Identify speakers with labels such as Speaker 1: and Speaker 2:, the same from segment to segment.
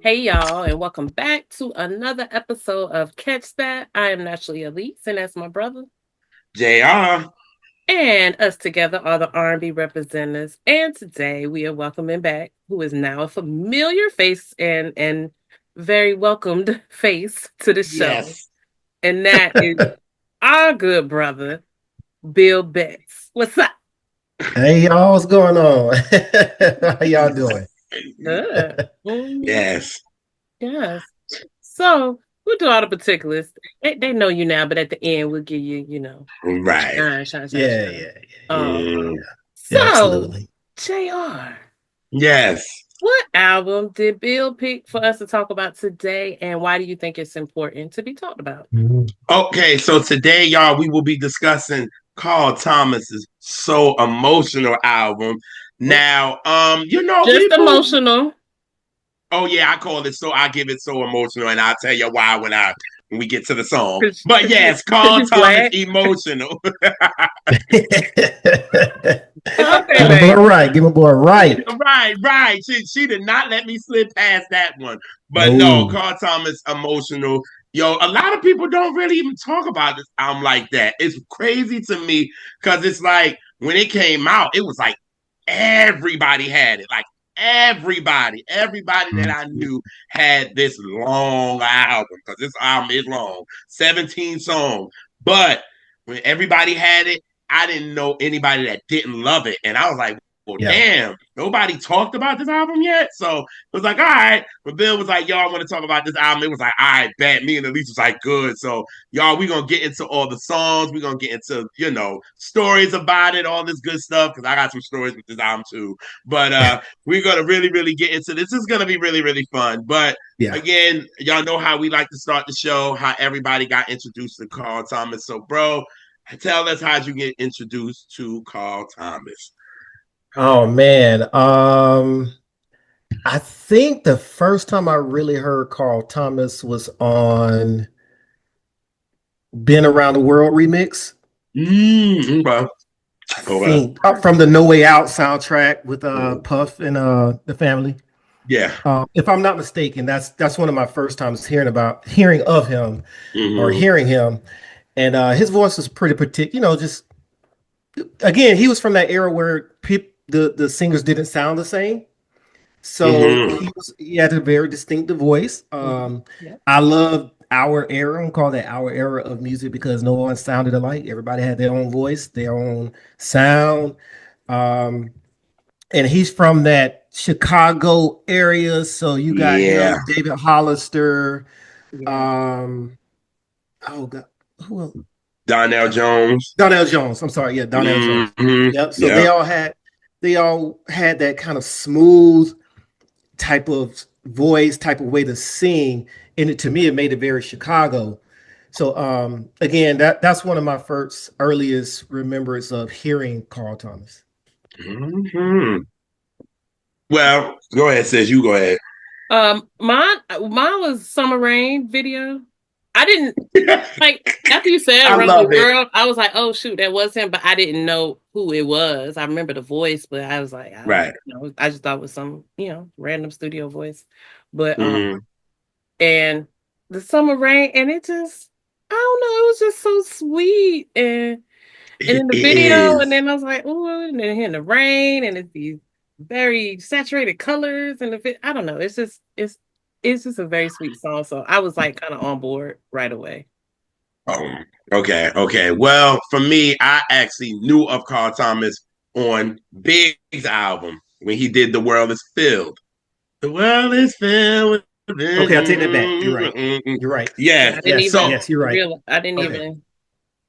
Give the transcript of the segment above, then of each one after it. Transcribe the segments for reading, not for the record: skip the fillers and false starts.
Speaker 1: Hey y'all, and welcome back to another episode of Catch That. I am Naturally Elise, and that's my brother.
Speaker 2: JR.
Speaker 1: And us together are the R&B representatives. And today we are welcoming back who is now a familiar face and very welcomed face to the show.
Speaker 2: Yes.
Speaker 1: And that is our good brother, Bill Betts. What's up?
Speaker 3: Hey y'all, what's going on? How y'all doing?
Speaker 1: Good. Mhm.
Speaker 2: Yes.
Speaker 1: Yes. So we'll do all the particulars. They know you now, but at the end we'll give you,
Speaker 2: Right.
Speaker 3: Yeah,
Speaker 1: shine.
Speaker 3: yeah,
Speaker 2: Mm,
Speaker 3: yeah,
Speaker 1: So
Speaker 3: absolutely.
Speaker 1: JR,
Speaker 2: yes.
Speaker 1: what album did Bill pick for us to talk about today, and why do you think it's important to be talked about?
Speaker 3: Mhm.
Speaker 2: Okay, so today, y'all, we will be discussing Carl Thomas's So Emotional album. Now,
Speaker 1: Just
Speaker 2: people.
Speaker 1: emotional.
Speaker 2: Oh yeah, I call it so. I give it so emotional, and I'll tell you why when we get to the song. But
Speaker 1: You,
Speaker 2: yes,
Speaker 1: cause
Speaker 2: Carl
Speaker 1: you
Speaker 2: Thomas
Speaker 1: black.
Speaker 2: emotional.
Speaker 1: Okay,
Speaker 3: Get my boy
Speaker 1: baby.
Speaker 3: right. Get my boy right.
Speaker 2: Right, right. She did not let me slip past that one. But no,
Speaker 3: No.
Speaker 2: Carl Thomas emotional. Yo, a lot of people don't really even talk about this album like that. It's crazy to me because it's like when it came out, it was like everybody had it. Like everybody that
Speaker 3: Mhm.
Speaker 2: I knew had this long album because this album is long, 17 songs. But when everybody had it, I didn't know anybody that didn't love it. And I was like, well,
Speaker 3: Yeah.
Speaker 2: damn, nobody talked about this album yet. So it was like, all right. But Bill was like, y'all want to talk about this album? It was like, all right, bet. Me and Elise was like, good. So y'all, we're gonna get into all the songs. We're gonna get into, stories about it, all this good stuff. Cause I got some stories with this album too. But we're gonna really, really get into this. This is gonna be really, really fun. But
Speaker 3: Yeah.
Speaker 2: again, y'all know how we like to start the show, how everybody got introduced to Carl Thomas. So, bro, tell us how'd you get introduced to Carl Thomas?
Speaker 3: Oh man. I think the first time I really heard Carl Thomas was on Been Around the World remix.
Speaker 2: Okay.
Speaker 3: I
Speaker 2: Okay.
Speaker 3: think from the No Way Out soundtrack with Puff and the family.
Speaker 2: Yeah.
Speaker 3: If I'm not mistaken, that's one of my first times hearing of him or
Speaker 2: Mm-hmm.
Speaker 3: hearing him, and his voice was pretty particular. Just again, he was from that era where the singers didn't sound the same, so
Speaker 2: Mm-hmm.
Speaker 3: he had a very distinctive voice.
Speaker 1: Yeah.
Speaker 3: I love our era. I'm call that our era of music because no one sounded alike. Everybody had their own voice, their own sound. Um, and he's from that Chicago area. So you got
Speaker 2: Yeah.
Speaker 3: him, David Hollister.
Speaker 1: Yeah.
Speaker 3: Um, oh God, who else?
Speaker 2: Donnell Jones.
Speaker 3: Donnell Jones. I'm sorry, yeah, Donnell Jones.
Speaker 2: Mm-hmm.
Speaker 3: Yep. So
Speaker 2: Yeah.
Speaker 3: they all had that kind of smooth type of voice, type of way to sing, and to me, it made it very Chicago. So again, that's one of my first earliest remembrance of hearing Carl Thomas.
Speaker 2: Mm-hmm. Well, go ahead, sis. You go ahead.
Speaker 1: Mine was Summer Rain video. I didn't like after you said
Speaker 2: I
Speaker 1: around the
Speaker 2: love it.
Speaker 1: world, I was like, oh shoot, that was him, but I didn't know who it was. I remember the voice, but I was like, I don't
Speaker 2: Right.
Speaker 1: know. I just thought it was some, random studio voice. But
Speaker 2: Mm-hmm.
Speaker 1: and the summer rain, and it just I don't know, it was just so sweet. And
Speaker 2: It
Speaker 1: in the video, and
Speaker 2: is.
Speaker 1: then I was like, oh, and then in the rain, and it's these very saturated colors, and I don't know, it's just a very sweet song. So I was like kind of on board right away.
Speaker 2: Oh, okay, okay. Well, for me, I actually knew of Carl Thomas on Big's album when he did "The World Is Filled." The world is filled with
Speaker 3: Okay, I take that back. You're right. You're right.
Speaker 1: Yeah,
Speaker 2: yes.
Speaker 1: I didn't
Speaker 3: Yes,
Speaker 2: So,
Speaker 1: even
Speaker 3: yes, you're right.
Speaker 1: I didn't
Speaker 3: Okay.
Speaker 1: even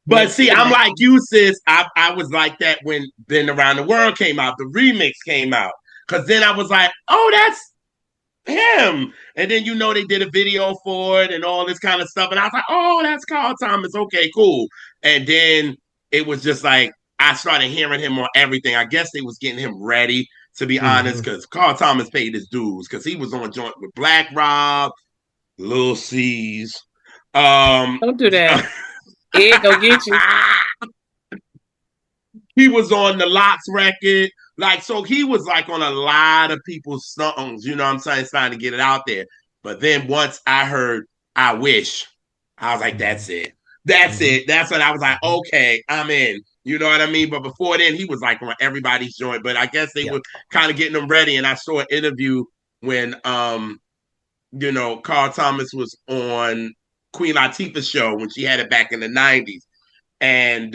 Speaker 2: but see, I'm
Speaker 1: connect.
Speaker 2: like you, sis. I was like that when "Been Around the World" came out. The remix came out because then I was like, oh, that's him. And then they did a video for it and all this kind of stuff. And I was like, oh, that's Carl Thomas. Okay, cool. And then it was just like I started hearing him on everything. I guess they was getting him ready, to be honest,
Speaker 3: Hmm.
Speaker 2: because Carl Thomas paid his dues because he was on a joint with Black Rob, Lil C's. Um
Speaker 1: Don't do that. It go get you.
Speaker 2: he was on the Locks record. Like, so he was like on a lot of people's songs, you know what I'm saying, trying to get it out there. But then once I heard I Wish, I was like, that's it. That's it. That's when I was like, okay, I'm in. You know what I mean? But before then, he was like on everybody's joint. But I guess they were kind of getting him ready. And I saw an interview when Carl Thomas was on Queen Latifah's show when she had it back in the 90s. And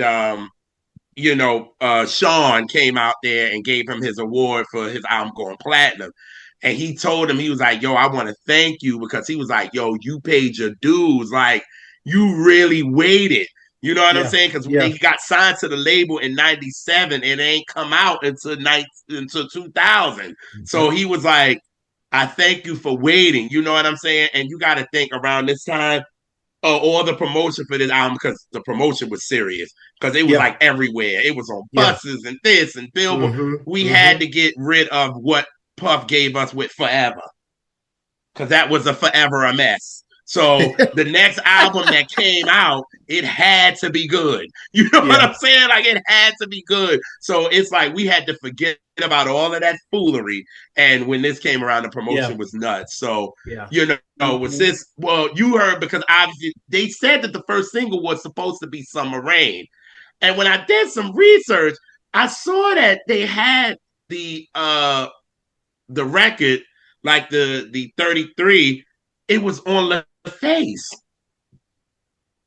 Speaker 2: Sean came out there and gave him his award for his album going platinum. And he told him, he was like, yo, I want to thank you, because he was like, yo, you paid your dues. Like, you really waited. You know what I'm saying? Because when he got signed to the label in 97, it ain't come out until 2000. So he was like, I thank you for waiting. You know what I'm saying? And you got to think around this time, or the promotion for this album, because the promotion was serious, because it was like everywhere. It was on buses and this and billboard. We had to get rid of what Puff gave us with Forever, because that was a forever a mess. So the next album that came out, it had to be good. You know what I'm saying? Like, it had to be good. So it's like we had to forget about all of that foolery. And when this came around, the promotion was nuts. So, was this, well, you heard, because obviously they said that the first single was supposed to be Summer Rain. And when I did some research, I saw that they had the record, like the 33, it was on the face,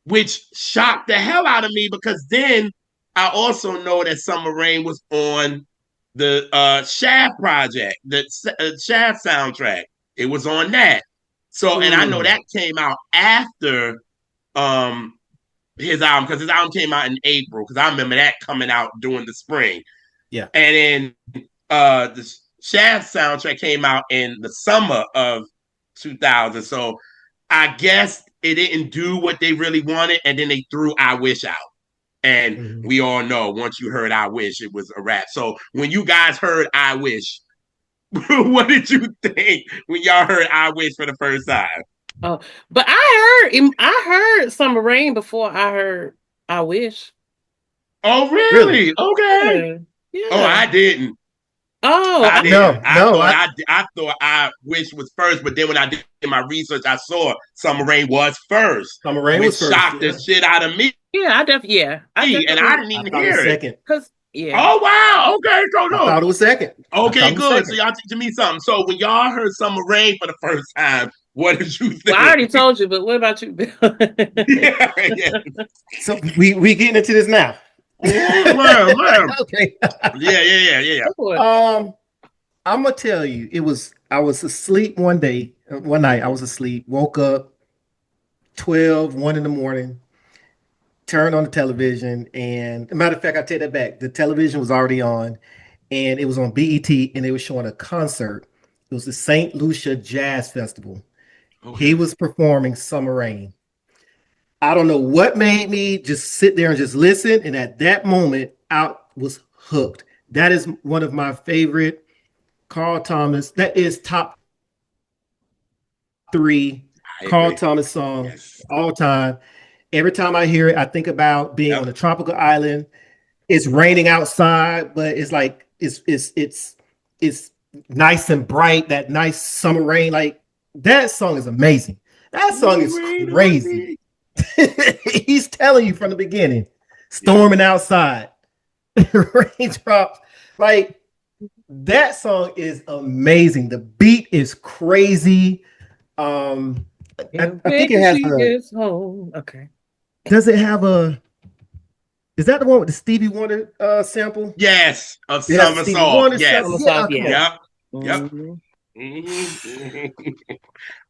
Speaker 2: which shocked the hell out of me, because then I also know that Summer Rain was on the Shaft project, the Shaft soundtrack. It was on that. So, and I know that came out after his album, because his album came out in April, because I remember that coming out during the spring.
Speaker 3: Yeah.
Speaker 2: And then the Shaft soundtrack came out in the summer of 2000. So I guess it didn't do what they really wanted, and then they threw I Wish out. And we all know, once you heard I Wish, it was a wrap. So when you guys heard I Wish, what did you think when y'all heard I Wish for the first time?
Speaker 1: Oh, but I heard Summer Rain before I heard I Wish.
Speaker 2: Oh, really? Okay.
Speaker 1: Yeah.
Speaker 2: Oh, I didn't.
Speaker 1: Oh,
Speaker 2: I didn't. I thought I Wish was first, but then when I did my research, I saw Summer Rain was first.
Speaker 3: Summer Rain was first.
Speaker 2: Shocked the shit out of me.
Speaker 1: Yeah, I definitely.
Speaker 2: And I didn't even hear it.
Speaker 3: Second.
Speaker 2: Oh, wow. Okay, so no.
Speaker 3: I thought it was second.
Speaker 2: Okay, good. So y'all teaching me something. So when y'all heard Summer Rain for the first time, what did you think?
Speaker 1: Well, I already told you, but what about you, Bill?
Speaker 3: yeah. So we getting into this now.
Speaker 2: Yeah,
Speaker 3: okay.
Speaker 2: Yeah.
Speaker 3: I'm gonna tell you, I was asleep one night. I was asleep, woke up 1 in the morning, turned on the television, and matter of fact, I take that back. The television was already on, and it was on BET, and they were showing a concert. It was the St. Lucia Jazz Festival. Okay. He was performing Summer Rain. I don't know what made me just sit there and just listen. And at that moment, I was hooked. That is one of my favorite Carl Thomas. That is top 3 Carl Thomas songs all time. Every time I hear it, I think about being on a tropical island. It's raining outside, but it's like it's nice and bright. That nice summer rain. Like, that song is amazing. That song is crazy. He's telling you from the beginning, storming outside, raindrops. Like, that song is amazing. The beat is crazy. I think it has
Speaker 1: home. Okay.
Speaker 3: Does it have a? Is that the one with the Stevie Wonder sample?
Speaker 2: Yes, of Summer Song. Yes.
Speaker 3: Yep.
Speaker 2: Mm-hmm.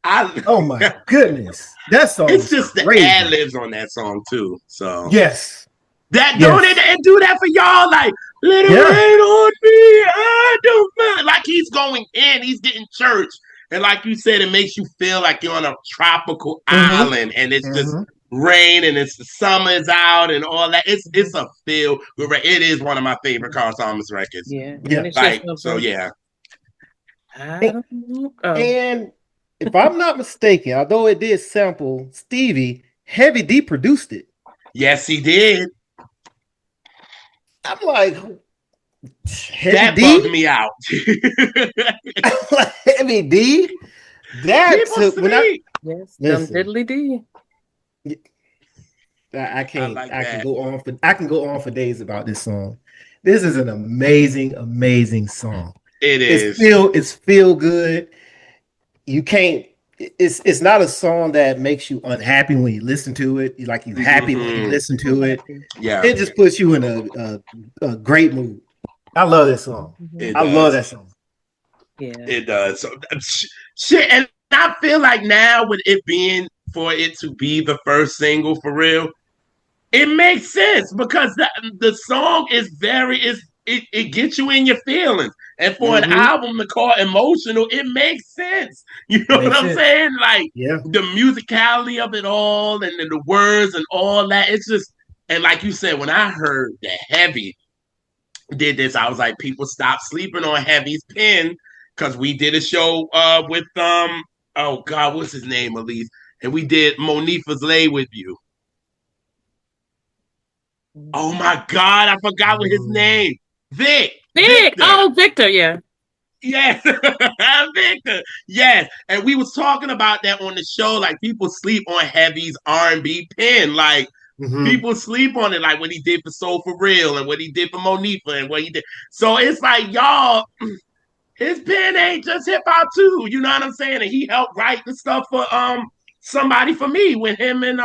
Speaker 3: Oh my goodness, that song!
Speaker 2: It's just the ad libs on that song too. So
Speaker 3: yes,
Speaker 2: don't they do that for y'all? Like, let it rain on me, I don't mind. Like, he's going in, he's getting church, and like you said, it makes you feel like you're on a tropical island, and it's just rain, and it's the summer's out, and all that. It's a feel. It is one of my favorite Carl Thomas records.
Speaker 1: Yeah.
Speaker 2: Like, so yeah.
Speaker 3: And if I'm not mistaken, although it did sample Stevie, Heavy D produced it.
Speaker 2: Yes, he did.
Speaker 3: I'm like,
Speaker 2: that bugged me out.
Speaker 3: Heavy D? That
Speaker 2: People
Speaker 3: took when I
Speaker 2: sleep.
Speaker 1: Yes, dumb
Speaker 3: listen.
Speaker 1: diddly D.
Speaker 3: I
Speaker 2: I
Speaker 3: can't.
Speaker 2: like that.
Speaker 3: I can go on for days about this song. This is an amazing, amazing song.
Speaker 2: It is.
Speaker 3: It's feel good. You can't. It's not a song that makes you unhappy when you listen to it. You happy when you
Speaker 2: Mm-hmm.
Speaker 3: listen to it.
Speaker 2: Yeah,
Speaker 3: It just puts you in a great mood. I love this song.
Speaker 2: it
Speaker 3: I love
Speaker 2: does.
Speaker 3: that song.
Speaker 1: Yeah.
Speaker 2: It does. So shit, and I feel like now with it being for it to be the first single for real, it makes sense because the song is it gets you in your feelings. And for an
Speaker 3: Mm-hmm.
Speaker 2: album to call emotional, it makes sense. You
Speaker 3: It
Speaker 2: know what
Speaker 3: makes
Speaker 2: I'm
Speaker 3: sense.
Speaker 2: saying? Like
Speaker 3: Yeah.
Speaker 2: the musicality of it all and the words and all that. It's just and like you said, when I heard the heavy did this, I was like, people stop sleeping on Heavy's pen because we did a show with oh God, what's his name, Elise? And we did Monifa's Lay with You. Oh my God, I forgot what his
Speaker 3: Mm.
Speaker 2: name.
Speaker 1: Big.
Speaker 2: Victor.
Speaker 1: Oh, Victor. Yeah.
Speaker 2: Yes, Victor. Yes, and we was talking about that on the show. Like people sleep on Heavy's R&B pen. Like
Speaker 3: Mm-hmm.
Speaker 2: people sleep on it. Like what he did for Soul for Real and what he did for Monifa and what he did. So it's like y'all, his pen ain't just hip hop too. You know what I'm saying? And he helped write the stuff for Somebody for Me with him and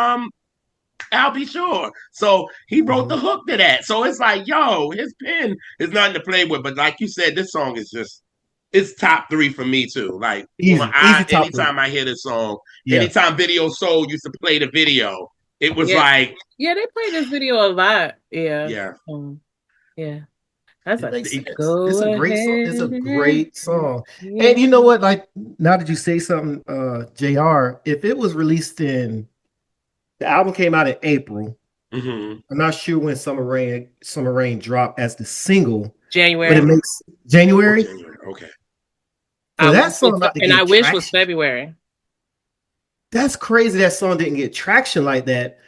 Speaker 2: I'll Be Sure. So he wrote
Speaker 3: Mm-hmm.
Speaker 2: the hook to that. So it's like, yo, his pen is nothing to play with. But like you said, this song is just it's top three for me too. Like
Speaker 3: Easy top three.
Speaker 2: anytime I hear this song,
Speaker 3: Yeah.
Speaker 2: anytime Video Soul used to play the video, it was
Speaker 1: Yeah.
Speaker 2: like,
Speaker 1: Yeah, they play this video a lot. Yeah.
Speaker 2: yeah.
Speaker 1: Yeah. That's
Speaker 3: It
Speaker 1: like,
Speaker 3: makes sense.
Speaker 1: go
Speaker 3: It's a great song.
Speaker 1: ahead.
Speaker 3: It's a great song.
Speaker 1: Yeah.
Speaker 3: And you know what? Like now that you say something, JR, if it was released in the album came out in April.
Speaker 2: Mm-hmm.
Speaker 3: I'm not sure when Summer Rain dropped as the single, but it
Speaker 1: January.
Speaker 3: makes
Speaker 2: Oh,
Speaker 3: January
Speaker 2: January. Okay.
Speaker 3: for that song not to
Speaker 1: And I
Speaker 3: get
Speaker 1: wish was
Speaker 3: traction.
Speaker 1: February.
Speaker 3: That's crazy that song didn't get traction like that.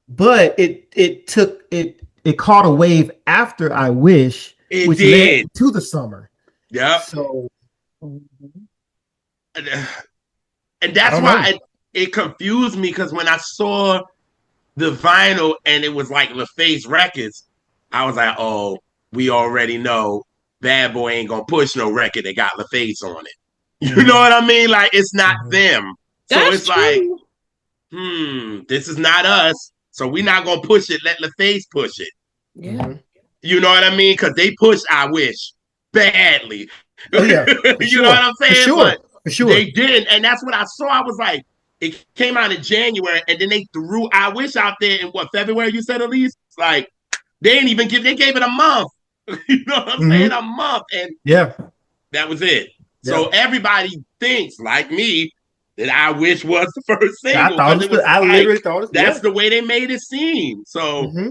Speaker 3: But it caught a wave after I Wish,
Speaker 2: It
Speaker 3: which led
Speaker 2: did.
Speaker 3: to the summer.
Speaker 2: Yep.
Speaker 3: So
Speaker 1: Mhm.
Speaker 2: And
Speaker 3: I
Speaker 2: that's
Speaker 3: don't know.
Speaker 2: why it confused me because when I saw the vinyl and it was like LaFace Records, I was like, oh, we already know Bad Boy ain't gonna push no record that got LaFace on it. You know
Speaker 3: Mhm,
Speaker 2: what I mean? Like it's not
Speaker 3: mhm,
Speaker 2: them. So
Speaker 1: That's
Speaker 2: it's like,
Speaker 1: true.
Speaker 2: this is not us. So we're not gonna push it. Let LaFace push it.
Speaker 1: Yeah.
Speaker 3: mhm.
Speaker 2: You know what I mean? Because they pushed I Wish badly.
Speaker 3: Oh yeah, for
Speaker 2: You know what
Speaker 3: sure,
Speaker 2: I'm saying? But
Speaker 3: for
Speaker 2: they
Speaker 3: sure.
Speaker 2: didn't. And that's what I saw. I was like, it came out in January, and then they threw I Wish out there in what, February, you said, Elise? Like, they gave it a month. You know what I'm saying?
Speaker 3: Hmm.
Speaker 2: A month. And
Speaker 3: Yeah,
Speaker 2: that was it. So
Speaker 3: yeah.
Speaker 2: everybody thinks, like me, that I Wish was the first
Speaker 3: I
Speaker 2: single
Speaker 3: thought
Speaker 2: because
Speaker 3: it
Speaker 2: it
Speaker 3: was.
Speaker 2: was
Speaker 3: I
Speaker 2: like,
Speaker 3: literally thought it.
Speaker 2: that's
Speaker 3: Yeah.
Speaker 2: the way they made it seem. So,
Speaker 3: Hmm.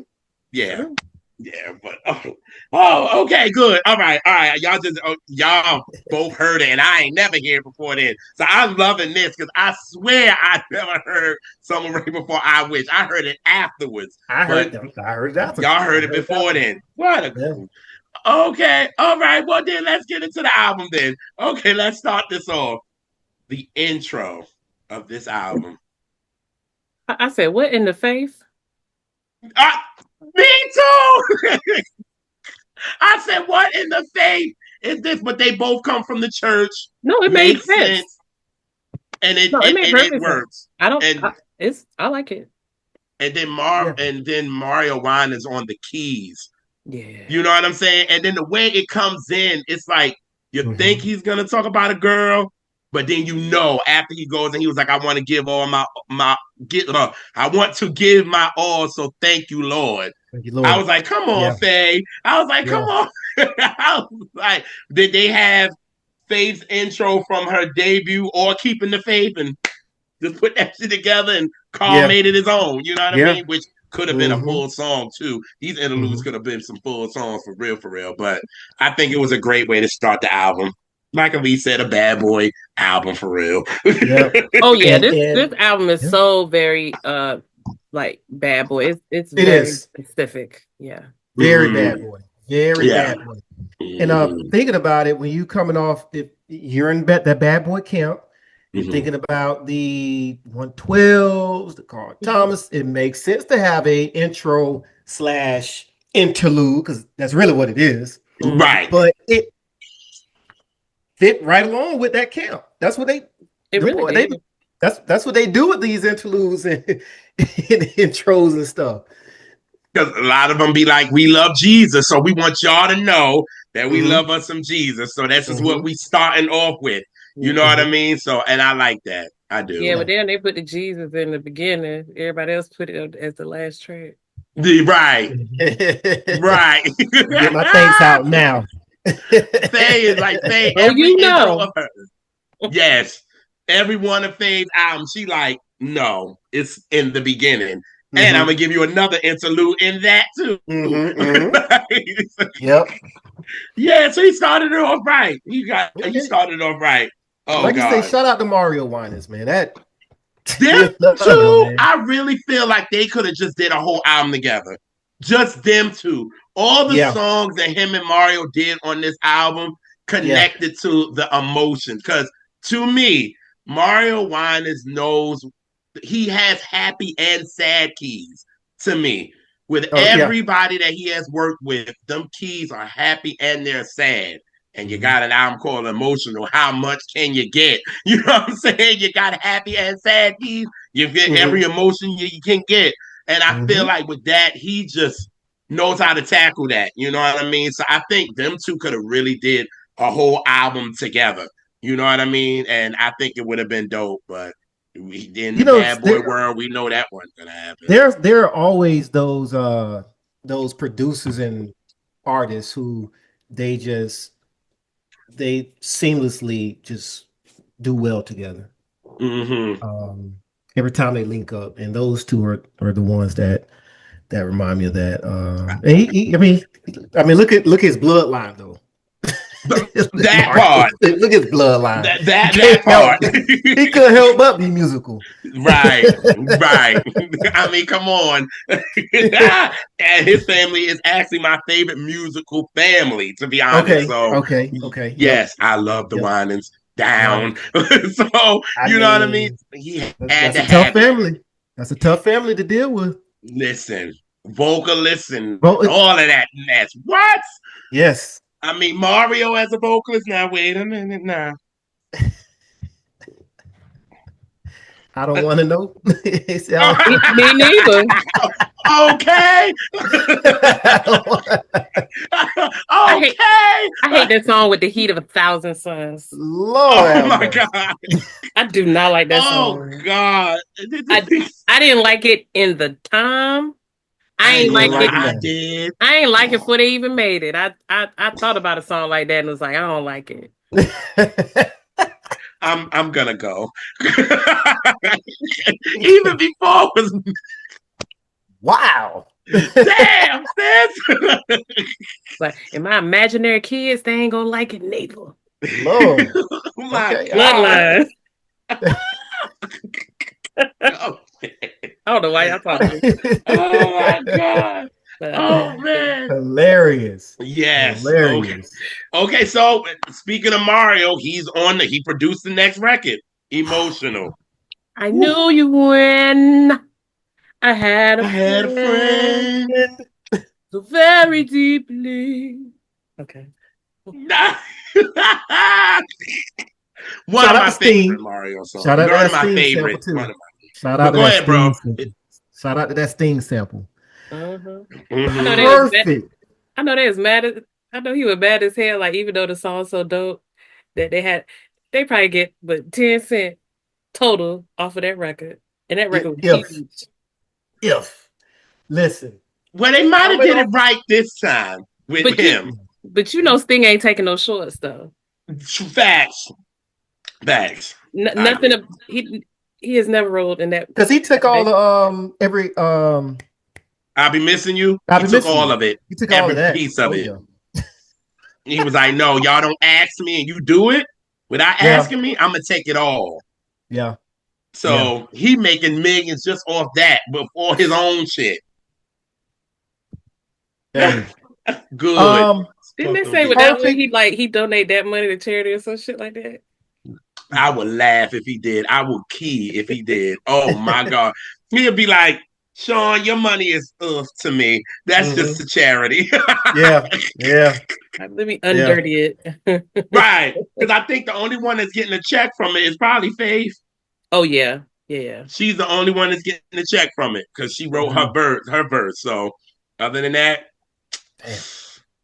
Speaker 2: yeah. Yeah, but okay, good. All right. Y'all just y'all both heard it, and I ain't never heard it before then. So I'm loving this because I swear I never heard Summer Rain before I Wish. I heard it afterwards,
Speaker 3: I heard
Speaker 2: but
Speaker 3: them. I heard that one.
Speaker 2: y'all
Speaker 3: I
Speaker 2: heard it
Speaker 3: heard that
Speaker 2: before
Speaker 3: one.
Speaker 2: then. What a
Speaker 3: Yeah.
Speaker 2: okay. All right. Well then, let's get into the album then. Okay, let's start this off. The intro of this album.
Speaker 1: I said, what in the face?
Speaker 2: Ah, me too. I said, what in the face is this? But they both come from the church.
Speaker 1: No, it made
Speaker 2: Makes
Speaker 1: sense.
Speaker 2: sense. And it
Speaker 1: No, it
Speaker 2: it,
Speaker 1: made
Speaker 2: it, it
Speaker 1: perfect sense.
Speaker 2: works.
Speaker 1: I don't.
Speaker 2: And
Speaker 1: I like it.
Speaker 3: Yeah.
Speaker 2: and then Mario Wine is on the keys.
Speaker 1: Yeah.
Speaker 2: You know what I'm saying? And then the way it comes in, it's like you think
Speaker 3: Hmm.
Speaker 2: he's gonna talk about a girl, but then you know after he goes and he was like, I want to give all my get I want to give my all, so thank you, Lord.
Speaker 3: Thank you,
Speaker 2: I
Speaker 3: Lord.
Speaker 2: was like, come on,
Speaker 3: Yeah.
Speaker 2: Faye. I was like, come
Speaker 3: Yeah.
Speaker 2: on. I was like, did they have Faith's intro from her debut or Keeping the Faith and just put that shit together and Carl
Speaker 3: Yeah.
Speaker 2: made it his own, you know what I
Speaker 3: Yeah.
Speaker 2: mean? Which could have been a
Speaker 3: Hmm.
Speaker 2: full song too. These interludes
Speaker 3: Hmm.
Speaker 2: could have been some full songs for real. But I think it was a great way to start the album. Like Elise said, a bad boy album for real.
Speaker 3: Yeah.
Speaker 1: Oh yeah, this
Speaker 3: And
Speaker 1: album is
Speaker 3: yeah,
Speaker 1: so very like Bad Boy. It's
Speaker 3: it
Speaker 1: very
Speaker 3: is
Speaker 1: specific. Yeah.
Speaker 3: very
Speaker 2: Mm,
Speaker 3: bad boy. Very
Speaker 2: yeah.
Speaker 3: bad boy. And
Speaker 2: Mm,
Speaker 3: thinking about it, when you coming off, if you're in that bad boy camp, You're thinking about the 112s, the Carl Thomas. It makes sense to have a intro / interlude because that's really what it is.
Speaker 2: Right.
Speaker 3: But it fit right along with that camp. That's what they do. That's what they do with these interludes and intros and stuff.
Speaker 2: Because a lot of them be like, we love Jesus, so we want y'all to know that we love us some Jesus. So this is what we starting off with. You know what I mean? So, and I like that. I do.
Speaker 1: Yeah, but then they put the Jesus in the beginning. Everybody else put it as the last track.
Speaker 2: Right. Right.
Speaker 3: Get my thanks out now.
Speaker 2: Faye is like Faye.
Speaker 1: Oh, you know.
Speaker 2: Yes. Every one of Faye's albums, she like, no, it's in the beginning. And I'm gonna give you another interlude in that too.
Speaker 3: Yep.
Speaker 2: Yeah, so he started it off right. He started it off right. Oh,
Speaker 3: like
Speaker 2: God.
Speaker 3: you say, shout out to Mario Winans, man.
Speaker 2: Them two, I really feel like they could have just did a whole album together. Just them two. All the songs that him and Mario did on this album connected to the emotion. Because to me, Mario Winans knows he has happy and sad keys to me. With everybody that he has worked with, them keys are happy and they're sad. And you got an album called Emotional. How much can you get? You know what I'm saying? You got happy and sad keys. You get every emotion you can get. And I feel like with that, he just knows how to tackle that. You know what I mean? So I think them two could have really did a whole album together. You know what I mean? And I think it would have been dope. But in the bad boy world, we know that wasn't gonna happen.
Speaker 3: There are always those producers and artists who they seamlessly just do well together. Every time they link up, and those two are the ones that remind me of that. I mean, look at his bloodline though.
Speaker 2: That part.
Speaker 3: Look at his bloodline.
Speaker 2: That part.
Speaker 3: He couldn't help but be musical.
Speaker 2: Right. I mean, come on. And his family is actually my favorite musical family, to be honest.
Speaker 3: Okay.
Speaker 2: Yes, I love the Winans down. So you know what I mean?
Speaker 3: That's a tough family. That's a tough family to deal with.
Speaker 2: Listen, vocalists and all of that mess. What?
Speaker 3: Yes.
Speaker 2: I mean, Mario as a vocalist. Now, wait a minute. Now,
Speaker 3: I don't want to know.
Speaker 1: Me neither.
Speaker 2: Okay.
Speaker 1: I hate that song with the heat of 1,000 suns.
Speaker 3: Lord,
Speaker 2: oh my God,
Speaker 1: I do not like that song.
Speaker 2: Oh God,
Speaker 1: I didn't like it in the time. I ain't like it.
Speaker 2: I did.
Speaker 1: I ain't like it before they even made it. I thought about a song like that and was like, I don't like it.
Speaker 2: I'm gonna go. Even before it was.
Speaker 3: Wow.
Speaker 2: Damn, sis.
Speaker 1: But in my imaginary kids, they ain't gonna like it neither.
Speaker 3: Lord.
Speaker 2: Oh my God.
Speaker 1: Bloodline. I don't know why y'all talking.
Speaker 2: Oh my God. Oh man.
Speaker 3: Hilarious.
Speaker 2: Yes.
Speaker 3: Hilarious.
Speaker 2: Okay, so speaking of Mario, he produced the next record, Emotional.
Speaker 1: I knew you when I had a friend so very deeply. Okay. One
Speaker 2: of my favorite Mario songs.
Speaker 3: Shout out to that
Speaker 2: my
Speaker 3: Sting
Speaker 2: favorite.
Speaker 3: Sample too.
Speaker 2: Shout out to
Speaker 3: that
Speaker 2: ahead, bro.
Speaker 3: Shout out to that Sting sample.
Speaker 1: Perfect. I know they was mad. I know he was mad as hell. Like even though the song's so dope, that they probably get but 10 cents total off of that record, and that record was huge.
Speaker 3: Listen,
Speaker 2: well, they might have did it right this time with him.
Speaker 1: But you know, Sting ain't taking no shorts though.
Speaker 2: Facts.
Speaker 1: Nothing. He has never rolled in that
Speaker 3: because he took all the every.
Speaker 2: I'll be missing you. He took all of it. He took every piece of it. Yeah. He was like, "No, y'all don't ask me, and you do it without asking me. I'm gonna take it all."
Speaker 3: Yeah.
Speaker 2: So he making millions just off that, before his own shit.
Speaker 3: Good.
Speaker 2: Didn't
Speaker 1: they say with that one he donate that money to charity or some shit like that?
Speaker 2: I would laugh if he did. I would key if he did. Oh my God. He'd be like, Sean, your money is to me. That's just a charity.
Speaker 3: Yeah, yeah,
Speaker 1: Let me
Speaker 3: yeah.
Speaker 1: undirty it.
Speaker 2: Right. Because I think the only one that's getting a check from it is probably Faith.
Speaker 1: Oh yeah, yeah.
Speaker 2: She's the only one that's getting a check from it because she wrote
Speaker 3: Mm-hmm.
Speaker 2: her verse. So other than that,
Speaker 3: Damn.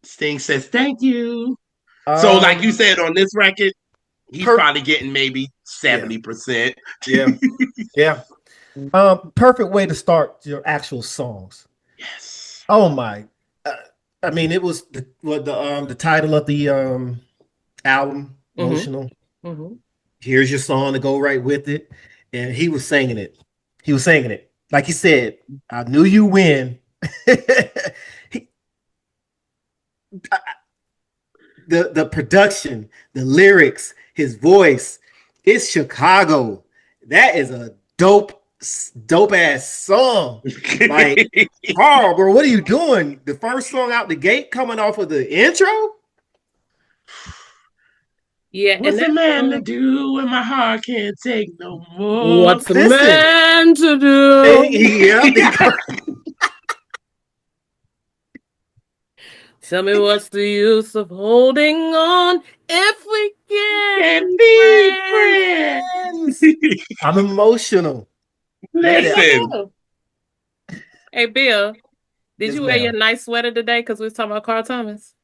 Speaker 2: Sting says thank you. So like you
Speaker 3: Um,
Speaker 2: said on this record, he's
Speaker 3: per
Speaker 2: probably getting maybe
Speaker 3: yeah,
Speaker 2: 70%.
Speaker 3: yeah, yeah. Perfect way to start your actual songs.
Speaker 2: Yes.
Speaker 3: Oh my! Uh, I mean, it was the title of the album,
Speaker 1: Mm-hmm.
Speaker 3: emotional.
Speaker 1: Mm-hmm.
Speaker 3: Here's your song to go right with it, and he was singing it. He was singing it like he said. I knew you win. he, the production, the lyrics, his voice. It's Chicago. That is a dope ass song. Like, Carl, bro, what are you doing? The first song out the gate coming off of the intro?
Speaker 1: Yeah, and
Speaker 2: What's a
Speaker 1: that
Speaker 2: man to
Speaker 1: song,
Speaker 2: do when my heart can't take no more?
Speaker 1: what's a
Speaker 3: Listen,
Speaker 1: man to
Speaker 3: hey,
Speaker 1: do?
Speaker 3: yeah,
Speaker 1: Tell me what's the use of holding on if we can't
Speaker 2: Can't
Speaker 1: be
Speaker 2: be
Speaker 1: friends?
Speaker 2: friends.
Speaker 3: I'm emotional. Look at
Speaker 1: Hey,
Speaker 3: that.
Speaker 2: Listen,
Speaker 1: Bill. Hey, Bill, did
Speaker 3: Yes,
Speaker 1: you wear your
Speaker 3: ma'am.
Speaker 1: nice sweater today? Because we was talking about Carl Thomas.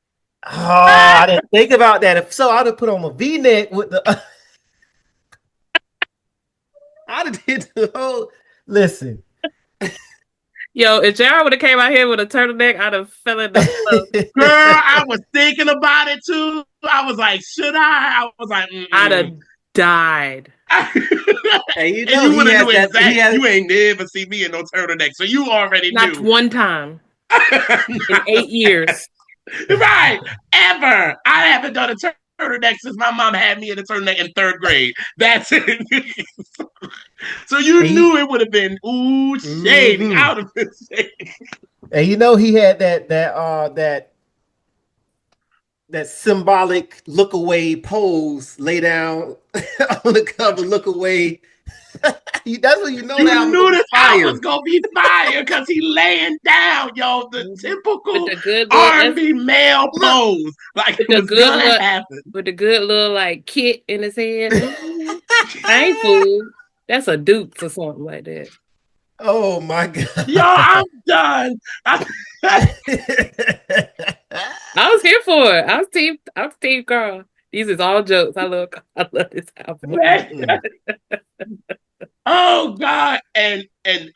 Speaker 3: Oh, I didn't think about that. If so, I'd have put on a V-neck with the. I'd have did the whole. Listen.
Speaker 1: Yo, if Jared would have came out here with a turtleneck, I'd have fell in the club.
Speaker 2: girl, I was thinking about it too. I was like, should I? I was like,
Speaker 1: I'd
Speaker 2: mm-mm.
Speaker 1: have died.
Speaker 3: And you
Speaker 2: And
Speaker 3: know
Speaker 2: you would
Speaker 3: he
Speaker 2: have
Speaker 3: has
Speaker 2: knew
Speaker 3: that. He
Speaker 2: exact.
Speaker 3: has.
Speaker 2: You ain't never see me in no turtleneck, so you already
Speaker 1: Not
Speaker 2: knew.
Speaker 1: one time in 8 years.
Speaker 2: Right, ever. I haven't done a turtleneck since my mom had me in a turtleneck in third grade. That's it. So you
Speaker 3: And
Speaker 2: knew it would have been shady.
Speaker 3: mm-hmm.
Speaker 2: I would have been shady.
Speaker 3: And you know he had that symbolic look away pose, lay down on the cover, look away. That's when you know the
Speaker 2: You
Speaker 3: album
Speaker 2: knew
Speaker 3: gonna be
Speaker 2: this album was
Speaker 3: fire.
Speaker 2: gonna be fire because he laying down, yo, the
Speaker 1: With
Speaker 2: typical
Speaker 1: the good little that's
Speaker 2: R&B male
Speaker 3: Look,
Speaker 2: pose, like
Speaker 1: with
Speaker 2: it
Speaker 1: the
Speaker 2: was
Speaker 1: good
Speaker 2: gonna
Speaker 1: look
Speaker 2: happen.
Speaker 1: with the good little like kit in his head. I ain't fooled. That's a Dukes or something like that.
Speaker 3: oh my
Speaker 2: Yo,
Speaker 3: god.
Speaker 2: I'm done.
Speaker 1: I was here for it. I was team Carl. These is all jokes. I love this album.
Speaker 2: Oh God. And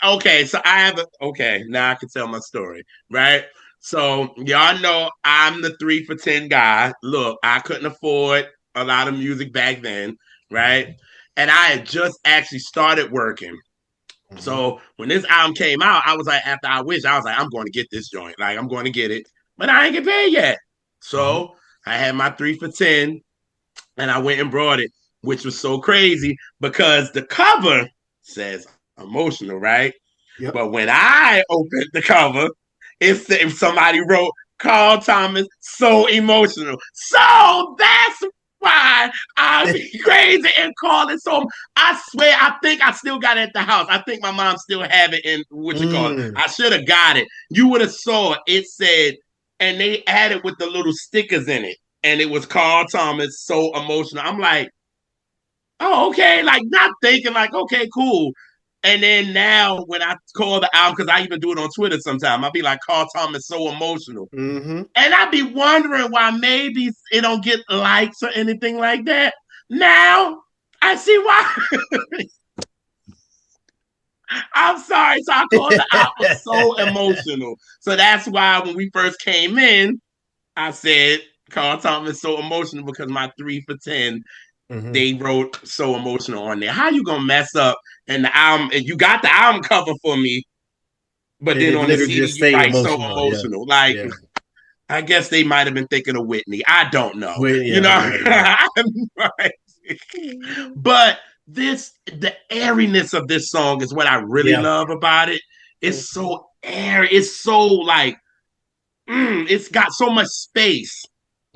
Speaker 2: okay, so I have okay, now I can tell my story, right? So y'all know I'm the 3 for 10 guy. Look, I couldn't afford a lot of music back then, right? And I had just actually started working.
Speaker 3: Mhm.
Speaker 2: So when this album came out, I was like, after I wish, I was like, I'm going to get this joint. Like, I'm going to get it. But I ain't get paid yet.
Speaker 3: Mhm.
Speaker 2: So I had my 3 for 10 and I went and brought it, which was so crazy because the cover says emotional, right?
Speaker 3: Yep.
Speaker 2: But when I opened the cover, if somebody wrote Carl Thomas so emotional. So that's why I be crazy and call it so. I swear, I think I still got it at the house. I think my mom still have it in what you call it.
Speaker 3: Mm.
Speaker 2: I should have got it. You would have saw it. It said, and they added with the little stickers in it, and it was Carl Thomas so emotional. I'm like, oh, okay, like not thinking like, okay, cool. And then now when I call the album, because I even do it on Twitter sometimes, I'll be like, Carl Thomas so emotional.
Speaker 3: Mhm.
Speaker 2: And I be wondering why maybe it don't get likes or anything like that. Now I see why. I'm sorry. So I called the album so emotional. So that's why when we first came in, I said Carl Thomas so emotional because my 3 for 10
Speaker 3: Mhm.
Speaker 2: they wrote so emotional on there. How you gonna mess up and the album and you got the album cover for me, but
Speaker 3: And
Speaker 2: then
Speaker 3: it
Speaker 2: on the
Speaker 3: literally
Speaker 2: CD
Speaker 3: just
Speaker 2: you
Speaker 3: say
Speaker 2: write so
Speaker 3: emotional. Yeah.
Speaker 2: emotional. Like
Speaker 3: Yeah.
Speaker 2: I guess they might have been thinking of Whitney. I don't know.
Speaker 3: Well,
Speaker 2: You
Speaker 3: yeah,
Speaker 2: know,
Speaker 3: yeah, yeah.
Speaker 2: right. But the airiness of this song is what I really
Speaker 3: Yeah.
Speaker 2: love about it. It's so airy. It's so like it's got so much space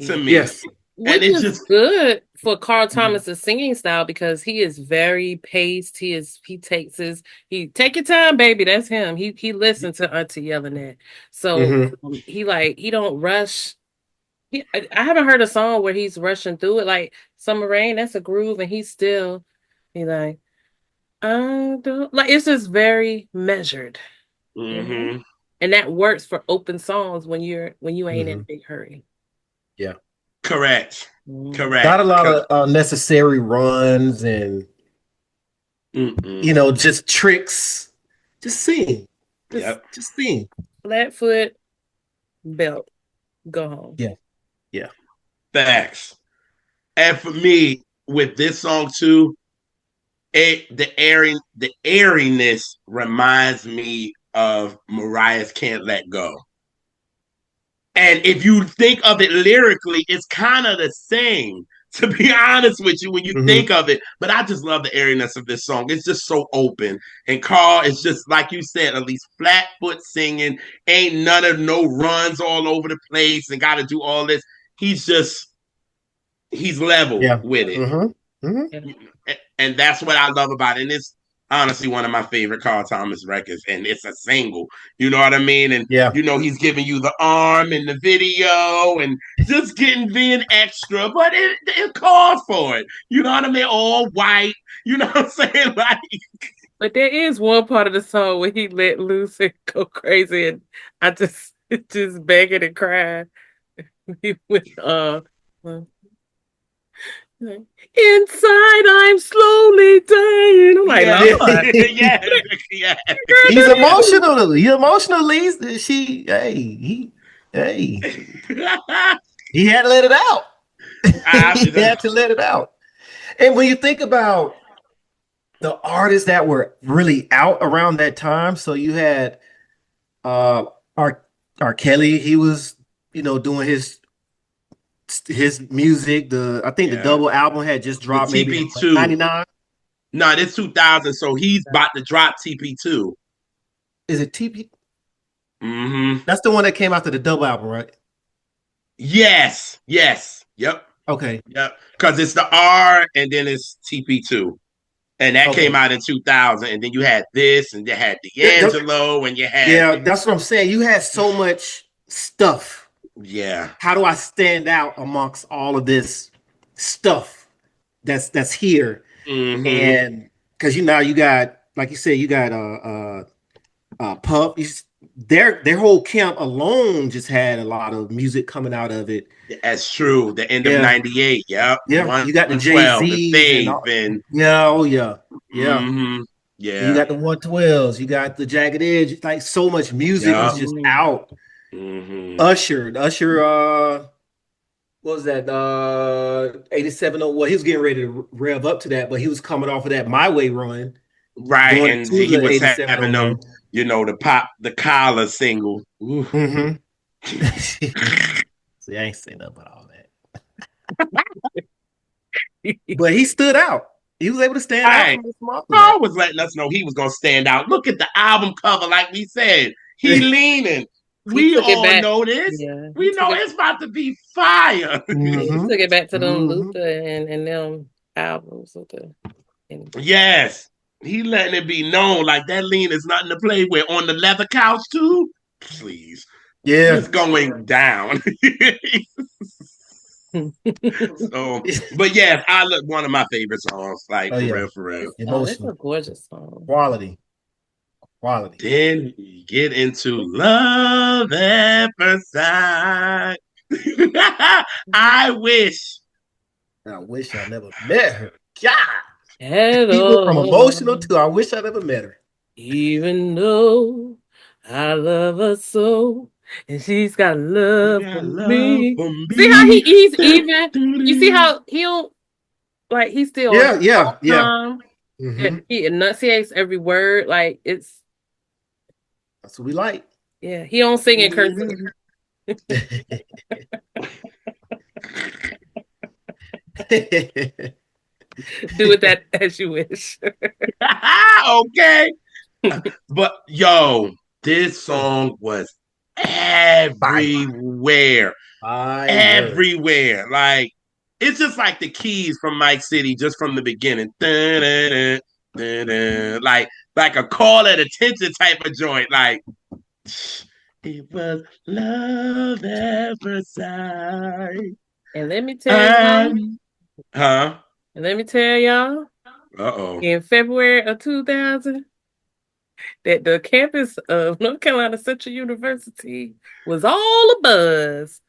Speaker 2: to me.
Speaker 3: Yes.
Speaker 1: Which
Speaker 2: it's
Speaker 1: is
Speaker 2: just
Speaker 1: good for Carl Thomas's singing style because he is very paced. He take your time, baby. That's him. He listened to Auntie yelling at. So
Speaker 3: Mm-hmm.
Speaker 1: he don't rush. I haven't heard a song where he's rushing through it. Like Summer Rain, that's a groove, and he like I don't like it's just very measured, you know?
Speaker 2: mm-hmm.
Speaker 1: And that works for open songs when you ain't in
Speaker 3: Mm-hmm.
Speaker 1: a big hurry.
Speaker 3: Yeah.
Speaker 2: Correct.
Speaker 1: Mm.
Speaker 3: Not a
Speaker 2: Correct.
Speaker 3: lot of unnecessary runs and
Speaker 2: Mm-mm.
Speaker 3: just tricks. Just sing.
Speaker 2: Yep.
Speaker 3: Just sing.
Speaker 1: Flatfoot belt, go home.
Speaker 3: Yeah. Yeah.
Speaker 2: Facts. And for me, with this song too, the airiness reminds me of Mariah's "Can't Let Go." And if you think of it lyrically, it's kind of the same, to be honest with you, when you
Speaker 3: Mm-hmm.
Speaker 2: think of it. But I just love the airiness of this song. It's just so open. And Carl is just, like you said, at least flat foot singing. Ain't none of no runs all over the place and got to do all this. He's just, he's level
Speaker 3: Yeah.
Speaker 2: with it.
Speaker 3: Mm-hmm. Mm-hmm.
Speaker 1: Yeah.
Speaker 2: And that's what I love about it. And it's honestly one of my favorite Carl Thomas records. And it's a single. You know what I mean? And
Speaker 3: Yeah.
Speaker 2: he's giving you the arm in the video and just being extra, but it calls for it. You know what I mean? All white. You know what I'm saying? Like,
Speaker 1: But there is one part of the song where he let loose and go crazy, and I just begging and crying. He went, well, inside I'm slowly dying. I'm like,
Speaker 2: yeah,
Speaker 1: Lord,
Speaker 2: yeah, yeah.
Speaker 3: He's emotional. He emotionally. Hey, he had to let it out. He had to let it out. And when you think about the artists that were really out around that time, so you had uh R. Kelly, he was, doing his music. I think the
Speaker 2: Yeah.
Speaker 3: double album had just
Speaker 2: The
Speaker 3: dropped maybe in
Speaker 2: TP2.
Speaker 3: 99.
Speaker 2: No, this 2000, so he's about to drop TP2.
Speaker 3: Is it TP?
Speaker 2: Mm-hmm.
Speaker 3: That's the one that came after the double album, right?
Speaker 2: Yes. Yes. Yep.
Speaker 3: Okay.
Speaker 2: Yep. Because it's the R and then it's TP2. And that
Speaker 3: Okay.
Speaker 2: came out in 2000. And then you had this, and you had D'Angelo, and you had.
Speaker 3: Yeah, that's what I'm saying. You had so much stuff.
Speaker 2: Yeah.
Speaker 3: How do I stand out amongst all of this stuff that's here?
Speaker 2: Mm-hmm.
Speaker 3: And because you got, like you said, you got Puff. Their whole camp alone just had a lot of music coming out of it.
Speaker 2: That's true. The end of
Speaker 3: Yeah.
Speaker 2: 98. Yep.
Speaker 3: Yeah, you got the
Speaker 2: 112, the
Speaker 3: Jay-Z's and
Speaker 2: Faith,
Speaker 3: all.
Speaker 2: and.
Speaker 3: Yeah, oh yeah. Yeah.
Speaker 2: Mm-hmm.
Speaker 3: You
Speaker 2: Yeah.
Speaker 3: got the 112s, you got the Jagged Edge. Like so much music was
Speaker 2: Yep.
Speaker 3: just out.
Speaker 2: Mm-hmm.
Speaker 3: Usher, what was that? 87. Well, he was getting ready to rev up to that, but he was coming off of that My Way run,
Speaker 2: Right.
Speaker 3: going
Speaker 2: And
Speaker 3: to
Speaker 2: he
Speaker 3: the
Speaker 2: was
Speaker 3: 87
Speaker 2: having them, the collar single. Ooh.
Speaker 3: Mm-hmm. See, I ain't saying nothing about all that. But he stood out. He was able to stand out
Speaker 2: Right.
Speaker 3: from the small.
Speaker 2: Paul was letting us know he was going to stand out. Look at the album cover, like we said. He leaning.
Speaker 1: he
Speaker 2: We
Speaker 1: took it
Speaker 2: all
Speaker 1: back.
Speaker 2: know this.
Speaker 1: Yeah,
Speaker 2: We know it's about to be fire.
Speaker 1: he
Speaker 3: Mm-hmm.
Speaker 1: took it back to them
Speaker 3: Mm-hmm.
Speaker 1: Luther and them albums with
Speaker 2: Yes. He letting it be known like that lean is nothing to play with. On the leather couch, too? Please.
Speaker 3: Yeah.
Speaker 2: It's going down. So, but yes, I look one of my favorite songs, like
Speaker 3: Oh
Speaker 2: for
Speaker 3: yeah.
Speaker 2: real, for real.
Speaker 1: Oh, that's a
Speaker 3: Emotional.
Speaker 1: gorgeous song.
Speaker 3: Quality.
Speaker 2: Then you get into love at first sight. I wish.
Speaker 3: I wish I never met her. God.
Speaker 1: At
Speaker 3: He went from
Speaker 1: all,
Speaker 3: emotional to I wish I never met her.
Speaker 1: even though I love her so, and she's got love for me. See how he's even. You see how he don't like he's still on
Speaker 3: Yeah.
Speaker 1: time.
Speaker 3: Mm-hmm.
Speaker 1: He enunciates every word. Like it's
Speaker 3: That's what we like.
Speaker 1: yeah. He don't sing in cursive. Do with that as you wish.
Speaker 2: Okay. But yo, this song was everywhere.
Speaker 3: Fire.
Speaker 2: Everywhere. Like it's just like the keys from Mike City, just from the beginning. Dun-dun-dun, dun-dun. Like a call at attention type of joint. Like it was love at first sight.
Speaker 1: And let me tell y'all,
Speaker 2: Huh?
Speaker 1: and let me tell y'all,
Speaker 2: Uh-oh.
Speaker 1: in February of 2000, that the campus of North Carolina Central University was all abuzz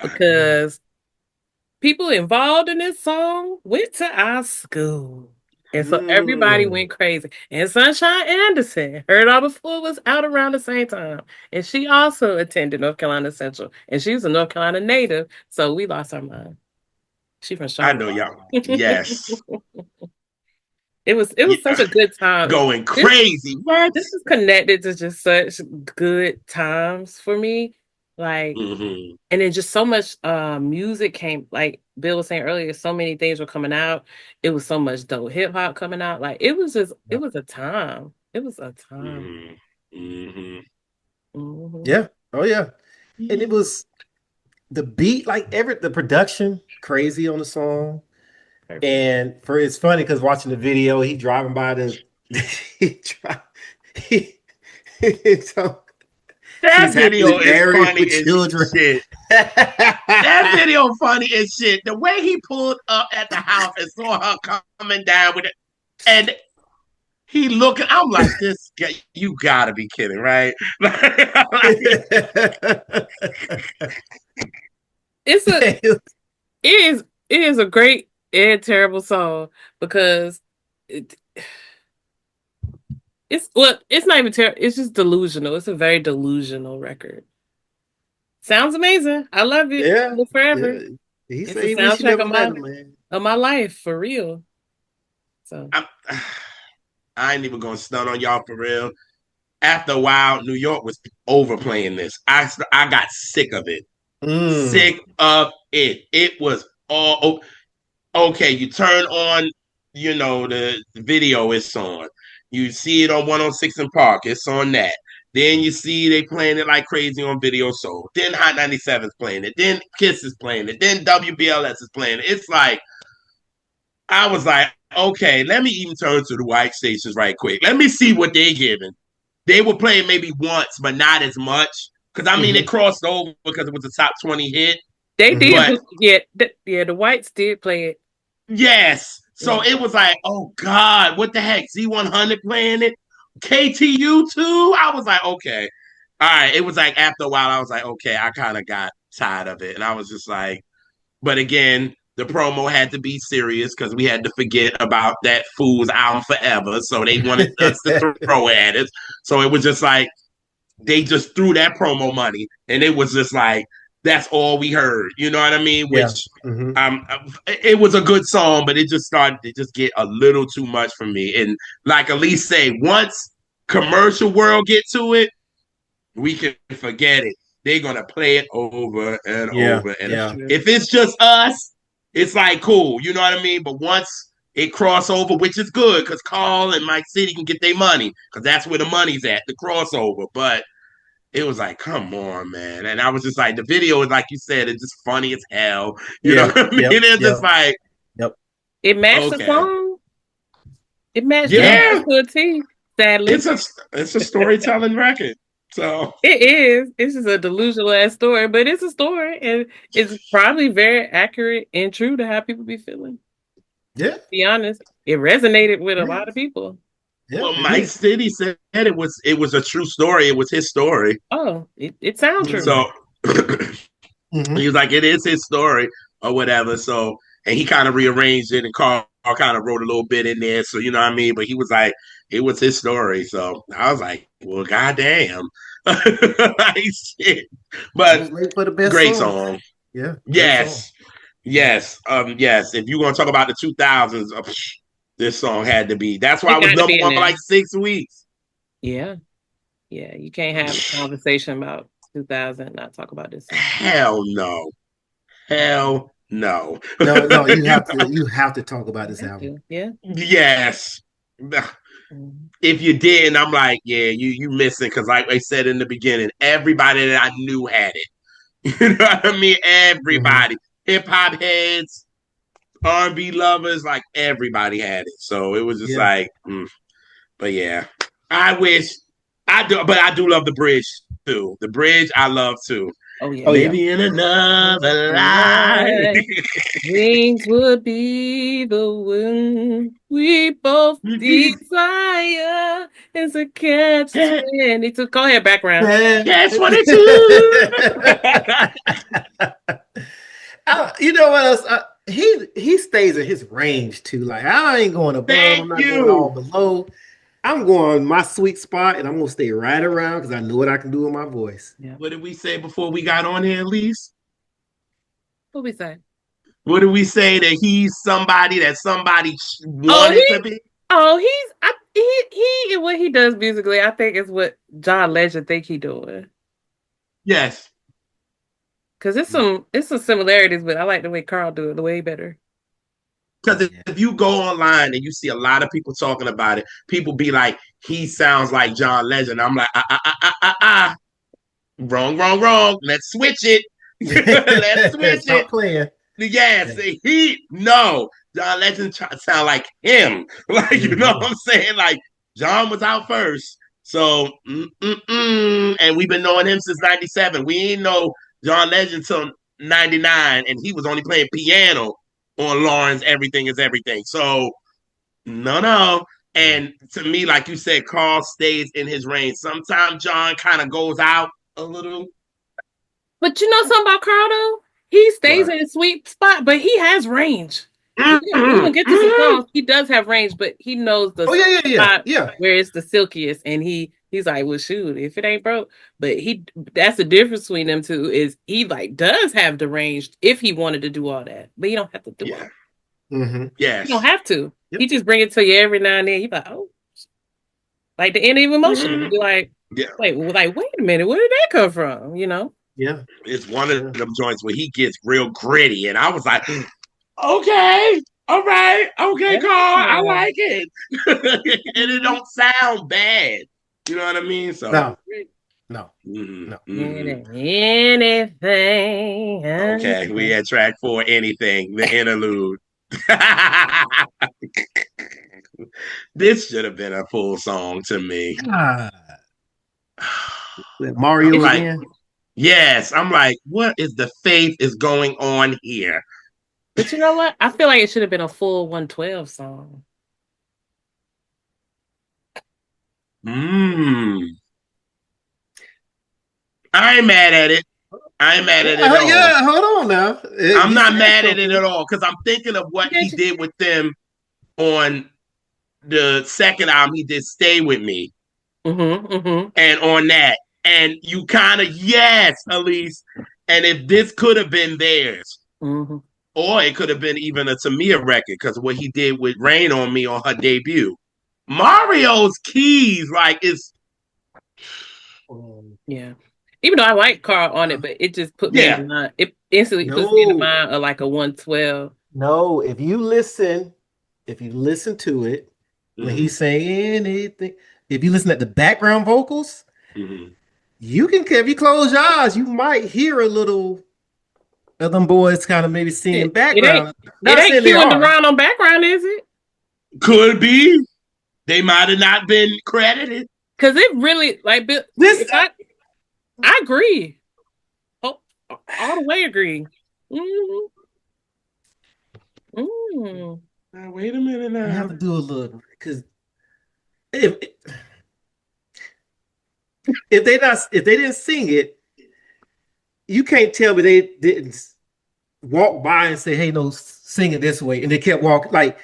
Speaker 1: because people involved in this song went to our school. And so everybody went crazy. And Sunshine Anderson, heard all before, was out around the same time. And she also attended North Carolina Central. And she's a North Carolina native. So we lost our mind. She from
Speaker 2: I
Speaker 1: Charlotte.
Speaker 2: know y'all. Yes.
Speaker 1: It was such a good time.
Speaker 2: Going crazy. What?
Speaker 1: This is connected to just such good times for me. Like,
Speaker 2: Mm-hmm.
Speaker 1: and then just so much music came, like Bill was saying earlier, so many things were coming out. It was so much dope hip hop coming out. Like it was a time. It was a time.
Speaker 2: Mm-hmm. Mm-hmm.
Speaker 1: Mm-hmm.
Speaker 3: Yeah. Oh yeah. And it was the beat, like the production, crazy on the song. Perfect. And it's funny because watching the video, he driving by the so
Speaker 2: that video is funny as
Speaker 3: children.
Speaker 2: Shit. That video funny as shit. The way he pulled up at the house and saw her coming down with it, and he looking. I'm like, this guy, you gotta be kidding, right?
Speaker 1: It is a great and terrible song because it's not even terrible. It's just delusional. It's a very delusional record. Sounds amazing. I love it.
Speaker 3: Yeah,
Speaker 1: forever.
Speaker 3: Yeah. He
Speaker 1: it's
Speaker 3: said
Speaker 1: the
Speaker 3: he wish he never met
Speaker 1: soundtrack
Speaker 3: him, man.
Speaker 1: of my life, for real. So
Speaker 2: I ain't even gonna stun on y'all for real. After a while, New York was overplaying this. I got sick of it. Sick of it. It was all okay. You turn on, the video. It's on. You see it on 106 in Park. It's on that. Then you see they playing it like crazy on Video Soul. Then Hot 97 is playing it. Then Kiss is playing it. Then WBLS is playing it. It's like I was like, okay, let me even turn to the white stations right quick. Let me see what they're giving. They were playing maybe once, but not as much. Because I mean, it crossed over because it was a top 20 hit.
Speaker 1: They did, the whites did play it.
Speaker 2: Yes. So it was like, oh God, what the heck? Z100 playing it? KTU too? I was like, okay. All right. It was like after a while, I was like, okay, I kind of got tired of it. And I was just like, but again, the promo had to be serious because we had to forget about that fool's album forever. So they wanted us to throw at it. So it was just like, they just threw that promo money. And it was just like, that's all we heard. You know what I mean? Which it was a good song, but it just started to just get a little too much for me. And like Elise say, once commercial world get to it, we can forget it. They're gonna play it over and over. And if it's just us, it's like cool, you know what I mean? But once it crossover, which is good, because Carl and Mike City can get their money, because that's where the money's at, the crossover. But it was like, come on, man. And I was just like, the video is like you said, it's just funny as hell. You know what I mean? It's just like,
Speaker 1: it matched the song. It matched
Speaker 2: to
Speaker 1: a T. Sadly,
Speaker 2: it's a storytelling record. So
Speaker 1: it is. It's just a delusional ass story, but it's a story, and it's probably very accurate and true to how people be feeling.
Speaker 3: Yeah,
Speaker 1: to be honest, it resonated with a lot of people.
Speaker 2: Yeah, well, Mike City said it was a true story. It was his story.
Speaker 1: Oh, it sounds true.
Speaker 2: So he was like, it is his story or whatever. So, and he kind of rearranged it, and Carl kind of wrote a little bit in there. So, you know what I mean? But he was like, it was his story. So I was like, well, goddamn. Like, shit. But
Speaker 3: for the best
Speaker 2: great song.
Speaker 3: Yeah.
Speaker 2: Yes. Song. Yes. Yes. If you're going to talk about the 2000s, this song had to be. That's why I was number one for like 6 weeks.
Speaker 1: Yeah. Yeah. You can't have a conversation about 2000 and not talk about this song.
Speaker 2: Hell no. Hell no.
Speaker 3: No, you have to talk about this album.
Speaker 1: Yeah.
Speaker 2: Yes. If you didn't, I'm like, yeah, you missing, because like I said in the beginning, everybody that I knew had it. You know what I mean? Everybody. Hip hop heads, R&B lovers, like everybody had it. So it was just like, but yeah, I wish I do, but I do love the bridge too. The bridge I love too.
Speaker 1: Oh yeah.
Speaker 2: Maybe in another life.
Speaker 1: Wings would be the one we both desire. It's a catch 22. Go ahead, background.
Speaker 2: Catch 22.
Speaker 3: You know what else? He stays in his range too. Like I ain't going above. I'm not going all below. I'm going my sweet spot, and I'm gonna stay right around because I know what I can do with my voice.
Speaker 2: Yeah. What did we say before we got on here, Elise?
Speaker 1: What we say?
Speaker 2: What did we say that he's somebody that somebody wanted to be?
Speaker 1: Oh, he what he does musically, I think is what John Legend think he doing.
Speaker 2: Yes.
Speaker 1: Cause it's some similarities, but I like the way Carl do it way better.
Speaker 2: Because if you go online and you see a lot of people talking about it, people be like, he sounds like John Legend. I'm like, wrong. Let's switch it. Let's switch
Speaker 3: Stop
Speaker 2: it.
Speaker 3: Playing.
Speaker 2: Yes, John Legend sound like him. Like, you know what I'm saying? Like, John was out first. So, and we've been knowing him since 97. We ain't know John Legend till 99, and he was only playing piano on Lauren's Everything is Everything. So, no. And to me, like you said, Carl stays in his range. Sometimes John kind of goes out a little.
Speaker 1: But you know something about Carl, though? He stays in a sweet spot, but he has range. We'll get to some songs. He does have range, but he knows the spot where it's the silkiest, and he's like, well, shoot, if it ain't broke. But that's the difference between them two is he like does have the range if he wanted to do all that, but you don't have to do it.
Speaker 3: Mm-hmm.
Speaker 2: Yes,
Speaker 1: you don't have to. Yep. He just bring it to you every now and then. You like, oh, like the end of Emotion. Be like, wait a minute, where did that come from? You know?
Speaker 3: Yeah,
Speaker 2: it's one of them joints where he gets real gritty, and I was like, okay, all right, okay, Carl, I like it, and it don't sound bad. You know what I mean? So
Speaker 3: no.
Speaker 1: Anything.
Speaker 2: Okay, we at track 4. Anything, the interlude. This should have been a full song to me.
Speaker 3: Mario again.
Speaker 2: Yes, I'm like, what is the faith is going on here?
Speaker 1: But you know what? I feel like it should have been a full 112 song.
Speaker 2: I ain't mad at it. I ain't mad at it at all.
Speaker 3: Yeah, hold on now.
Speaker 2: I'm not mad at it at all because I'm thinking of what he did with them on the second album. He did "Stay With Me," and on that, and you kind of Elise. And if this could have been theirs, or it could have been even a Tamia record because what he did with "Rain on Me" on her debut. Mario's keys, like, is
Speaker 1: even though I like Carl on it, but it just put me in mind. It instantly puts me in mind of like a 112.
Speaker 3: No, if you listen to it, when he's saying anything, if you listen at the background vocals, you can, if you close your eyes, you might hear a little of them boys kind of maybe singing background.
Speaker 1: It ain't queuing around on background, is it?
Speaker 2: Could be. They might have not been credited.
Speaker 1: Because it really, like, I agree. Oh, all the way agree.
Speaker 2: Now, wait a minute now.
Speaker 3: I have to do a little, because if they didn't sing it, you can't tell me they didn't walk by and say, "Hey, no, sing it this way," and they kept walking. Like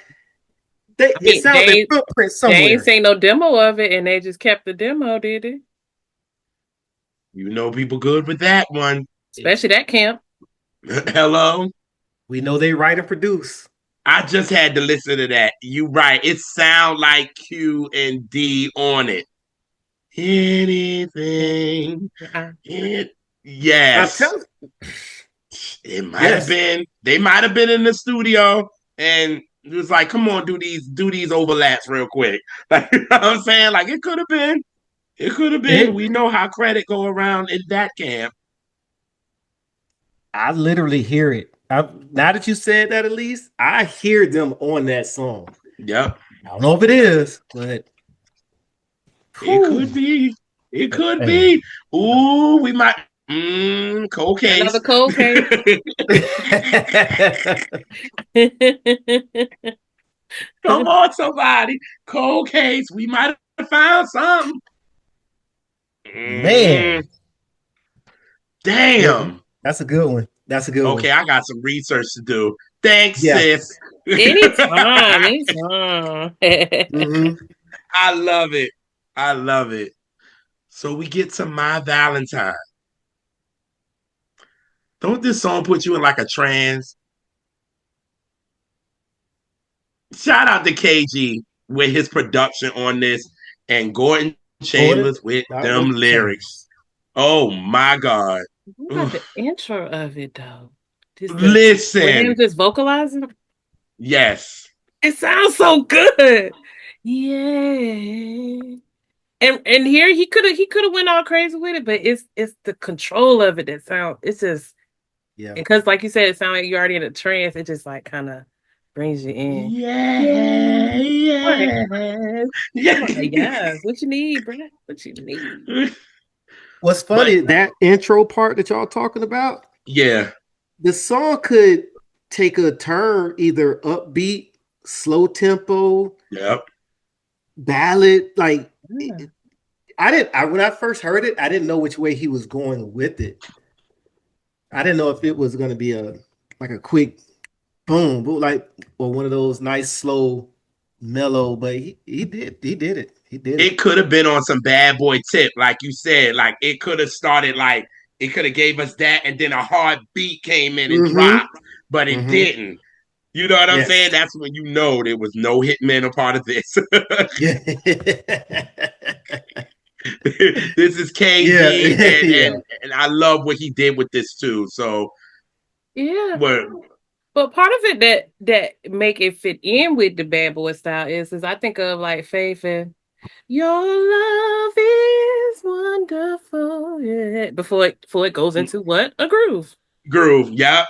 Speaker 3: it sounds like footprint somewhere.
Speaker 1: They ain't seen no demo of it, and they just kept the demo, did it?
Speaker 2: You know, people good with that one,
Speaker 1: especially that camp.
Speaker 2: Hello,
Speaker 3: we know they write and produce.
Speaker 2: I just had to listen to that. You right. It sound like Q and D on it. Anything. Yes. It might have been. They might have been in the studio and it was like, come on, do these overlaps real quick. Like, you know what I'm saying? Like, it could have been. It could have been. We know how credit go around in that camp.
Speaker 3: I literally hear it Now that you said that, at least I hear them on that song.
Speaker 2: Yep.
Speaker 3: I don't know if it is, but
Speaker 2: It
Speaker 3: whew,
Speaker 2: could be. It could
Speaker 3: man.
Speaker 2: be. Ooh, we might. Cold
Speaker 1: Another
Speaker 2: case.
Speaker 1: cold case.
Speaker 2: Come on, somebody. Cold case. We might have found something.
Speaker 3: Man, yeah,
Speaker 2: Damn.
Speaker 3: that's a good one. That's a good one.
Speaker 2: Okay, I got some research to do. Thanks,
Speaker 3: Yeah.
Speaker 2: sis.
Speaker 1: Anytime, anytime.
Speaker 3: Mm-hmm.
Speaker 2: I love it. I love it. So we get to My Valentine. Don't this song put you in like a trance? Shout out to KG with his production on this and Gordon
Speaker 3: Gordon,
Speaker 2: Chambers with
Speaker 3: not
Speaker 2: them
Speaker 3: with
Speaker 2: lyrics.
Speaker 3: Chambers.
Speaker 2: Oh my God.
Speaker 1: What about the
Speaker 2: Oof.
Speaker 1: intro of it though? Just the with him
Speaker 2: Listen.
Speaker 1: just vocalizing.
Speaker 2: Yes.
Speaker 1: It sounds so good. Yeah. And here he could have went all crazy with it, but it's the control of it that sound it's just
Speaker 3: Yeah.
Speaker 1: because like you said, it sounds like you're already in a trance. It just like kind of brings you in.
Speaker 2: Yeah.
Speaker 1: Yeah. Right.
Speaker 2: Yeah. Yeah.
Speaker 1: Like, yes. What you need, bro? What you need?
Speaker 3: What's
Speaker 2: But
Speaker 3: funny, that intro part that y'all talking about,
Speaker 2: yeah.
Speaker 3: the song could take a turn either upbeat, slow tempo,
Speaker 2: Yep.
Speaker 3: ballad. Like
Speaker 1: Yeah.
Speaker 3: when I first heard it, I didn't know which way he was going with it. I didn't know if it was going to be a quick boom, boom, like or one of those nice slow mellow, but he did it. He did it.
Speaker 2: It could have been on some bad boy tip, like you said. Like it could have started like it could have gave us that, and then a hard beat came in and
Speaker 3: Mm-hmm.
Speaker 2: dropped, but it
Speaker 3: Mm-hmm.
Speaker 2: didn't. You know what I'm saying?
Speaker 3: Yes.
Speaker 2: That's when you know there was no hitman a part of this.
Speaker 3: Yeah.
Speaker 2: This is
Speaker 3: Yeah.
Speaker 2: KG, and,
Speaker 3: Yeah.
Speaker 2: and and I love what he did with this too. So,
Speaker 1: Yeah.
Speaker 2: what?
Speaker 1: But part of it that make it fit in with the bad boy style is I think of like Faith and your love is wonderful. Yeah. Before it goes into what? A groove.
Speaker 2: Groove? Yep.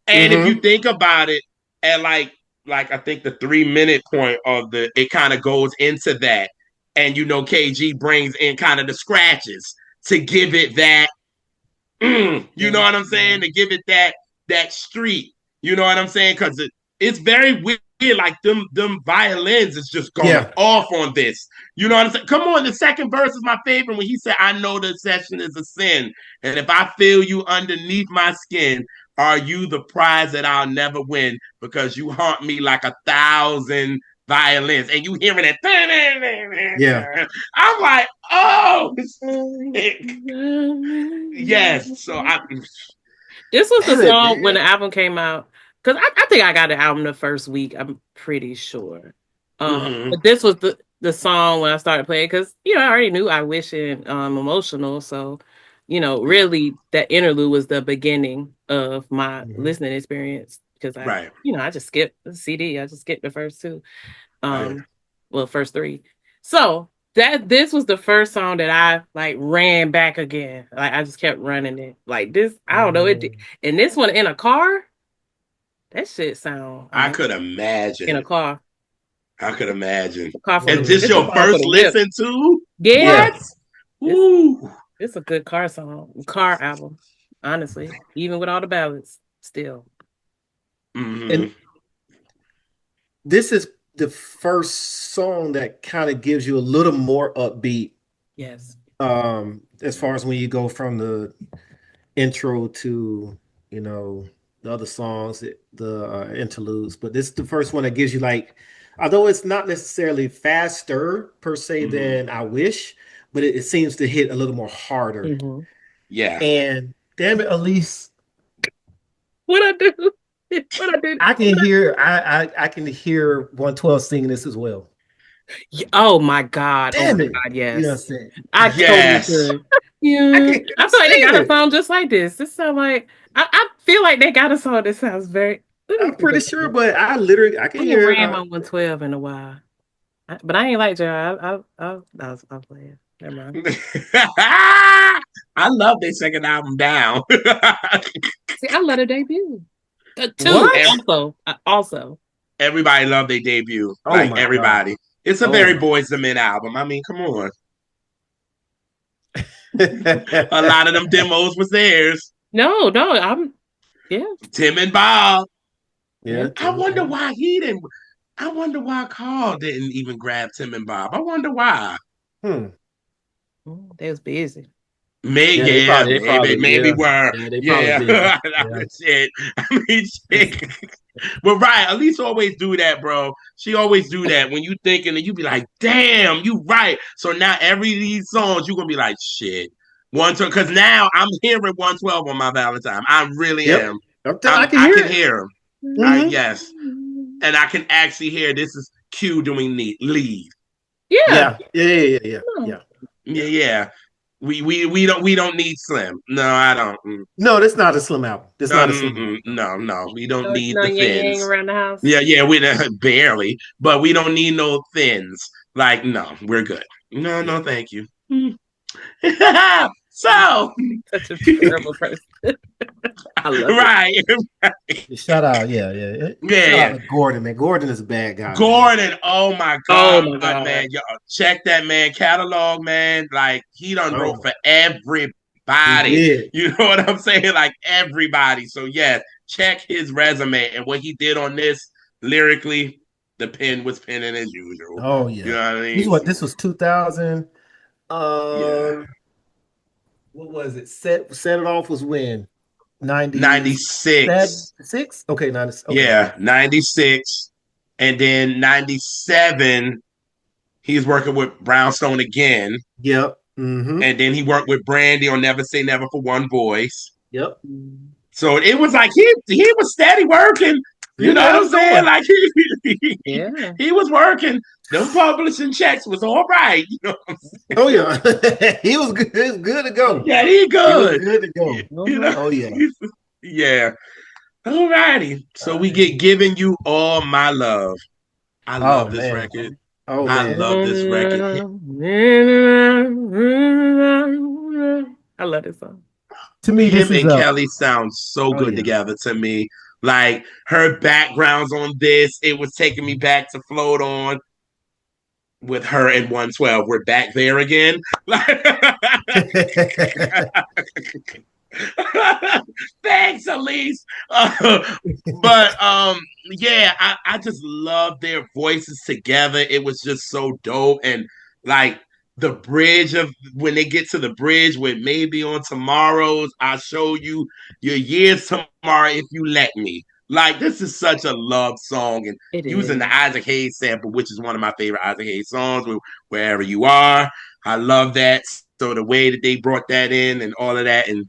Speaker 2: And if you
Speaker 3: Mm-hmm.
Speaker 2: think about it, at like I think the 3 minute point of the it kind of goes into that, and KG brings in kind of the scratches to give it that you know what I'm saying? To give it that street. You know what I'm saying? Because it's very weird. Like them violins is just going
Speaker 3: Yeah.
Speaker 2: off on this. You know what I'm saying? Come on, the second verse is my favorite when he said, "I know the session is a sin, and if I feel you underneath my skin, are you the prize that I'll never win? Because you haunt me like 1,000 violins, and you hearing it."
Speaker 3: Yeah.
Speaker 2: I'm like, oh, yes. So I
Speaker 1: This was the
Speaker 3: Damn it,
Speaker 1: song when
Speaker 3: man.
Speaker 1: the album came out. Because I think I got the album the first week. I'm pretty sure.
Speaker 2: mm-hmm.
Speaker 1: But this was the song when I started playing because I already knew I Wish and Emotional. So, really that interlude was the beginning of my
Speaker 3: Mm-hmm.
Speaker 1: listening experience because
Speaker 2: Right.
Speaker 1: I just skipped the CD. I just skipped the first two.
Speaker 2: Right.
Speaker 1: Well, first three. So this was the first song that I like ran back again. Like I just kept running it. Like this, I don't know it.
Speaker 3: Mm-hmm.
Speaker 1: And this one in a car, that shit sound
Speaker 2: I
Speaker 1: amazing
Speaker 2: could
Speaker 1: in a
Speaker 2: imagine.
Speaker 1: car.
Speaker 2: I could imagine.
Speaker 1: A car for
Speaker 2: And
Speaker 1: the
Speaker 2: this
Speaker 1: it's a
Speaker 2: your
Speaker 1: song for
Speaker 2: first
Speaker 1: the whip.
Speaker 2: listen to?
Speaker 1: Yeah,
Speaker 2: What?
Speaker 3: Yeah.
Speaker 1: it's
Speaker 2: Ooh.
Speaker 1: it's a good car song, car album. Honestly, even with all the ballads, still.
Speaker 3: And
Speaker 2: Mm-hmm.
Speaker 3: this is the first song that kind of gives you a little more upbeat.
Speaker 1: Yes.
Speaker 3: As far as when you go from the intro to the other songs, the interludes, but this is the first one that gives you like, although it's not necessarily faster per se
Speaker 2: Mm-hmm.
Speaker 3: than I Wish, but it seems to hit a little more harder.
Speaker 1: Mm-hmm.
Speaker 2: Yeah.
Speaker 3: And damn it, Elise,
Speaker 1: What I do? What I do?
Speaker 3: I can hear I can hear 112 singing this as well.
Speaker 1: Oh my God. Oh my
Speaker 3: Damn it.
Speaker 1: God.
Speaker 3: You know what I'm
Speaker 1: Yes.
Speaker 3: saying?
Speaker 1: I totally
Speaker 2: Yes.
Speaker 1: could.
Speaker 3: I
Speaker 1: Yeah.
Speaker 3: can hear
Speaker 1: I
Speaker 3: him
Speaker 1: feel like they got a
Speaker 3: singing.
Speaker 1: song just like this. This sound like I feel like they got a song that sounds very let me
Speaker 3: I'm
Speaker 1: see if
Speaker 3: pretty sure, but I can
Speaker 1: I ain't
Speaker 3: hear
Speaker 1: ran my 112 in a while. But I ain't like Gerald. I was playing. Never mind.
Speaker 2: I love their second album down.
Speaker 1: See, I love the debut. Two. Also.
Speaker 2: Everybody loved their debut.
Speaker 3: Oh
Speaker 2: like
Speaker 3: my
Speaker 2: everybody.
Speaker 3: God.
Speaker 2: It's a very Boys to Men album. I mean, come on. A lot of them demos was theirs.
Speaker 1: No,
Speaker 2: Tim and Bob.
Speaker 3: Yeah.
Speaker 2: I wonder why he didn't. I wonder why Carl didn't even grab Tim and Bob. I wonder why.
Speaker 1: They was busy.
Speaker 2: Maybe were.
Speaker 3: Yeah.
Speaker 2: Shit. I mean, shit. But right, Elise always do that, bro. She always do that when you thinking and you be like, damn, you right. So now every these songs you're gonna be like, shit. Because now I'm hearing 112 on my Valentine. I really am. I can hear him. Yes. And I can actually hear this is Q doing lead.
Speaker 1: Yeah.
Speaker 2: We don't need Slim. No, I don't.
Speaker 3: No, that's not a Slim album. That's not a Slim.
Speaker 2: No, we don't need the thins.
Speaker 1: Around the house.
Speaker 2: Yeah, we barely, but we don't need no thins. Like, no, we're good. No, thank you. So,
Speaker 1: such a terrible person. I love
Speaker 2: it.
Speaker 3: Shout out, Shout out to Gordon, man. Gordon is a bad guy.
Speaker 2: Gordon, man. Oh my god, man. Yo, check that man catalog, man. Like he done wrote for everybody. You know what I'm saying? Like everybody. So yes, check his resume and what he did on this lyrically. The pen was penning as usual.
Speaker 3: Oh yeah.
Speaker 2: You know what I mean?
Speaker 3: This was 2000. What was it? Set it off was when?
Speaker 2: 96.
Speaker 3: 6? Okay, 96.
Speaker 2: Okay. Yeah, 96. And then 97, he's working with Brownstone again.
Speaker 3: Yep. Mm-hmm.
Speaker 2: And then he worked with Brandy on Never Say Never for One Voice.
Speaker 3: Yep.
Speaker 2: So it was like he was steady working. You know what I'm saying? Like he was working. Them publishing checks was all right. You know what I'm saying?
Speaker 3: Oh yeah, he was good. He was good to go.
Speaker 2: Yeah, he good.
Speaker 3: He was good to go.
Speaker 2: You know?
Speaker 3: Oh yeah.
Speaker 2: Yeah. All righty. So we get Giving You All My Love. I love this record.
Speaker 3: Oh
Speaker 2: I love this record.
Speaker 1: I love this song.
Speaker 3: To me,
Speaker 2: him and Kelly sound so good together to me. Like her backgrounds on this, it was taking me back to Float On with her and 112. We're back there again. Thanks, Elise. But I just love their voices together. It was just so dope. And like the bridge of when they get to the bridge with maybe on tomorrow's, I'll show you your years tomorrow if you let me. Like this is such a love song, and using the Isaac Hayes sample, which is one of my favorite Isaac Hayes songs, Wherever You Are. I love that. So the way that they brought that in and all of that, and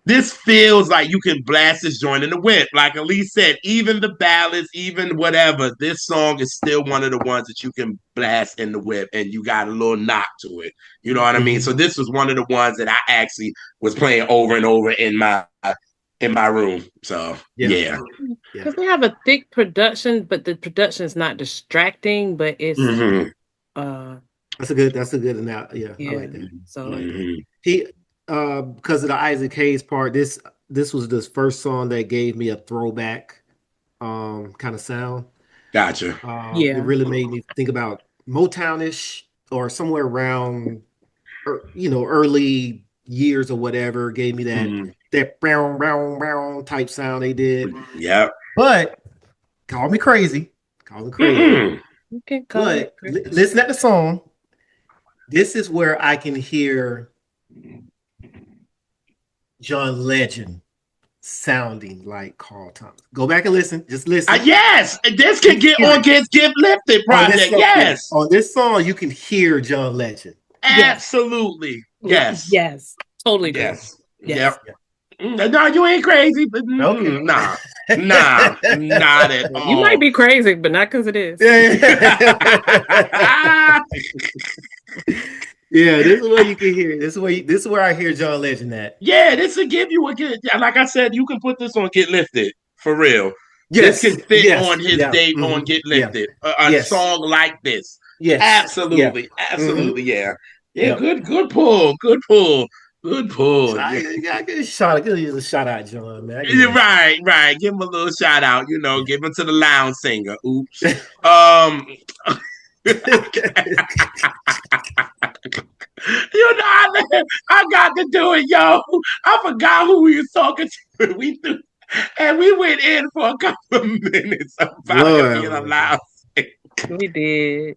Speaker 2: this feels like you can blast this joint in the whip. Like Elise said, even the ballads, even whatever, this song is still one of the ones that you can blast in the whip and you got a little knock to it. You know what I mean? So this was one of the ones that I actually was playing over and over in my room. So yeah.
Speaker 1: Because they have a thick production, but the production is not distracting, but it's
Speaker 3: that's a good analogy. Yeah, I like that.
Speaker 1: So
Speaker 3: he because of the Isaac Hayes part, this was the first song that gave me a throwback kind of sound.
Speaker 2: Gotcha.
Speaker 3: It really made me think about Motownish or somewhere around early years or whatever. Gave me that brown type sound they did.
Speaker 2: Yeah.
Speaker 3: But call me crazy.
Speaker 1: Okay,
Speaker 3: but listen at the song. This is where I can hear John Legend sounding like Carl Thomas. Go back and listen. Just listen.
Speaker 2: Yes, this can get on Get Lifted project. Yes,
Speaker 3: on this song you can hear John Legend.
Speaker 2: Absolutely. Yes.
Speaker 1: Yes. Totally.
Speaker 2: Yes. Yep. No, you ain't crazy, but nah, not at all.
Speaker 1: You might be crazy, but not because it is.
Speaker 3: Yeah, this is where you can hear it. This is where I hear John Legend at.
Speaker 2: Yeah, this will give you a good. Like I said, you can put this on Get Lifted for real.
Speaker 3: Yes,
Speaker 2: this can fit on his date on Get Lifted. A song like this. Yes, absolutely, absolutely. Yeah. Good pull. Good pull.
Speaker 3: I got give a shout out, John, man.
Speaker 2: Right. Give him a little shout out. Give him to the lounge singer. Oops. I got to do it, yo. I forgot who we was talking to. We went in for a couple of minutes about him being a lounge singer.
Speaker 1: We did.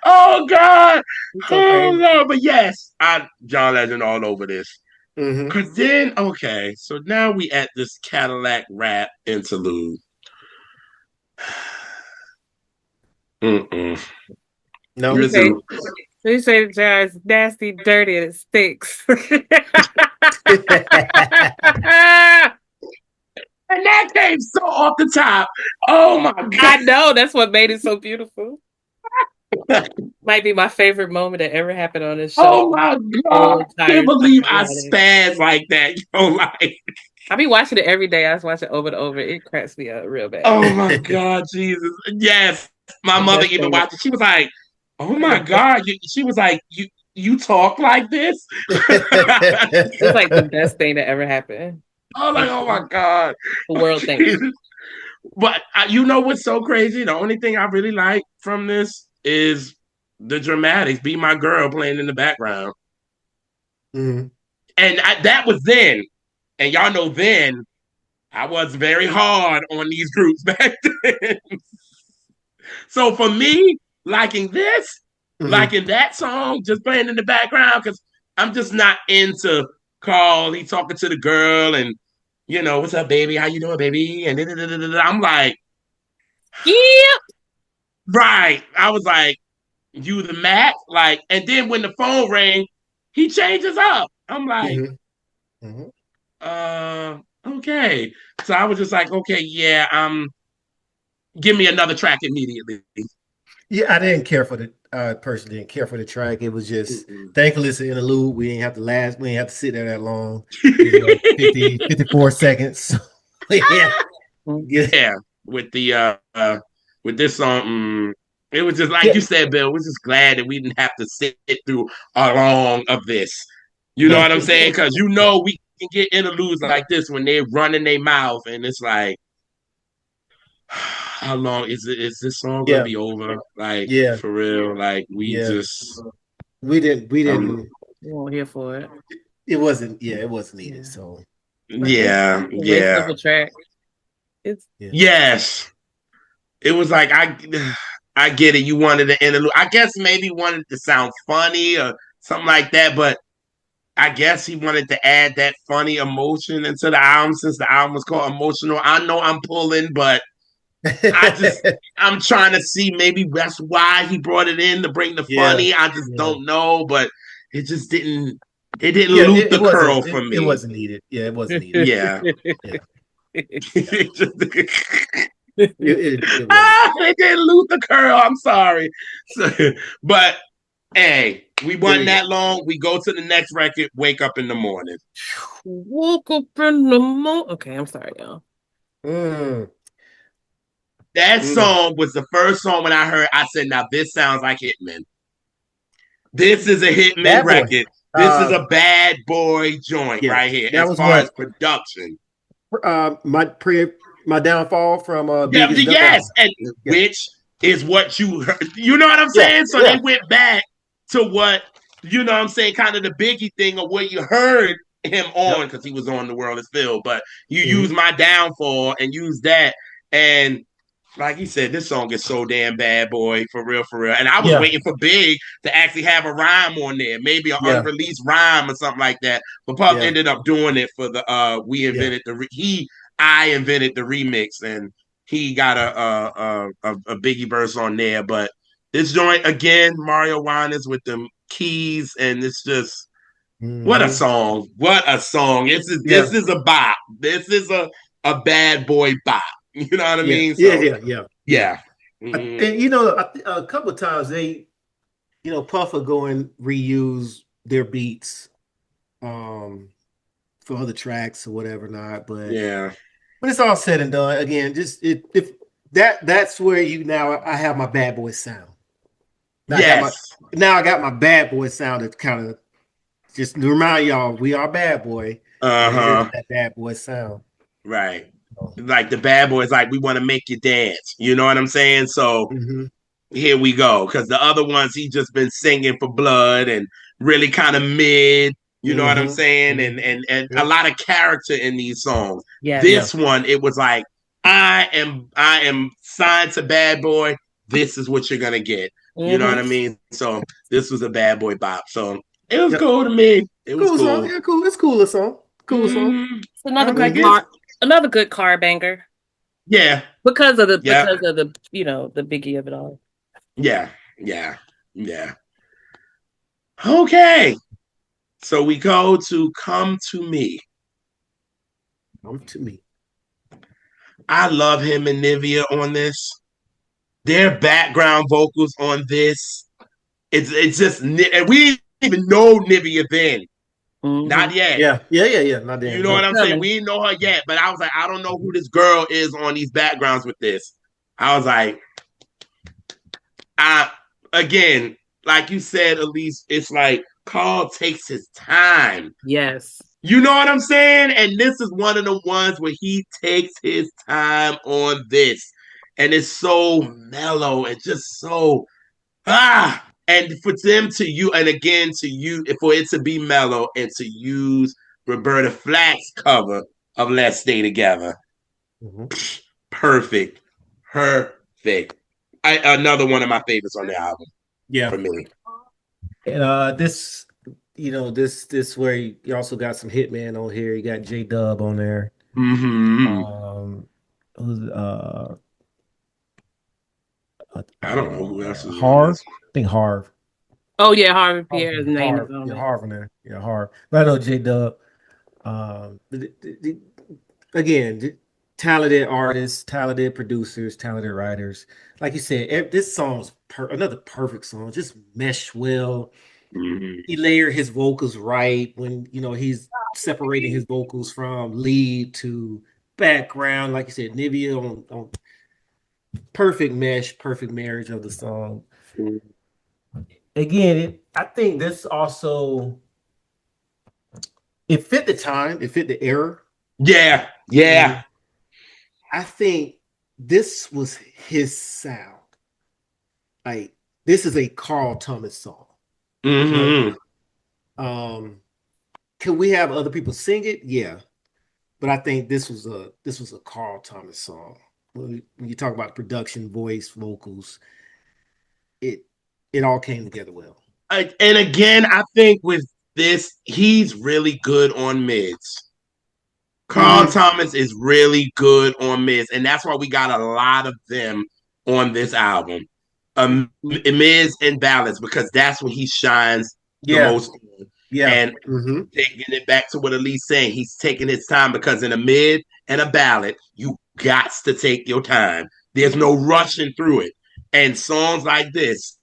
Speaker 2: Oh God.
Speaker 1: So
Speaker 2: no. But yes, John Legend all over this.
Speaker 3: Mm-hmm.
Speaker 2: Cause then, okay, so now we at this Cadillac rap interlude.
Speaker 3: No,
Speaker 1: you say John's nasty, dirty, and it stinks.
Speaker 2: And that came so off the top. Oh my God.
Speaker 1: I know, that's what made it so beautiful. Might be my favorite moment that ever happened on this show.
Speaker 2: Oh my God. I can't believe I spaz like that.
Speaker 1: I be watching it every day. I watch it over and over. It cracks me up real bad.
Speaker 2: Oh my God, Jesus. Yes. My mother even watched it. She was like, oh my God. She was like, you talk like this?
Speaker 1: It's like the best thing that ever happened.
Speaker 2: I was like, oh my God.
Speaker 1: The world thinks.
Speaker 2: But you know what's so crazy? The only thing I really like from this is the dramatics. Be My Girl playing in the background.
Speaker 3: Mm-hmm.
Speaker 2: And that was then. And y'all know then, I was very hard on these groups back then. So for me, liking this, liking that song, just playing in the background, because I'm just not into Carl. He talking to the girl and, what's up, baby? How you doing, baby? And I'm like,
Speaker 1: yeah.
Speaker 2: Right. I was like, you the Mac? Like, and then when the phone rang, he changes up. I'm like, okay. So I was just like, okay, yeah, give me another track immediately.
Speaker 3: Yeah, I didn't care for the person didn't care for the track. It was just thankfully it's an interlude. We didn't have to sit there that long. 50, 54 seconds. So, yeah.
Speaker 2: With the with this song, it was just like you said, Bill. We're just glad that we didn't have to sit through a long of this. You know what I'm saying? Because we can get interludes like this when they're running their mouth, and it's like, how long is it? Is this song gonna be over? Like, for real? Like, we
Speaker 3: didn't. We
Speaker 1: weren't here for it.
Speaker 3: It wasn't needed. So
Speaker 2: yeah.
Speaker 1: Of a track.
Speaker 2: Yes. It was like I get it. You wanted to interlude. I guess maybe wanted to sound funny or something like that, but I guess he wanted to add that funny emotion into the album since the album was called Emotional. I know I'm pulling, but I'm trying to see maybe that's why he brought it in to bring the funny. I just don't know, but it just didn't. It didn't loot the curl for me.
Speaker 3: It wasn't needed. Yeah, it wasn't needed.
Speaker 2: Yeah.
Speaker 3: It
Speaker 2: didn't loot the curl. I'm sorry. But hey, we wasn't that long. We go to the next record, Wake Up in the Morning.
Speaker 1: Woke up in the morning. Okay, I'm sorry, y'all.
Speaker 2: That song was the first song when I heard, I said, now this sounds like Hitman. This is a Hitman record. This is a bad boy joint right here, as far as production.
Speaker 3: My downfall from
Speaker 2: yes, and which is what you heard. You know what I'm saying? So they went back to what, you know what I'm saying, kind of the Biggie thing of what you heard him on, because he was on The World Is Filled, but you use My Downfall and use that, and like he said, this song is so damn bad, boy, for real. And I was waiting for Big to actually have a rhyme on there, maybe an unreleased rhyme or something like that. But Puff ended up doing it for the I invented the remix, and he got a Biggie verse on there. But this joint again, Mario Winans with them keys, and it's just what a song! What a song! This is a bop. This is a bad boy bop. You know what I mean?
Speaker 3: So,
Speaker 2: yeah.
Speaker 3: And a couple of times they, Puff will go and reuse their beats, for other tracks or whatever not. But when it's all said and done, again, just if that's where I have my bad boy sound. Now I got my bad boy sound that kind of just to remind y'all, we are Bad Boy. And it is
Speaker 2: Uh-huh.
Speaker 3: that Bad Boy sound.
Speaker 2: Right.
Speaker 3: So,
Speaker 2: Like the bad boys, like we want to make you dance. You know what I'm saying? So
Speaker 3: mhm,
Speaker 2: here we go. Because the other ones, he just been singing for blood and really kind of mid. You know what I'm
Speaker 3: mhm,
Speaker 2: saying?
Speaker 3: mhm.
Speaker 2: And a
Speaker 3: Yep.
Speaker 2: lot of character in these songs.
Speaker 1: Yes.
Speaker 3: Yeah.
Speaker 2: This one, it was like I am signed to Bad Boy. This is what you're gonna get. You know what I
Speaker 1: Mm-hmm.
Speaker 2: mean? So this was a Bad Boy bop. So it was
Speaker 3: Yep.
Speaker 2: cool to me. It was
Speaker 3: Cool song.
Speaker 2: cool.
Speaker 3: Yeah, cool. It's cooler song. Cool song.
Speaker 1: It's another
Speaker 3: I
Speaker 2: Like
Speaker 1: good
Speaker 3: dig it.
Speaker 2: it's
Speaker 1: car, another good car banger
Speaker 2: yeah, yeah,
Speaker 1: because of the the biggie of it all.
Speaker 2: yeah, yeah, yeah. Okay. So we go to Come to Me.
Speaker 3: Come to me.
Speaker 2: I love him and Nivea on this. Their background vocals on this. It's just and we didn't even know Nivea then.
Speaker 1: Mm-hmm.
Speaker 2: Not yet.
Speaker 3: Yeah. Yeah. Yeah. Yeah. Not
Speaker 2: You
Speaker 3: damn.
Speaker 2: know what
Speaker 3: No.
Speaker 2: I'm saying?
Speaker 1: Coming.
Speaker 2: We didn't know her yet, but I was like, I don't know who this girl is on these backgrounds with this. I was like, I again, like you said, Elise, it's like Carl takes his time.
Speaker 1: Yes.
Speaker 2: You know what I'm saying? And this is one of the ones where he takes his time on this. And it's so mellow and just so and for them to you and again to you for it to be mellow and to use Roberta Flack's cover of Let's Stay Together.
Speaker 3: Mhm.
Speaker 2: Perfect. Perfect. Another one of my favorites on the album
Speaker 3: Yeah.
Speaker 2: for me.
Speaker 3: This, this where you also got some Hitman on here. You got J Dub on there.
Speaker 2: Mm-hmm.
Speaker 3: Um, who's
Speaker 2: I don't know who else is on
Speaker 3: Harv?
Speaker 2: this.
Speaker 3: I think Harv.
Speaker 1: Oh yeah, Harvey Pierre's name is
Speaker 3: Harv.
Speaker 1: on
Speaker 3: Yeah,
Speaker 1: it.
Speaker 3: Harv on there. Yeah, Harv. But I know J Dub. Again, talented artists, talented producers, talented writers. Like you said, this song's another perfect song. Just mesh well.
Speaker 2: Mm-hmm.
Speaker 3: He layered his vocals right when he's separating his vocals from lead to background. Like you said, Nivea on perfect mesh, perfect marriage of the song. Again, I think this also it fit the time, it fit the era.
Speaker 2: Yeah,
Speaker 3: And
Speaker 2: yeah.
Speaker 3: I think this was his sound. Like this is a Carl Thomas song. Like,
Speaker 2: Mm-hmm.
Speaker 3: can we have other people sing it? Yeah, but I think this was a Carl Thomas song. When you talk about production, voice, vocals, it it all came together well.
Speaker 2: And again, I think with this, he's really good on mids. Carl
Speaker 3: Mm-hmm.
Speaker 2: Thomas is really good on mids, and that's why we got a lot of them on this album. Mids and ballads, because that's when he shines the
Speaker 3: Yeah,
Speaker 2: most.
Speaker 3: yeah.
Speaker 2: And
Speaker 3: Mm-hmm.
Speaker 2: taking it back to what Elise saying, he's taking his time because in a mid and a ballad, you got to take your time. There's no rushing through it. And songs like this,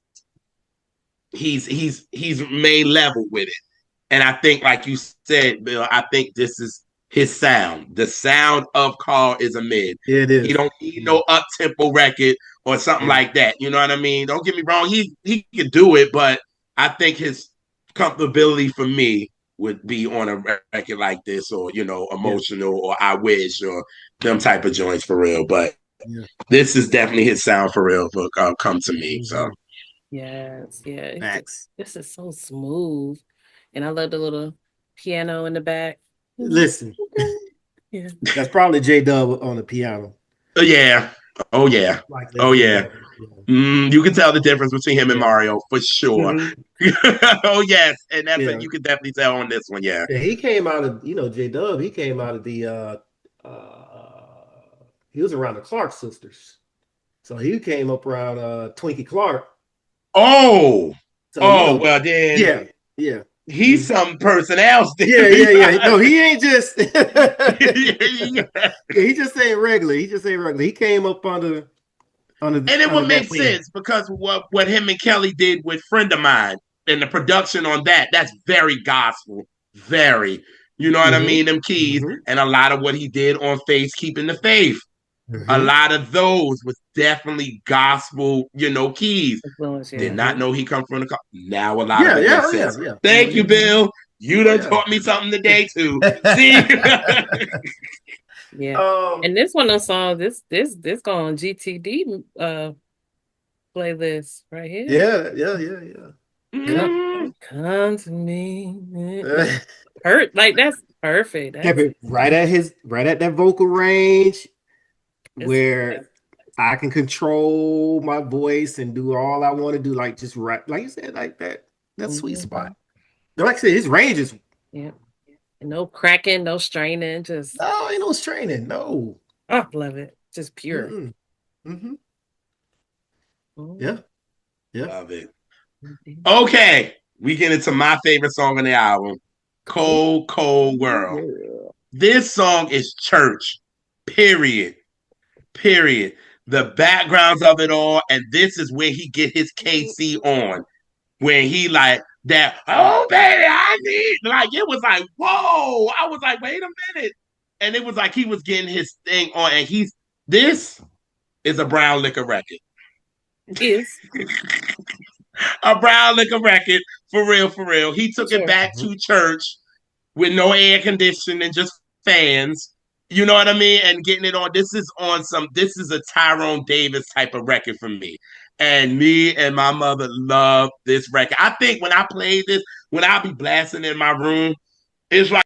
Speaker 2: he's made level with it. And I think, like you said, Bill, I think this is his sound. The sound of Carl is a mid.
Speaker 3: It
Speaker 2: He
Speaker 3: is.
Speaker 2: don't need no up tempo record or something
Speaker 3: Yeah.
Speaker 2: like that. You know what I mean? Don't get me wrong. He can do it, but I think his comfortability for me would be on a record like this, or
Speaker 3: Yeah.
Speaker 2: emotional, or I wish, or them type of joints for real. But
Speaker 3: Yeah.
Speaker 2: this is definitely his sound for real. For Come to Me. So
Speaker 3: Mm-hmm.
Speaker 1: Yes, yeah.
Speaker 3: Facts.
Speaker 1: This is so smooth, and I love the little piano in the back.
Speaker 3: Listen,
Speaker 1: Yeah.
Speaker 3: that's probably J Dub on the piano.
Speaker 2: yeah, oh yeah,
Speaker 3: Like
Speaker 2: oh
Speaker 3: J
Speaker 2: yeah.
Speaker 3: Dub. Yeah.
Speaker 2: You can tell the difference between him and
Speaker 3: Yeah.
Speaker 2: Mario for sure.
Speaker 3: Mm-hmm.
Speaker 2: Oh yes, and that's what
Speaker 3: Yeah.
Speaker 2: you can definitely tell on this one. Yeah.
Speaker 3: Yeah. He came out of J Dub. He came out of the he was around the Clark sisters. So he came up around Twinkie Clark.
Speaker 2: Oh,
Speaker 3: So
Speaker 2: oh well then
Speaker 3: yeah, yeah.
Speaker 2: he's some person else.
Speaker 3: Yeah, yeah, yeah. No, he ain't just
Speaker 2: Yeah.
Speaker 3: he just ain't regular. He just ain't regular. He came up
Speaker 2: And it
Speaker 3: under
Speaker 2: would make
Speaker 3: that wing.
Speaker 2: sense because what him and Kelly did with Friend of Mine and the production on that's very gospel, very. You know what I
Speaker 3: Mm-hmm.
Speaker 2: mean? Them keys
Speaker 3: Mm-hmm.
Speaker 2: and a lot of what he did on Faith Keeping the Faith. A
Speaker 3: Mm-hmm.
Speaker 2: lot of those was definitely gospel, keys.
Speaker 1: Influence,
Speaker 2: Did
Speaker 1: yeah.
Speaker 2: not
Speaker 3: Mm-hmm.
Speaker 2: know he come from the. Now a lot of
Speaker 3: Yeah,
Speaker 2: it
Speaker 3: yeah,
Speaker 2: makes
Speaker 3: oh, yeah,
Speaker 2: sense.
Speaker 3: yeah. Oh
Speaker 2: Thank
Speaker 3: yeah.
Speaker 2: you, Bill. You done taught me something today too. See?
Speaker 1: Yeah. And this one of the songs, this going on GTD playlist right here.
Speaker 3: Yeah.
Speaker 1: Come to me. Like that's perfect.
Speaker 3: Kept it right at that vocal range where I can control my voice and do all I want to do, like just rap, like you said, like that sweet spot. Like I said, his range is
Speaker 1: no cracking, no straining, just
Speaker 3: ain't no straining, no.
Speaker 1: Oh, love it. Just pure.
Speaker 3: Yeah.
Speaker 2: Love it. Okay, we get into my favorite song on the album, Cold, Cold World. This song is church, period. The backgrounds of it all, and this is where he get his KC on. When he like that, oh baby, I need, like, it was like, whoa. I was like, wait a minute. And it was like he was getting his thing on, and this is a brown liquor record.
Speaker 1: Yes.
Speaker 2: A brown liquor record, for real. He took it back to church with no air conditioning, just fans. You know what I mean? And getting it on. This is a Tyrone Davis type of record for me. And me and my mother love this record. I think when I play this, when I be blasting in my room, it's like,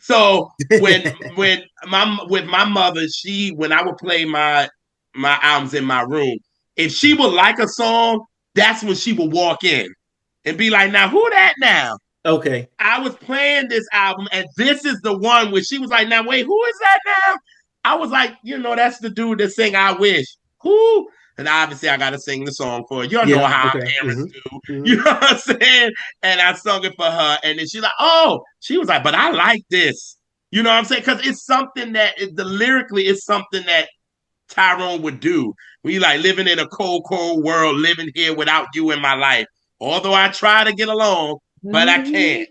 Speaker 2: so when with my mother, when I would play my albums in my room, if she would like a song, that's when she would walk in and be like, now who that now?
Speaker 3: Okay.
Speaker 2: I was playing this album, and this is the one where she was like, now wait, who is that now? I was like, that's the dude that sang I Wish. Who? And obviously I gotta sing the song for her. You know how our parents do. You know what I'm saying? And I sung it for her, and then she's like, oh, she was like, but I like this. You know what I'm saying? Because it's something that lyrically it's something that Tyrone would do. We like living in a cold, cold world, living here without you in my life. Although I try to get along, but I can't.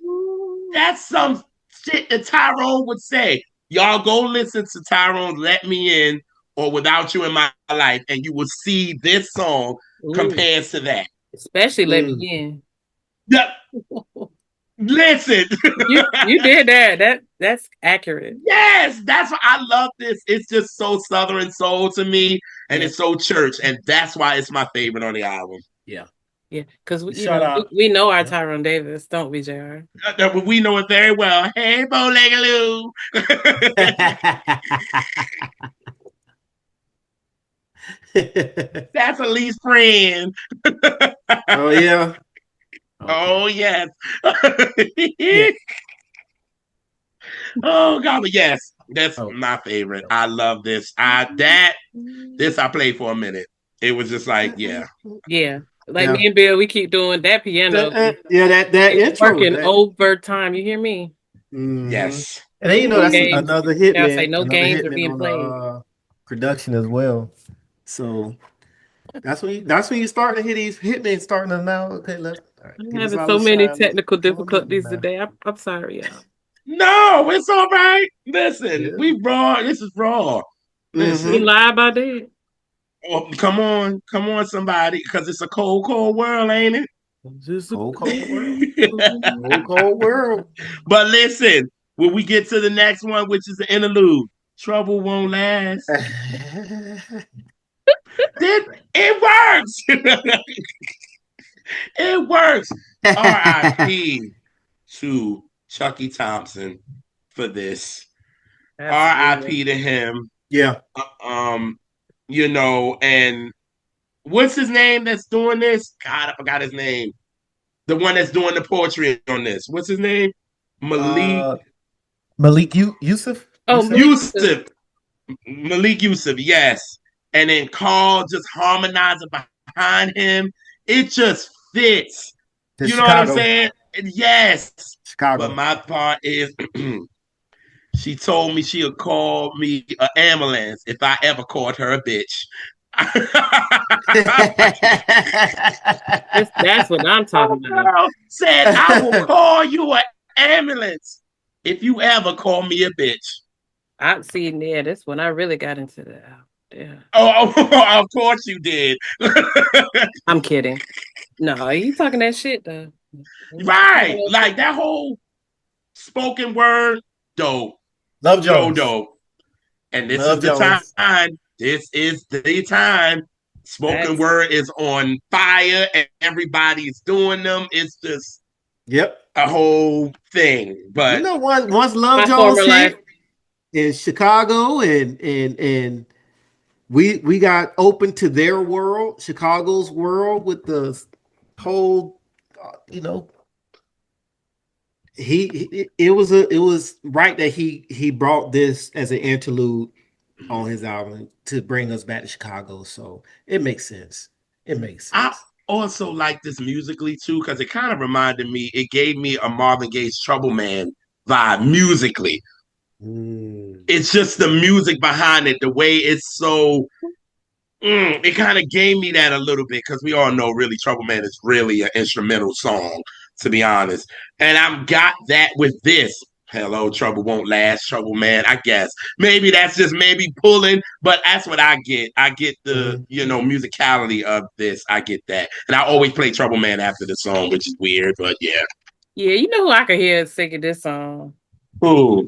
Speaker 2: That's some shit that Tyrone would say. Y'all go listen to Tyrone Let Me In or Without You in My Life, and you will see this song compares to that.
Speaker 1: Especially Let Me In.
Speaker 2: Yep. Listen.
Speaker 1: you did that. That's accurate.
Speaker 2: Yes, that's why I love this. It's just so Southern soul to me, and it's so church, and that's why it's my favorite on the album.
Speaker 3: Yeah.
Speaker 1: Yeah, because we know our Tyrone Davis, don't we, JR?
Speaker 2: We know it very well. Hey, Bo Legaloo. That's Elise friend.
Speaker 3: Oh, yeah.
Speaker 2: Okay. Oh, yes. Oh, God, but yes, that's my favorite. I love this. This I played for a minute. It was just like, yeah.
Speaker 1: Yeah. Like me and Bill, we keep doing that piano.
Speaker 3: That intro.
Speaker 1: Working overtime. You hear me?
Speaker 3: Mm-hmm.
Speaker 2: Yes.
Speaker 3: And then that's another hit.
Speaker 1: Yeah, say no games are being played.
Speaker 3: Production as well. So that's when you start to hear these hitmen starting to now. Okay,
Speaker 1: I'm having so many technical difficulties today. I'm sorry, y'all.
Speaker 2: No, it's all right. Listen, we raw. This is raw. Listen,
Speaker 1: we lie about that.
Speaker 2: Oh, come on, somebody, because it's a cold, cold world, ain't it?
Speaker 3: Just cold, cold world. Cold world.
Speaker 2: But listen, when we get to the next one, which is the interlude, trouble won't last. It works. It works. R.I.P. to Chucky Thompson for this. R.I.P. to him.
Speaker 3: Yeah.
Speaker 2: And what's his name that's doing this? God, I forgot his name. The one that's doing the poetry on this. What's his name? Malik
Speaker 3: Yusuf?
Speaker 2: Oh, Yusuf. Malik Yusuf, yes. And then Carl just harmonizing behind him. It just fits. You know what I'm saying? Yes.
Speaker 3: Chicago.
Speaker 2: But my part is she told me she'll call me an ambulance if I ever called her a bitch.
Speaker 1: That's what I'm talking about.
Speaker 2: Said, I will call you an ambulance if you ever call me a bitch.
Speaker 1: I see. Yeah, that's when I really got into that. Yeah.
Speaker 2: Oh, of course you did.
Speaker 1: I'm kidding. No, he talking that shit though.
Speaker 2: Right. Like that whole spoken word, dope.
Speaker 3: Love
Speaker 2: So
Speaker 3: Jones.
Speaker 2: dope. And this is
Speaker 3: Love
Speaker 2: the
Speaker 3: Jones.
Speaker 2: time. This is the time. Spoken
Speaker 1: Facts.
Speaker 2: word is on fire and everybody's doing them. It's just
Speaker 3: Yep.
Speaker 2: a whole thing.
Speaker 3: You
Speaker 2: But
Speaker 3: know what? Once Love
Speaker 1: My
Speaker 3: Jones
Speaker 1: former life.
Speaker 3: hit in Chicago, and we got open to their world, Chicago's world, with the whole, you know, it was right that he brought this as an interlude on his album to bring us back to Chicago. So it makes sense. It makes
Speaker 2: I
Speaker 3: sense.
Speaker 2: also like this musically too, because it kind of reminded me, it gave me a Marvin Gaye's Trouble Man vibe musically.
Speaker 3: Mm.
Speaker 2: It's just the music behind it, the way it's so it kind of gave me that a little bit because we all know really Trouble Man is really an instrumental song, to be honest. And I've got that with this. Hello, Trouble Won't Last, Trouble Man. I guess maybe that's just maybe pulling, but that's what I get. I get the,
Speaker 3: Mhm.
Speaker 2: musicality of this. I get that. And I always play Trouble Man after the song, which is weird, but yeah.
Speaker 1: Yeah, you know who I could hear singing this song
Speaker 2: Ooh.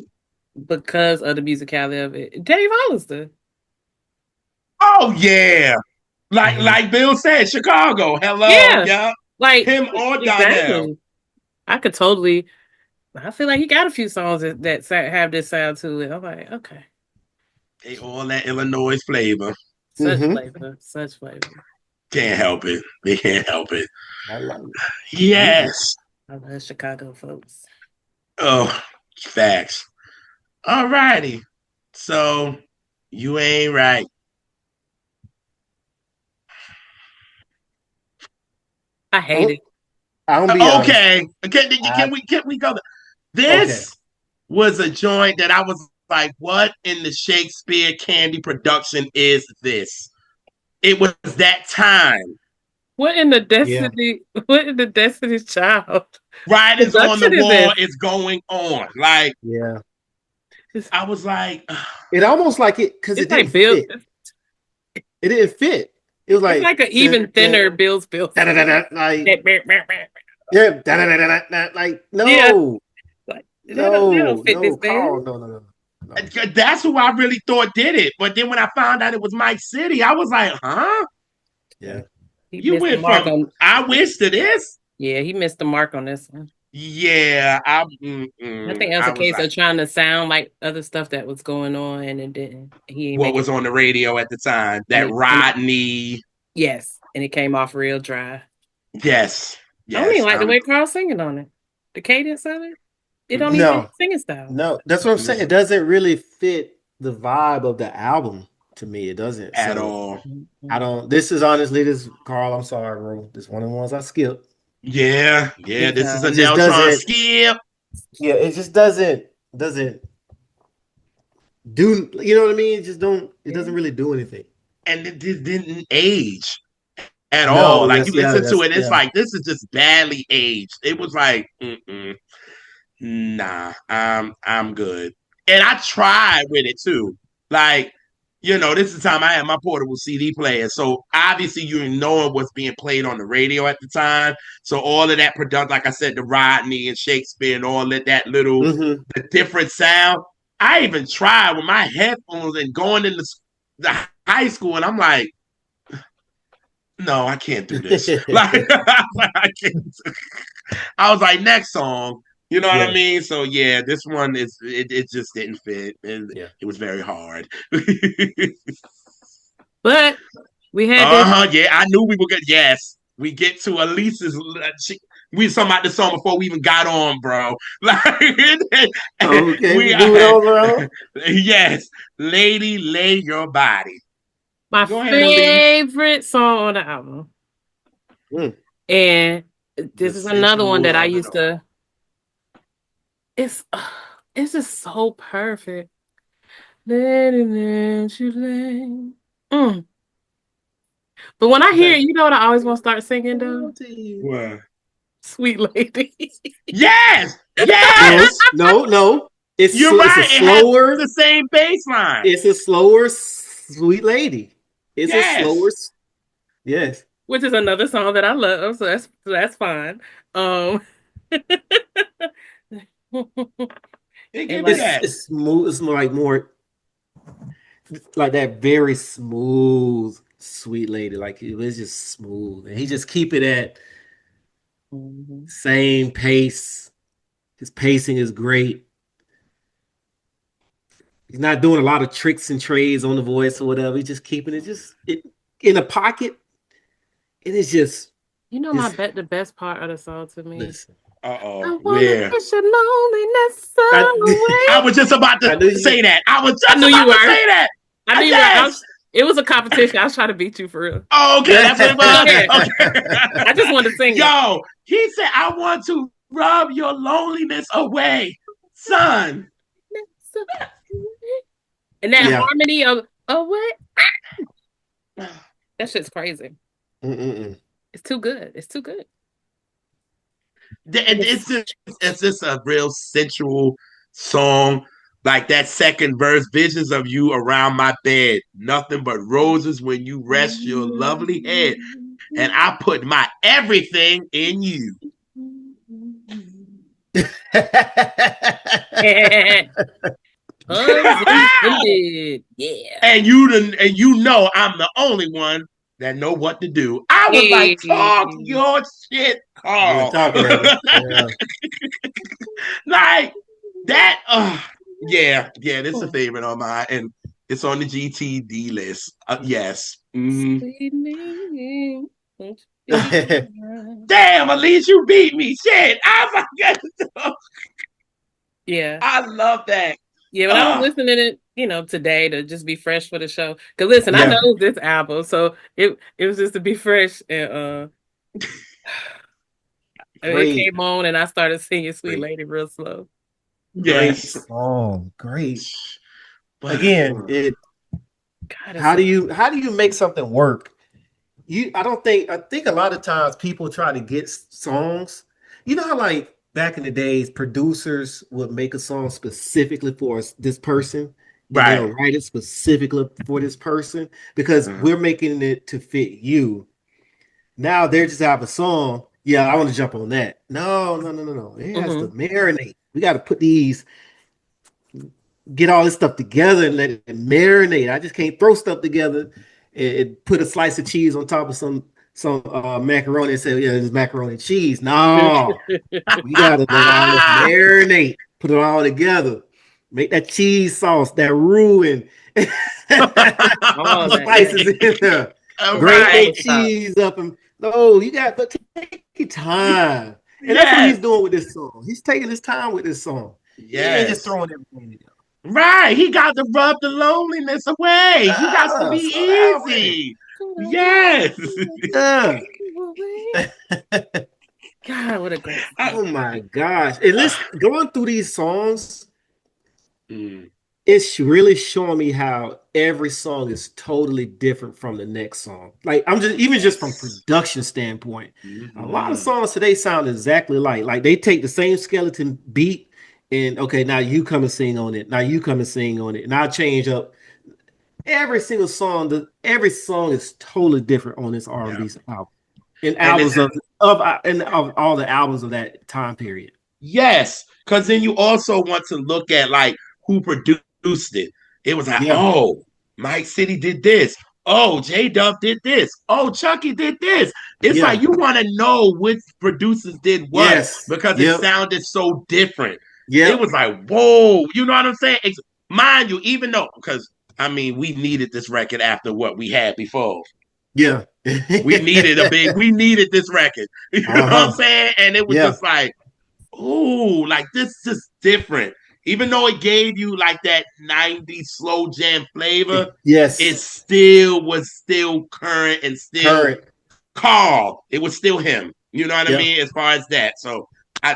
Speaker 1: because of the musicality of it? Dave Hollister.
Speaker 2: Oh yeah. Like
Speaker 3: Mhm.
Speaker 2: like Bill said, Chicago. Hello,
Speaker 1: Yeah,
Speaker 2: yeah.
Speaker 1: like
Speaker 2: Him or Donnell.
Speaker 1: exactly. I could totally. I feel like he got a few songs that have this sound to it. I'm like, okay,
Speaker 2: They all that Illinois flavor.
Speaker 1: such
Speaker 3: Mhm.
Speaker 1: flavor, such flavor.
Speaker 2: Can't help it. They can't help it.
Speaker 3: I like it. Mhm.
Speaker 2: Yes.
Speaker 1: I love Chicago folks.
Speaker 2: Oh, facts. All righty. So you ain't right.
Speaker 1: I hate it.
Speaker 3: I'm gonna be honest.
Speaker 2: Okay.
Speaker 3: I
Speaker 2: Can we go there?
Speaker 3: okay.
Speaker 2: This was a joint that I was like, what in the Shakespeare Candy production is this? It was that time.
Speaker 1: What in the
Speaker 3: Yeah.
Speaker 1: Destiny? What in the Destiny's Child
Speaker 2: Writings on the
Speaker 1: production is
Speaker 2: wall
Speaker 1: this?
Speaker 2: is going on. Like,
Speaker 3: Yeah.
Speaker 1: It's,
Speaker 2: I was like,
Speaker 3: It almost like it because it
Speaker 1: it's
Speaker 3: didn't
Speaker 1: like Bill.
Speaker 3: fit. It didn't fit. It was
Speaker 1: It's
Speaker 3: like
Speaker 1: like an even thinner Bill's
Speaker 3: da, da, da,
Speaker 1: Bill's.
Speaker 3: da, like yeah, da, da, da, da, da, da, like
Speaker 1: Yeah,
Speaker 3: no,
Speaker 1: like they don't
Speaker 3: no,
Speaker 1: fit
Speaker 3: no,
Speaker 1: this band.
Speaker 3: Carl, no, no, no, no.
Speaker 2: that's who I really thought did it. But then when I found out it was Mike City, I was like, huh?
Speaker 3: Yeah.
Speaker 1: He
Speaker 2: You
Speaker 1: missed the
Speaker 2: went
Speaker 1: mark
Speaker 2: from
Speaker 1: on.
Speaker 2: I wish to this?
Speaker 1: Yeah, he missed the mark on this one.
Speaker 2: Yeah,
Speaker 1: I think that was
Speaker 2: I
Speaker 1: a
Speaker 2: was
Speaker 1: case
Speaker 2: like,
Speaker 1: of trying to sound like other stuff that was going on, and it didn't. He ain't
Speaker 2: what
Speaker 1: make it,
Speaker 2: was on the radio at the time?
Speaker 1: and
Speaker 2: That
Speaker 1: it
Speaker 2: Rodney.
Speaker 1: yes, and it came off real dry.
Speaker 2: Yes,
Speaker 1: I don't even
Speaker 2: yes.
Speaker 1: like the way Carl's singing on it. The cadence of it, it don't even
Speaker 3: No,
Speaker 1: his singing style.
Speaker 3: no, that's what I'm saying. It doesn't really fit the vibe of the album to me. It doesn't.
Speaker 2: at
Speaker 3: So
Speaker 2: all.
Speaker 3: I
Speaker 1: Mhm.
Speaker 3: don't. This is honestly this Carl. I'm sorry, bro. This one of the ones I skipped.
Speaker 2: Yeah, yeah.
Speaker 1: Big
Speaker 2: This is a
Speaker 3: It
Speaker 1: time.
Speaker 3: just
Speaker 2: Neltron
Speaker 3: doesn't.
Speaker 2: skip,
Speaker 3: Yeah, it just doesn't do. You know what I mean? It just don't. It
Speaker 1: Yeah.
Speaker 3: doesn't really do anything.
Speaker 2: and it didn't age at all.
Speaker 3: No.
Speaker 2: Like you
Speaker 3: That's yeah.
Speaker 2: listen to
Speaker 3: That's
Speaker 2: it, it's
Speaker 3: yeah.
Speaker 2: like this is just badly aged. It was like, nah, I'm good. And I tried with it too. Like, this is the time I had my portable CD player. So obviously you know what's being played on the radio at the time. So all of that production, like I said, the Rodney and Shakespeare and all of that little
Speaker 3: Mm-hmm.
Speaker 2: the different sound. I even tried with my headphones and going into the high school, and I'm like, no, I can't do this. Like, I can't. I was like, next song. You know what I
Speaker 3: Yeah.
Speaker 2: mean? So yeah, this one it just didn't fit.
Speaker 3: Yeah.
Speaker 2: It was very hard.
Speaker 1: But we had this.
Speaker 2: Uh-huh. Yeah, I knew we were good. Yes. We get to Elise's we was talking about the song before we even got on, bro. Like
Speaker 3: Okay, we
Speaker 2: we
Speaker 3: moving on, bro.
Speaker 2: yes, lady, lay your body.
Speaker 1: My
Speaker 2: Go ahead, Elise.
Speaker 1: favorite song on the album.
Speaker 3: Mm.
Speaker 1: And
Speaker 2: The
Speaker 1: this is another one
Speaker 2: sensual
Speaker 1: that I
Speaker 2: of it
Speaker 1: used
Speaker 2: all.
Speaker 1: to it's it's just so perfect. Let it let you lay. Mm. But when I hear
Speaker 3: Okay.
Speaker 1: it, you know what I always want to start singing though?
Speaker 2: What?
Speaker 1: Sweet Lady.
Speaker 2: Yes,
Speaker 3: No,
Speaker 2: yes.
Speaker 3: no, no.
Speaker 2: You're
Speaker 3: It's a
Speaker 2: right. It has
Speaker 3: slower.
Speaker 2: the same bass line.
Speaker 3: It's a slower, sweet lady. It's a slower.
Speaker 2: Yes.
Speaker 3: Yes.
Speaker 1: which is another song that I love, so that's fine. Um,
Speaker 2: Hey,
Speaker 1: and
Speaker 2: give me
Speaker 1: like,
Speaker 2: that.
Speaker 3: It's smooth. It's more like that very smooth, sweet lady. Like it was just smooth, and he just keep it at
Speaker 1: mhm.
Speaker 3: same pace. His pacing is great. He's not doing a lot of tricks and trades on the voice or whatever. He's just keeping it in a pocket, and it's just
Speaker 1: You know,
Speaker 3: it's
Speaker 1: the best part of the song to me.
Speaker 3: listen.
Speaker 2: Uh-oh.
Speaker 1: I wanna
Speaker 2: Where?
Speaker 1: push your loneliness
Speaker 3: I,
Speaker 2: I
Speaker 1: away.
Speaker 2: was just about to
Speaker 3: I knew you.
Speaker 2: say that. I was
Speaker 1: I
Speaker 2: just
Speaker 1: knew you
Speaker 2: about to
Speaker 1: were.
Speaker 2: say that.
Speaker 1: I knew you were.
Speaker 2: Yes.
Speaker 1: It was a competition. I was trying to beat you for real.
Speaker 2: Oh, okay, that's what it
Speaker 1: Go
Speaker 2: was.
Speaker 1: ahead.
Speaker 2: Okay.
Speaker 1: I just wanted to sing it.
Speaker 2: Yo, he said, I want to rub your loneliness away, son.
Speaker 1: And that
Speaker 3: Yeah.
Speaker 1: harmony of what? That shit's crazy.
Speaker 3: Mm-mm-mm.
Speaker 1: It's too good. It's too good. And
Speaker 2: It's just a real sensual song. Like that second verse, visions of you around my bed, nothing but roses when you rest your lovely head, and I put my everything in you.
Speaker 1: Puns intended. Yeah.
Speaker 2: And you know I'm the only one that know what to do. I was like, talk
Speaker 1: Hey.
Speaker 2: your shit,
Speaker 3: Yeah,
Speaker 2: Carl.
Speaker 3: talk, Evan. Yeah.
Speaker 2: Like that. Yeah, this is a favorite on mine, and it's on the GTD list. Yes. Mm.
Speaker 1: Sweet me. Won't you be mine?
Speaker 2: Damn, at least you beat me. Shit, I forget.
Speaker 1: Yeah.
Speaker 2: I love that.
Speaker 1: Yeah, but I was
Speaker 2: Uh,
Speaker 1: listening to it, today to just be fresh for the show. Cause listen, I
Speaker 3: Yeah.
Speaker 1: know this album, so it was just to be fresh, and it
Speaker 3: Great.
Speaker 1: came on, and I started singing "Sweet
Speaker 3: Great.
Speaker 1: Lady" real slow.
Speaker 3: Great
Speaker 2: yes,
Speaker 3: song. Great.
Speaker 2: but
Speaker 3: Again, it
Speaker 1: God, it's
Speaker 3: how do you make something work? I think a lot of times people try to get songs. You know how like back in the days, producers would make a song specifically for this person, and they'll
Speaker 2: right.
Speaker 3: write it specifically for this person because
Speaker 2: Uh-huh.
Speaker 3: we're making it to fit you. Now they just have a song. Yeah, I want to jump on that. No. It has to
Speaker 1: mm-hmm.
Speaker 3: marinate. We got to get all this stuff together and let it marinate. I just can't throw stuff together and put a slice of cheese on top of some macaroni and say, yeah, it's macaroni and cheese. No, we gotta let all this marinate, put it all together, make that cheese sauce, that roux, and
Speaker 1: All
Speaker 3: the
Speaker 1: that, yeah.
Speaker 3: spices in there.
Speaker 2: All
Speaker 1: It's
Speaker 3: Grate
Speaker 1: all
Speaker 2: right.
Speaker 3: that
Speaker 1: the top.
Speaker 3: cheese up and no, you got to take your time. And that's what he's
Speaker 2: Yes.
Speaker 3: doing with this song. He's taking his time with this song. He ain't just
Speaker 2: Yes.
Speaker 3: throwing everything together.
Speaker 2: Right. He got to rub the loneliness away. He got to be
Speaker 3: Slow down with it.
Speaker 2: easy. Yes.
Speaker 3: Yeah.
Speaker 1: God, what a great
Speaker 2: I-
Speaker 1: song.
Speaker 3: Oh my gosh. And listen, going through these songs,
Speaker 2: mm,
Speaker 3: it's really showing me how every song is totally different from the next song. Like I'm just even just from
Speaker 2: yes.
Speaker 3: production standpoint, a lot of
Speaker 2: Mhm.
Speaker 3: songs today sound exactly like they take the same skeleton beat and okay, now you come and sing on it. Now you come and sing on it. And I'll change up every single song. Every song is totally different on this
Speaker 2: Yeah.
Speaker 3: R&B album. And
Speaker 2: And
Speaker 3: albums of all the albums of that time period.
Speaker 2: yes, because then you also want to look at like who produced it. It was like,
Speaker 3: Yeah.
Speaker 2: oh, Mike City did this. Oh, J Dub did this. Oh, Chucky did this. It's like
Speaker 3: Yeah.
Speaker 2: you want to know which producers did what
Speaker 3: Yes.
Speaker 2: because it
Speaker 3: Yep.
Speaker 2: sounded so different. It
Speaker 3: Yep.
Speaker 2: was like, whoa, you know what I'm saying? Mind you, even though, because I mean, we needed this record after what we had before.
Speaker 3: Yeah.
Speaker 2: We needed this record. You know what I'm
Speaker 3: Uh-huh.
Speaker 2: saying? And it was
Speaker 3: Yeah.
Speaker 2: just like, ooh, like this is different. Even though it gave you like that 90s slow jam flavor, it
Speaker 3: Yes.
Speaker 2: still was still current and still
Speaker 3: Current.
Speaker 2: Carl. It was still him. You know what I
Speaker 3: Yeah.
Speaker 2: mean? As far as that. So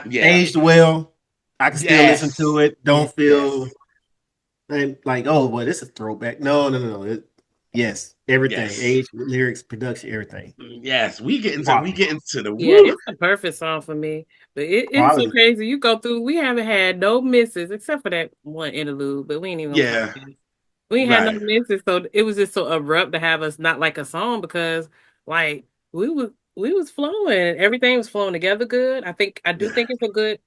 Speaker 2: yeah.
Speaker 3: Aged well. I can still listen to
Speaker 2: Yes.
Speaker 3: it.
Speaker 1: Yeah.
Speaker 3: Don't
Speaker 2: Yes.
Speaker 3: feel like, oh, well, this is a throwback. No. Yes. Everything.
Speaker 2: Yes.
Speaker 3: Age, lyrics, production, everything.
Speaker 2: Yes. We
Speaker 3: Quality.
Speaker 2: get into the
Speaker 1: Yeah,
Speaker 2: woo.
Speaker 1: it's the perfect song for me. But it's so
Speaker 3: Quality.
Speaker 1: crazy. You go through, we haven't had no misses except for that one interlude, but we ain't even gonna talk
Speaker 2: Yeah.
Speaker 1: about it. We ain't had no
Speaker 2: Right.
Speaker 1: misses, so it was just so abrupt to have us not like a song because like we was flowing. Everything was flowing together good. I do think it's a good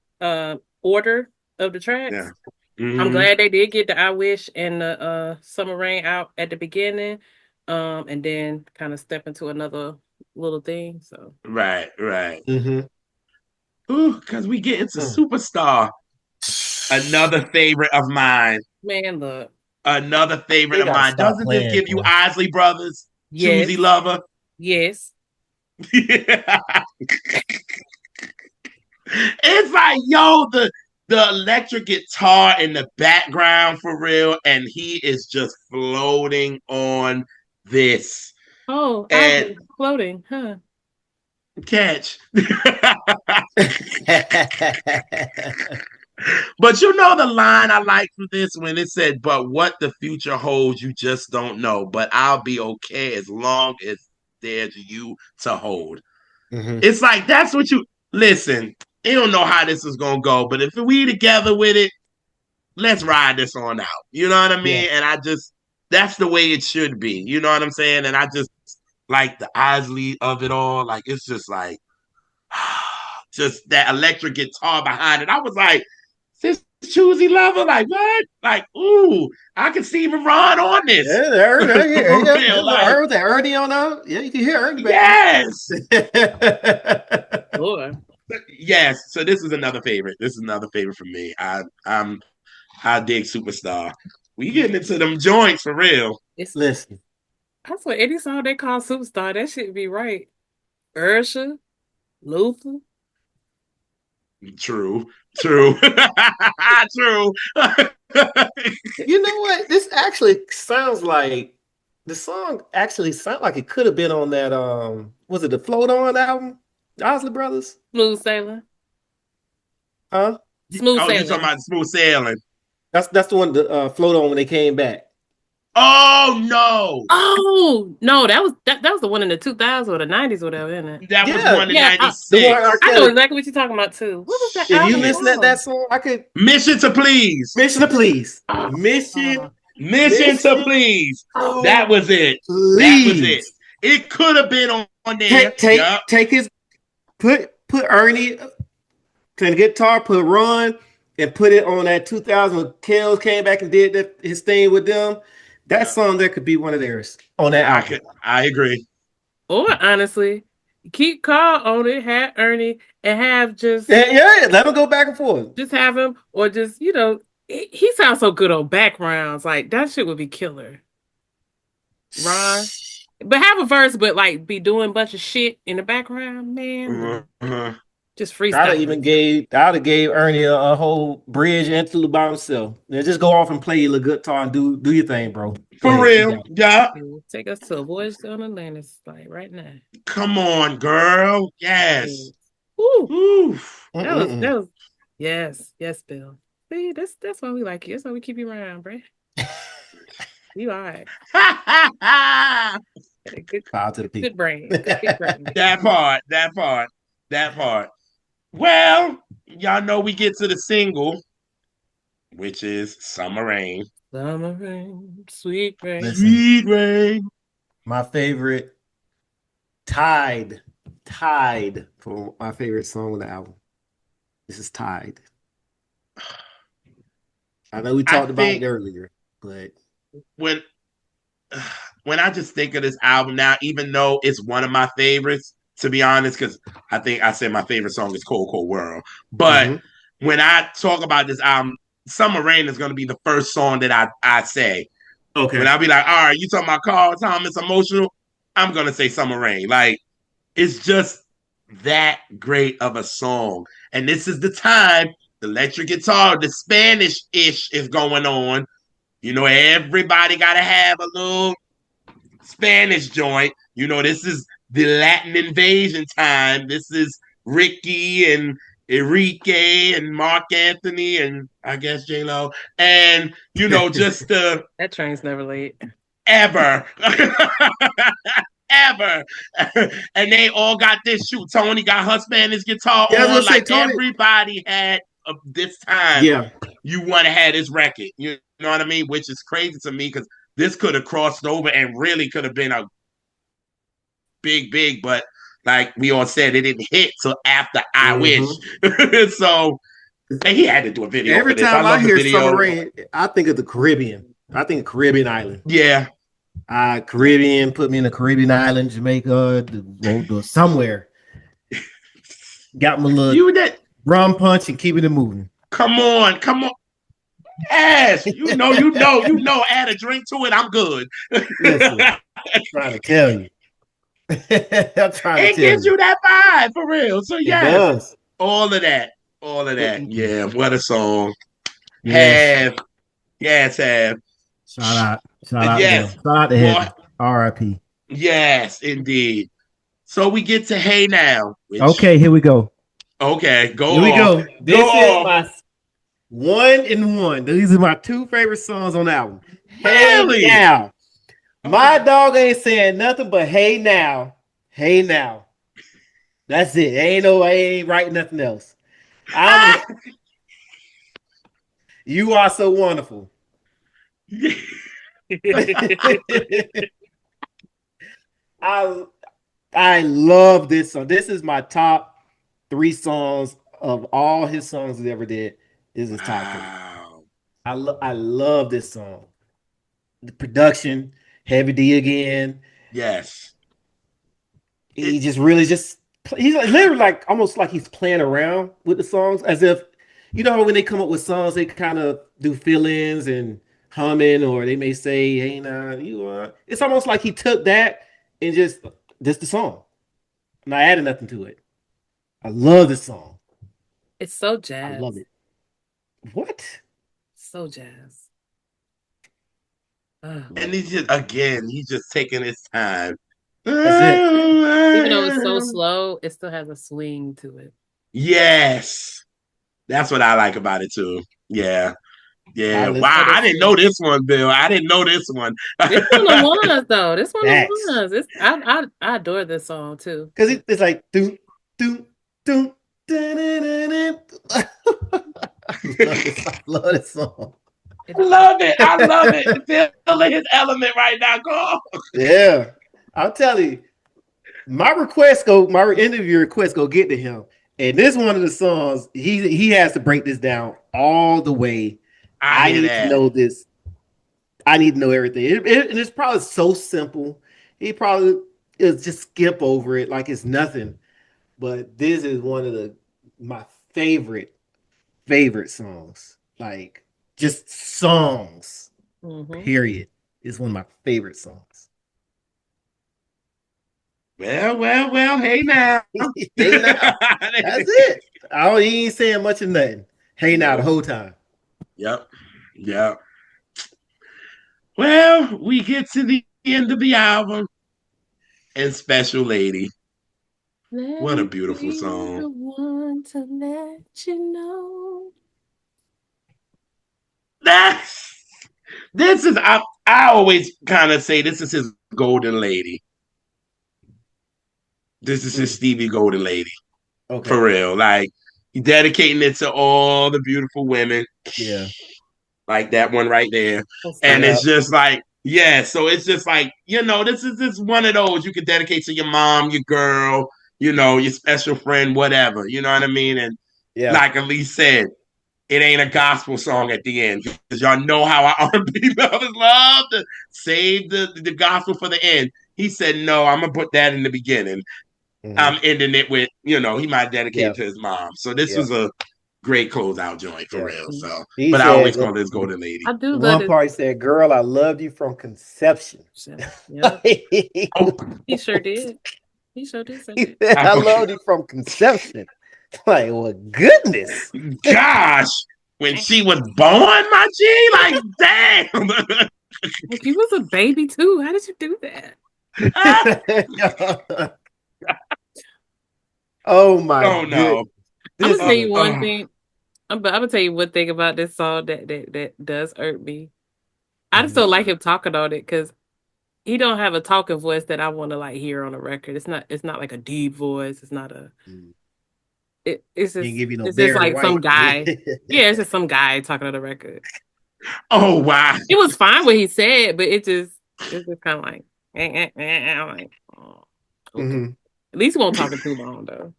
Speaker 1: order of the
Speaker 2: Yeah.
Speaker 1: tracks. I'm
Speaker 2: Mm-hmm.
Speaker 1: glad they did get the I Wish and the Summer Rain out at the beginning. And then kind of step into another little thing. So
Speaker 2: Right, right.
Speaker 3: Mm-hmm.
Speaker 2: Ooh, because we get into
Speaker 3: Mm.
Speaker 2: Superstar. Another favorite of mine.
Speaker 1: man, look.
Speaker 2: Another favorite
Speaker 3: They
Speaker 2: of
Speaker 3: gotta
Speaker 2: mine.
Speaker 3: stop
Speaker 2: Doesn't this
Speaker 3: playing,
Speaker 2: give you
Speaker 3: bro.
Speaker 2: Isley Brothers? Choosy
Speaker 1: Yes.
Speaker 2: Lover?
Speaker 1: Yes.
Speaker 2: It's like, yo, the electric guitar in the background for real, and he is just floating on this.
Speaker 1: Oh, I
Speaker 2: And
Speaker 1: was floating, huh?
Speaker 2: catch. But you know the line I like from this when it said, "But what the future holds, you just don't know. But I'll be okay as long as there's you to hold."
Speaker 3: Mm-hmm.
Speaker 2: It's like that's what you listen. You don't know how this is gonna go, but if we together with it, let's ride this on out. You know what I
Speaker 3: Yeah.
Speaker 2: mean? And I just that's the way it should be. You know what I'm saying? And I just like the Isley of it all. Like it's just like just that electric guitar behind it. I was like, this choosy lover, like what? Like, ooh, I can see even Ron on this.
Speaker 3: Yeah,
Speaker 2: For real. Like,
Speaker 3: The Ernie on that. Yeah, you can hear Ernie, baby.
Speaker 2: yes.
Speaker 1: Sure.
Speaker 2: Yes. So this is another favorite. This is another favorite for me. I dig Superstar. We getting into them joints for real.
Speaker 1: It's
Speaker 3: Listen,
Speaker 1: that's what any song they call superstar. That should be right. Ursha, Luther.
Speaker 2: True. True. True.
Speaker 3: you know what? This actually sounds like the song actually sounds like it could have been on that was it the Float On album? The Osley Brothers?
Speaker 1: Smooth sailing.
Speaker 3: Huh?
Speaker 1: Smooth
Speaker 2: Oh, you talking
Speaker 1: sailing.
Speaker 2: about Smooth Sailing?
Speaker 3: That's the one that Float On when they came back.
Speaker 2: Oh no.
Speaker 1: Oh no, that was the one in the 2000s or the 90s or whatever, isn't it?
Speaker 2: That was
Speaker 3: Yeah,
Speaker 2: one in
Speaker 1: Yeah,
Speaker 3: the one R.
Speaker 2: 96.
Speaker 1: I know
Speaker 3: Kelly.
Speaker 1: exactly what you're talking about too. What was that
Speaker 3: If you
Speaker 1: album
Speaker 3: listen at that
Speaker 1: called?
Speaker 3: song, I could
Speaker 2: Mission to Please.
Speaker 3: Mission to Please.
Speaker 1: Oh,
Speaker 3: Mission,
Speaker 2: Mission to
Speaker 3: Mission
Speaker 2: Please.
Speaker 3: to
Speaker 2: That was it. That was it.
Speaker 3: Please.
Speaker 2: It could have been on there. Yup.
Speaker 3: Take his put Ernie to the guitar, put Ron, and put it on that 2000 when Kells came back and did his thing with them. That
Speaker 2: Yep.
Speaker 3: song there could be one of theirs on that album.
Speaker 2: I agree.
Speaker 1: or honestly, keep Carl on it, have Ernie, and have
Speaker 3: Yeah, let them go back and forth.
Speaker 1: just have him, or just he sounds so good on backgrounds. Like that shit would be killer. Ron, but have a verse, but like be doing a bunch of shit in the background, man.
Speaker 2: Uh-huh.
Speaker 1: Just freestyle.
Speaker 3: I'd have gave Ernie a whole bridge interlude by himself. Yeah, just go off and play your guitar and do your thing, bro.
Speaker 2: For real. Yeah.
Speaker 1: Take us to a voice on Atlantis, like right now.
Speaker 2: Come on, girl. Yes.
Speaker 1: Ooh,
Speaker 2: Oof.
Speaker 1: that was yes, Bill. See, that's why we like you. That's why we keep you around, bro. You all right. Good,
Speaker 3: Power to the people.
Speaker 1: good brain. Good brain.
Speaker 2: That part. Well, y'all know we get to the single, which is Summer Rain.
Speaker 1: Summer rain, sweet rain.
Speaker 3: Listen.
Speaker 2: Sweet rain.
Speaker 3: My favorite tied for my favorite song on the album. This is tied. I know we talked about it earlier, but
Speaker 2: when I just think of this album now, even though it's one of my favorites, to be honest, because I think I said my favorite song is Cold Cold World. But when I talk about this album, Summer Rain is going to be the first song that I say.
Speaker 3: Okay.
Speaker 2: When I be like, all right, you talking about Carl Thomas emotional, I'm going to say Summer Rain. Like, it's just that great of a song. And this is the time the electric guitar, the Spanish-ish is going on. You know, everybody got to have a little Spanish joint. You know, this is the Latin invasion time. This is Ricky and Enrique and Mark Anthony and I guess J-Lo. And, you know, just
Speaker 1: that train's never late.
Speaker 2: Ever. Ever. And they all got this shoot. Tony got her Spanish guitar on. Like Tony, everybody had this time.
Speaker 3: Yeah.
Speaker 2: You want to have this record. You know what I mean? Which is crazy to me because this could have crossed over and really could have been a big, but like we all said, it didn't hit till after I Wish.
Speaker 3: Mm-hmm.
Speaker 2: So and he had to do a video
Speaker 3: Every
Speaker 2: for this. I
Speaker 3: time I
Speaker 2: love the
Speaker 3: hear Summer
Speaker 2: video.
Speaker 3: Rain, I think of the Caribbean. I think Caribbean island.
Speaker 2: Yeah.
Speaker 3: Caribbean, put me in a Caribbean island, Jamaica, somewhere. Got my little
Speaker 2: You that
Speaker 3: rum punch and keeping it moving.
Speaker 2: come on. Ash, add a drink to it. I'm good.
Speaker 3: Listen, I'm trying to tell you. I'm trying to
Speaker 2: It
Speaker 3: tell
Speaker 2: gives
Speaker 3: you.
Speaker 2: you that vibe for real. So
Speaker 3: It
Speaker 2: yes,
Speaker 3: does.
Speaker 2: all of that. All of that.
Speaker 3: Mm-mm.
Speaker 2: Yeah, what a song.
Speaker 3: Yes.
Speaker 2: Have. Yes, have.
Speaker 3: Shout out. Shout out to them.
Speaker 2: Yes.
Speaker 3: Shout out to
Speaker 2: Boy.
Speaker 3: Heavy. R.I.P.
Speaker 2: Yes, indeed. So we get to Hey Now, which
Speaker 3: Okay, here we go.
Speaker 2: okay, go
Speaker 3: Here we
Speaker 2: off.
Speaker 3: go. This is my 1 and 1. These are my 2 favorite songs on the album.
Speaker 2: Really?
Speaker 3: Hey now. My dog ain't saying nothing but hey now. Hey now. That's it. I ain't writing nothing else. You are so wonderful. I love this song. This is my top 3 songs of all his songs he ever did. This is top 3.
Speaker 2: Wow.
Speaker 3: I love this song. The production, Heavy D again.
Speaker 2: Yes.
Speaker 3: He just really just he's literally like almost like he's playing around with the songs as if when they come up with songs they kind of do fill-ins and humming, or they may say hey now it's almost like he took that and just the song, not adding nothing to it. I love this song.
Speaker 1: It's so jazz.
Speaker 3: I love it. What?
Speaker 1: So jazz.
Speaker 2: And he's just taking his time.
Speaker 3: That's it.
Speaker 1: Even though it's so slow, it still has a swing to it.
Speaker 2: Yes. That's what I like about it too. Yeah. Yeah. Wow. I didn't know this one, Bill. I didn't know this one.
Speaker 1: This one of ones, though. This one of ones. I adore this song too.
Speaker 3: Because it's like do do do. I love this song.
Speaker 2: I love it. I love it. Feeling his element right now. Go.
Speaker 3: Yeah. I'll tell you. My interview request go get to him. And this one of the songs, he has to break this down all the way. I need to know this. I need to know everything. And it's probably so simple. He probably is just skip over it like it's nothing. But this is one of my favorite songs. Like just songs. Period. It's one of my favorite songs.
Speaker 2: Well, hey now.
Speaker 3: Hey now. That's it. He ain't saying much of nothing. Hey now the whole time.
Speaker 2: Yep. Well, we get to the end of the album. And Special Lady. What a beautiful song.
Speaker 1: The one to let you know.
Speaker 2: This is I always kind of say this is his golden lady. This is his Stevie Golden Lady. Okay. For real. Like he's dedicating it to all the beautiful women.
Speaker 3: Yeah.
Speaker 2: Like that one right there. And it's just like, yeah, so it's just like, this is one of those you could dedicate to your mom, your girl, your special friend, whatever. You know what I mean? And like Elise said, it ain't a gospel song at the end. Because y'all know how our R&B lovers love to save the gospel for the end. He said, no, I'm going to put that in the beginning. I'm ending it with, he might dedicate it to his mom. So this was a great closeout joint for real. So, but I always call this Golden Lady.
Speaker 1: I do
Speaker 3: one part he said, "Girl, I loved you from conception."
Speaker 1: Yeah. He sure did. He sure did say that.
Speaker 3: I loved you from conception. Like, well, goodness,
Speaker 2: gosh, when she was born, my G, like, damn.
Speaker 1: Like, you was a baby too. How did you do that?
Speaker 3: Oh my! Oh
Speaker 2: no!
Speaker 1: I'm gonna tell you one thing. I'm gonna tell you one thing about this song that does irk me. I just don't like him talking on it because he don't have a talking voice that I want to like hear on a record. It's not like a deep voice. It's not a. It's just it's just like White. Some guy. Yeah, it's just some guy talking on the record.
Speaker 2: Oh wow!
Speaker 1: It was fine what he said, but it's just kind of like. I'm like, oh, okay. At least he won't talk it too long though.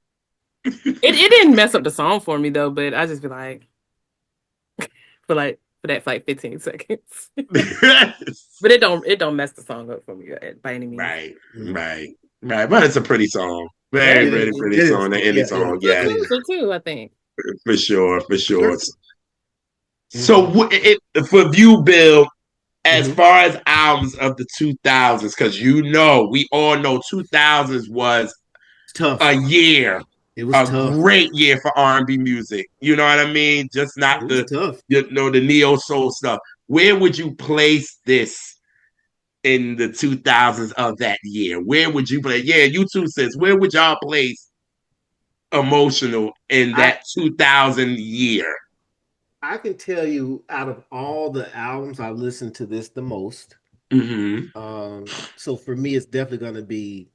Speaker 1: It didn't mess up the song for me though, but I just be like for that for like 15 seconds. But it don't mess the song up for me by any means.
Speaker 2: Right, right, right. But it's a pretty song.
Speaker 1: Yeah,
Speaker 2: Very, very pretty song. Any song,
Speaker 1: it's
Speaker 2: yes,
Speaker 1: good too, I think.
Speaker 2: for sure, for sure.
Speaker 3: Sure.
Speaker 2: So, for you, Bill, as far as albums of the 2000s, because we all know 2000s was
Speaker 3: Tough.
Speaker 2: a year,
Speaker 3: It was
Speaker 2: a
Speaker 3: tough.
Speaker 2: great year for R&B music. You know what I mean? Just not
Speaker 3: It was tough.
Speaker 2: the neo soul stuff. Where would you place this in the 2000s of that year? Where would you play? Yeah, you two sis. Where would y'all place emotional in
Speaker 3: I
Speaker 2: that 2000 year?
Speaker 3: I can tell you out of all the albums I listened to this the most. So for me it's definitely gonna be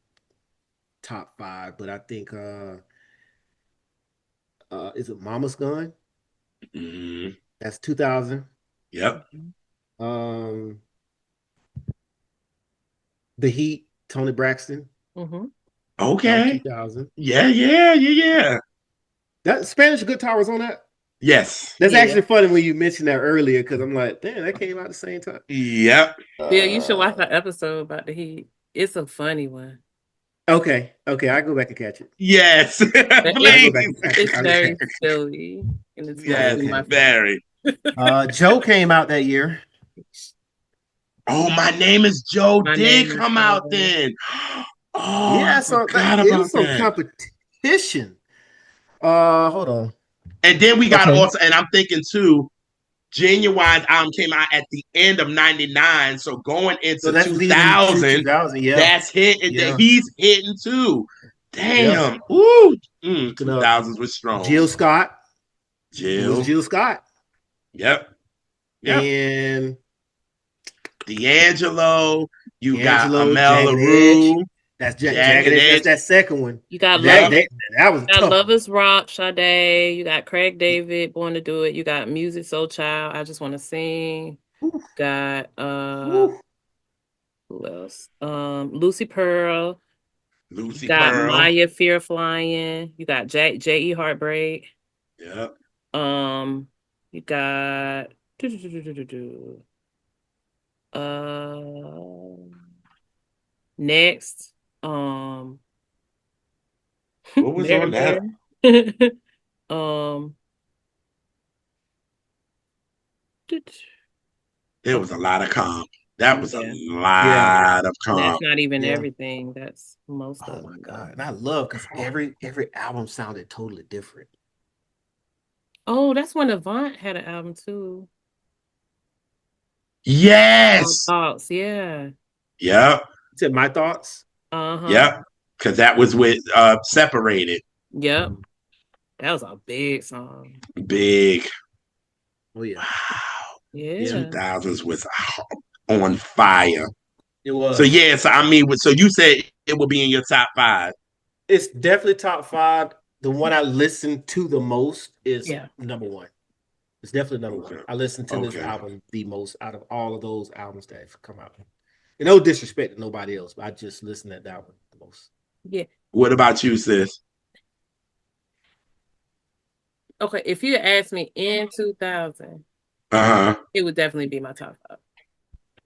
Speaker 3: top 5, but I think is it Mama's Gun? That's 2000.
Speaker 2: Yep.
Speaker 3: Um The Heat, Tony Braxton. That was
Speaker 2: Okay.
Speaker 3: 2000.
Speaker 2: Yeah.
Speaker 3: That Spanish guitar was on that.
Speaker 2: Yes.
Speaker 3: That's actually funny when you mentioned that earlier because I'm like, damn, that came out at the same time.
Speaker 2: Yep.
Speaker 1: Yeah, you should watch that episode about the Heat. It's a funny one.
Speaker 3: Okay, I go back and catch it.
Speaker 2: Yes, please.
Speaker 1: It's very silly, and it's mostly my
Speaker 2: very.
Speaker 3: Joe came out that year.
Speaker 2: Oh, My Name Is Joe did come out then. Oh,
Speaker 3: yeah,
Speaker 2: I forgot
Speaker 3: it
Speaker 2: about
Speaker 3: was some
Speaker 2: that.
Speaker 3: competition. Hold on.
Speaker 2: And then we got also, and I'm thinking too, Genuine's album came out at the end of '99, so going into 2000, that's hitting. Yeah. He's hitting too. Damn. Yeah. Ooh. 2000s was strong.
Speaker 3: Jill Scott.
Speaker 2: Jill.
Speaker 3: It was Jill Scott.
Speaker 2: Yep.
Speaker 3: And
Speaker 2: D'Angelo. You got Amel LaRue.
Speaker 3: That's Jagged Edge. That's that second one.
Speaker 1: You got
Speaker 3: that was tough.
Speaker 1: Lovers Rock, Sade. You got Craig David, Born to Do It. You got Music Soul Child, I Just Want to Sing. Got who else? Lucy Pearl.
Speaker 2: Lucy
Speaker 1: got
Speaker 2: Pearl.
Speaker 1: Maya, Fear of Flying. You got J.E. Heartbreak.
Speaker 2: Yep.
Speaker 1: You got next.
Speaker 2: What was on that? There was a lot of comp. That was a lot of comp.
Speaker 1: That's not even everything. That's most of it.
Speaker 3: Oh my god! And I love because every album sounded totally different.
Speaker 1: Oh, that's when Avant had an album too.
Speaker 2: Yes.
Speaker 1: Thoughts, yeah.
Speaker 2: Yep.
Speaker 3: You said My Thoughts.
Speaker 2: Yep. Because that was with Separated.
Speaker 1: Yep. That was a big song.
Speaker 2: Big.
Speaker 3: Oh yeah.
Speaker 2: Wow.
Speaker 1: Yeah.
Speaker 2: 2000s was on fire.
Speaker 3: It was.
Speaker 2: So yeah. So I mean, so you said it will be in your top 5.
Speaker 3: It's definitely top 5. The one I listened to the most is number 1. It's definitely number 1. I listened to this album the most out of all of those albums that have come out. And no disrespect to nobody else, but I just listened to that one the most.
Speaker 1: Yeah.
Speaker 2: What about you, sis?
Speaker 1: Okay, if you asked me in 2000, it would definitely be my top 5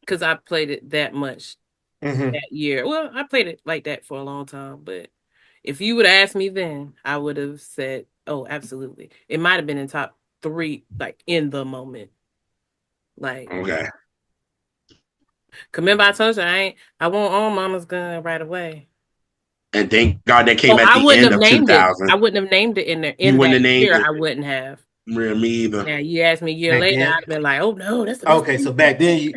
Speaker 1: because I played it that much that year. Well, I played it like that for a long time, but if you would ask me then, I would have said, "Oh, absolutely." It might have been in top 3, like in the moment. Like
Speaker 2: okay.
Speaker 1: Remember, I told you I want on Mama's Gun right away.
Speaker 2: And thank God that came at the end of 2000.
Speaker 1: I wouldn't have named it in there. In that year, I wouldn't have.
Speaker 2: Me either.
Speaker 1: Now you asked me a year later, I'd have been like, "Oh no, that's the
Speaker 3: okay." So back then, you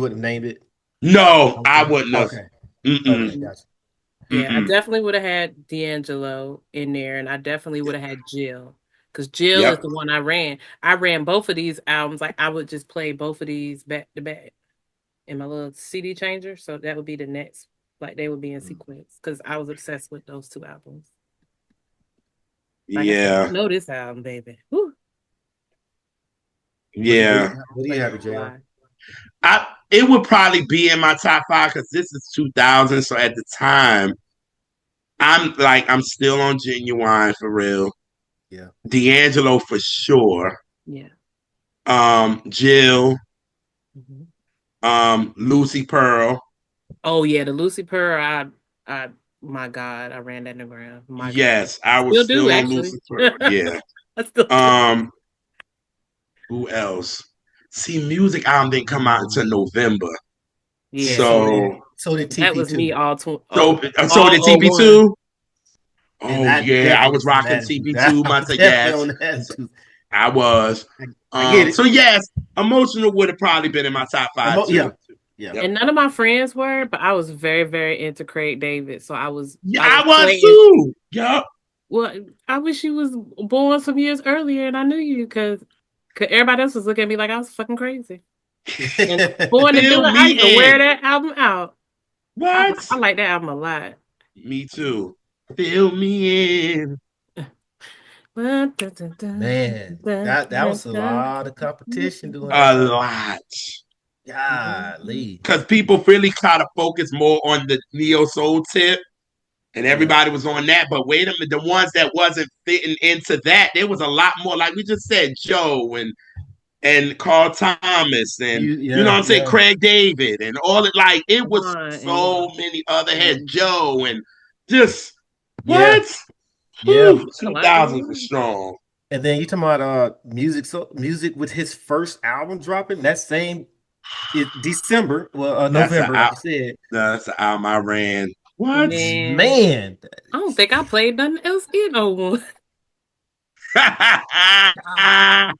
Speaker 3: wouldn't have named it.
Speaker 2: No, I wouldn't have.
Speaker 3: Okay. Okay, gotcha.
Speaker 1: Yeah, I definitely would have had D'Angelo in there, and I definitely would have had Jill, because Jill is the one I ran. I ran both of these albums. Like I would just play both of these back to back in my little CD changer. So that would be the next. Like they would be in sequence because I was obsessed with those 2 albums. Like I said, I know this album, baby. Woo.
Speaker 2: Yeah.
Speaker 3: What do you have, Jay?
Speaker 2: It would probably be in my top 5 because this is 2000. So at the time, I'm still on Genuine for real.
Speaker 3: Yeah.
Speaker 2: D'Angelo for sure.
Speaker 1: Yeah.
Speaker 2: Jill,
Speaker 1: Mhm.
Speaker 2: Lucy Pearl.
Speaker 1: Oh yeah, the Lucy Pearl. I, my God, I ran that in the ground. My God,
Speaker 2: Yes, I was
Speaker 1: still do
Speaker 2: still on
Speaker 1: actually.
Speaker 2: Lucy Pearl. Yeah.
Speaker 1: I still do.
Speaker 2: Um, who else? See, music album didn't come out until November.
Speaker 1: Yeah,
Speaker 2: So
Speaker 3: So did
Speaker 1: that was me
Speaker 3: TP2.
Speaker 2: so
Speaker 1: all
Speaker 2: did
Speaker 1: oh one.
Speaker 2: TP2.
Speaker 3: And
Speaker 2: Oh
Speaker 3: I
Speaker 2: yeah, I
Speaker 3: definitely
Speaker 2: was
Speaker 3: was on
Speaker 2: rocking
Speaker 3: that too.
Speaker 2: TP2.
Speaker 3: I
Speaker 2: Must
Speaker 3: was
Speaker 2: say
Speaker 3: definitely
Speaker 2: yes.
Speaker 3: on that too.
Speaker 2: I was.
Speaker 3: I get it.
Speaker 2: So yes, emotional would have probably been in my top five
Speaker 3: Yeah.
Speaker 2: too.
Speaker 3: Yeah.
Speaker 2: Yep.
Speaker 1: And none of my friends were, but I was very, very into Craig David. So
Speaker 2: Yeah,
Speaker 1: I was
Speaker 2: I was
Speaker 1: playing.
Speaker 2: too. Yep.
Speaker 1: Well, I wish you was born some years earlier, and I knew you because everybody else was looking at me like I was fucking crazy. And Born to Do
Speaker 2: Fill
Speaker 1: It, I
Speaker 2: me
Speaker 1: used to wear
Speaker 2: in.
Speaker 1: that album out. I
Speaker 2: What?
Speaker 1: like that album a lot.
Speaker 2: Me too. Fill me in.
Speaker 3: Man, that was a lot of competition doing that
Speaker 2: A
Speaker 3: song.
Speaker 2: lot.
Speaker 3: Golly.
Speaker 2: Because people really try to focus more on the neo soul tip, and
Speaker 3: Yeah.
Speaker 2: everybody was on that. But wait a minute, the ones that wasn't fitting into that, there was a lot more. Like we just said, Joe and Carl Thomas and you know
Speaker 3: Yeah,
Speaker 2: what I'm saying,
Speaker 3: yeah,
Speaker 2: Craig David and all it. Like it was
Speaker 1: And
Speaker 2: so many other heads.
Speaker 1: and
Speaker 2: Joe and just
Speaker 3: yeah,
Speaker 2: what?
Speaker 3: yeah.
Speaker 2: Whew,
Speaker 1: a lot
Speaker 2: 2000s was
Speaker 1: going
Speaker 2: strong.
Speaker 3: And then you talking about music, so music with his first album dropping that same December, well,
Speaker 2: That's a
Speaker 3: November, like
Speaker 2: out.
Speaker 3: you said.
Speaker 2: That's an album I ran.
Speaker 1: on.
Speaker 2: What?
Speaker 1: Man,
Speaker 3: Man,
Speaker 1: I don't think I played nothing else in no one. I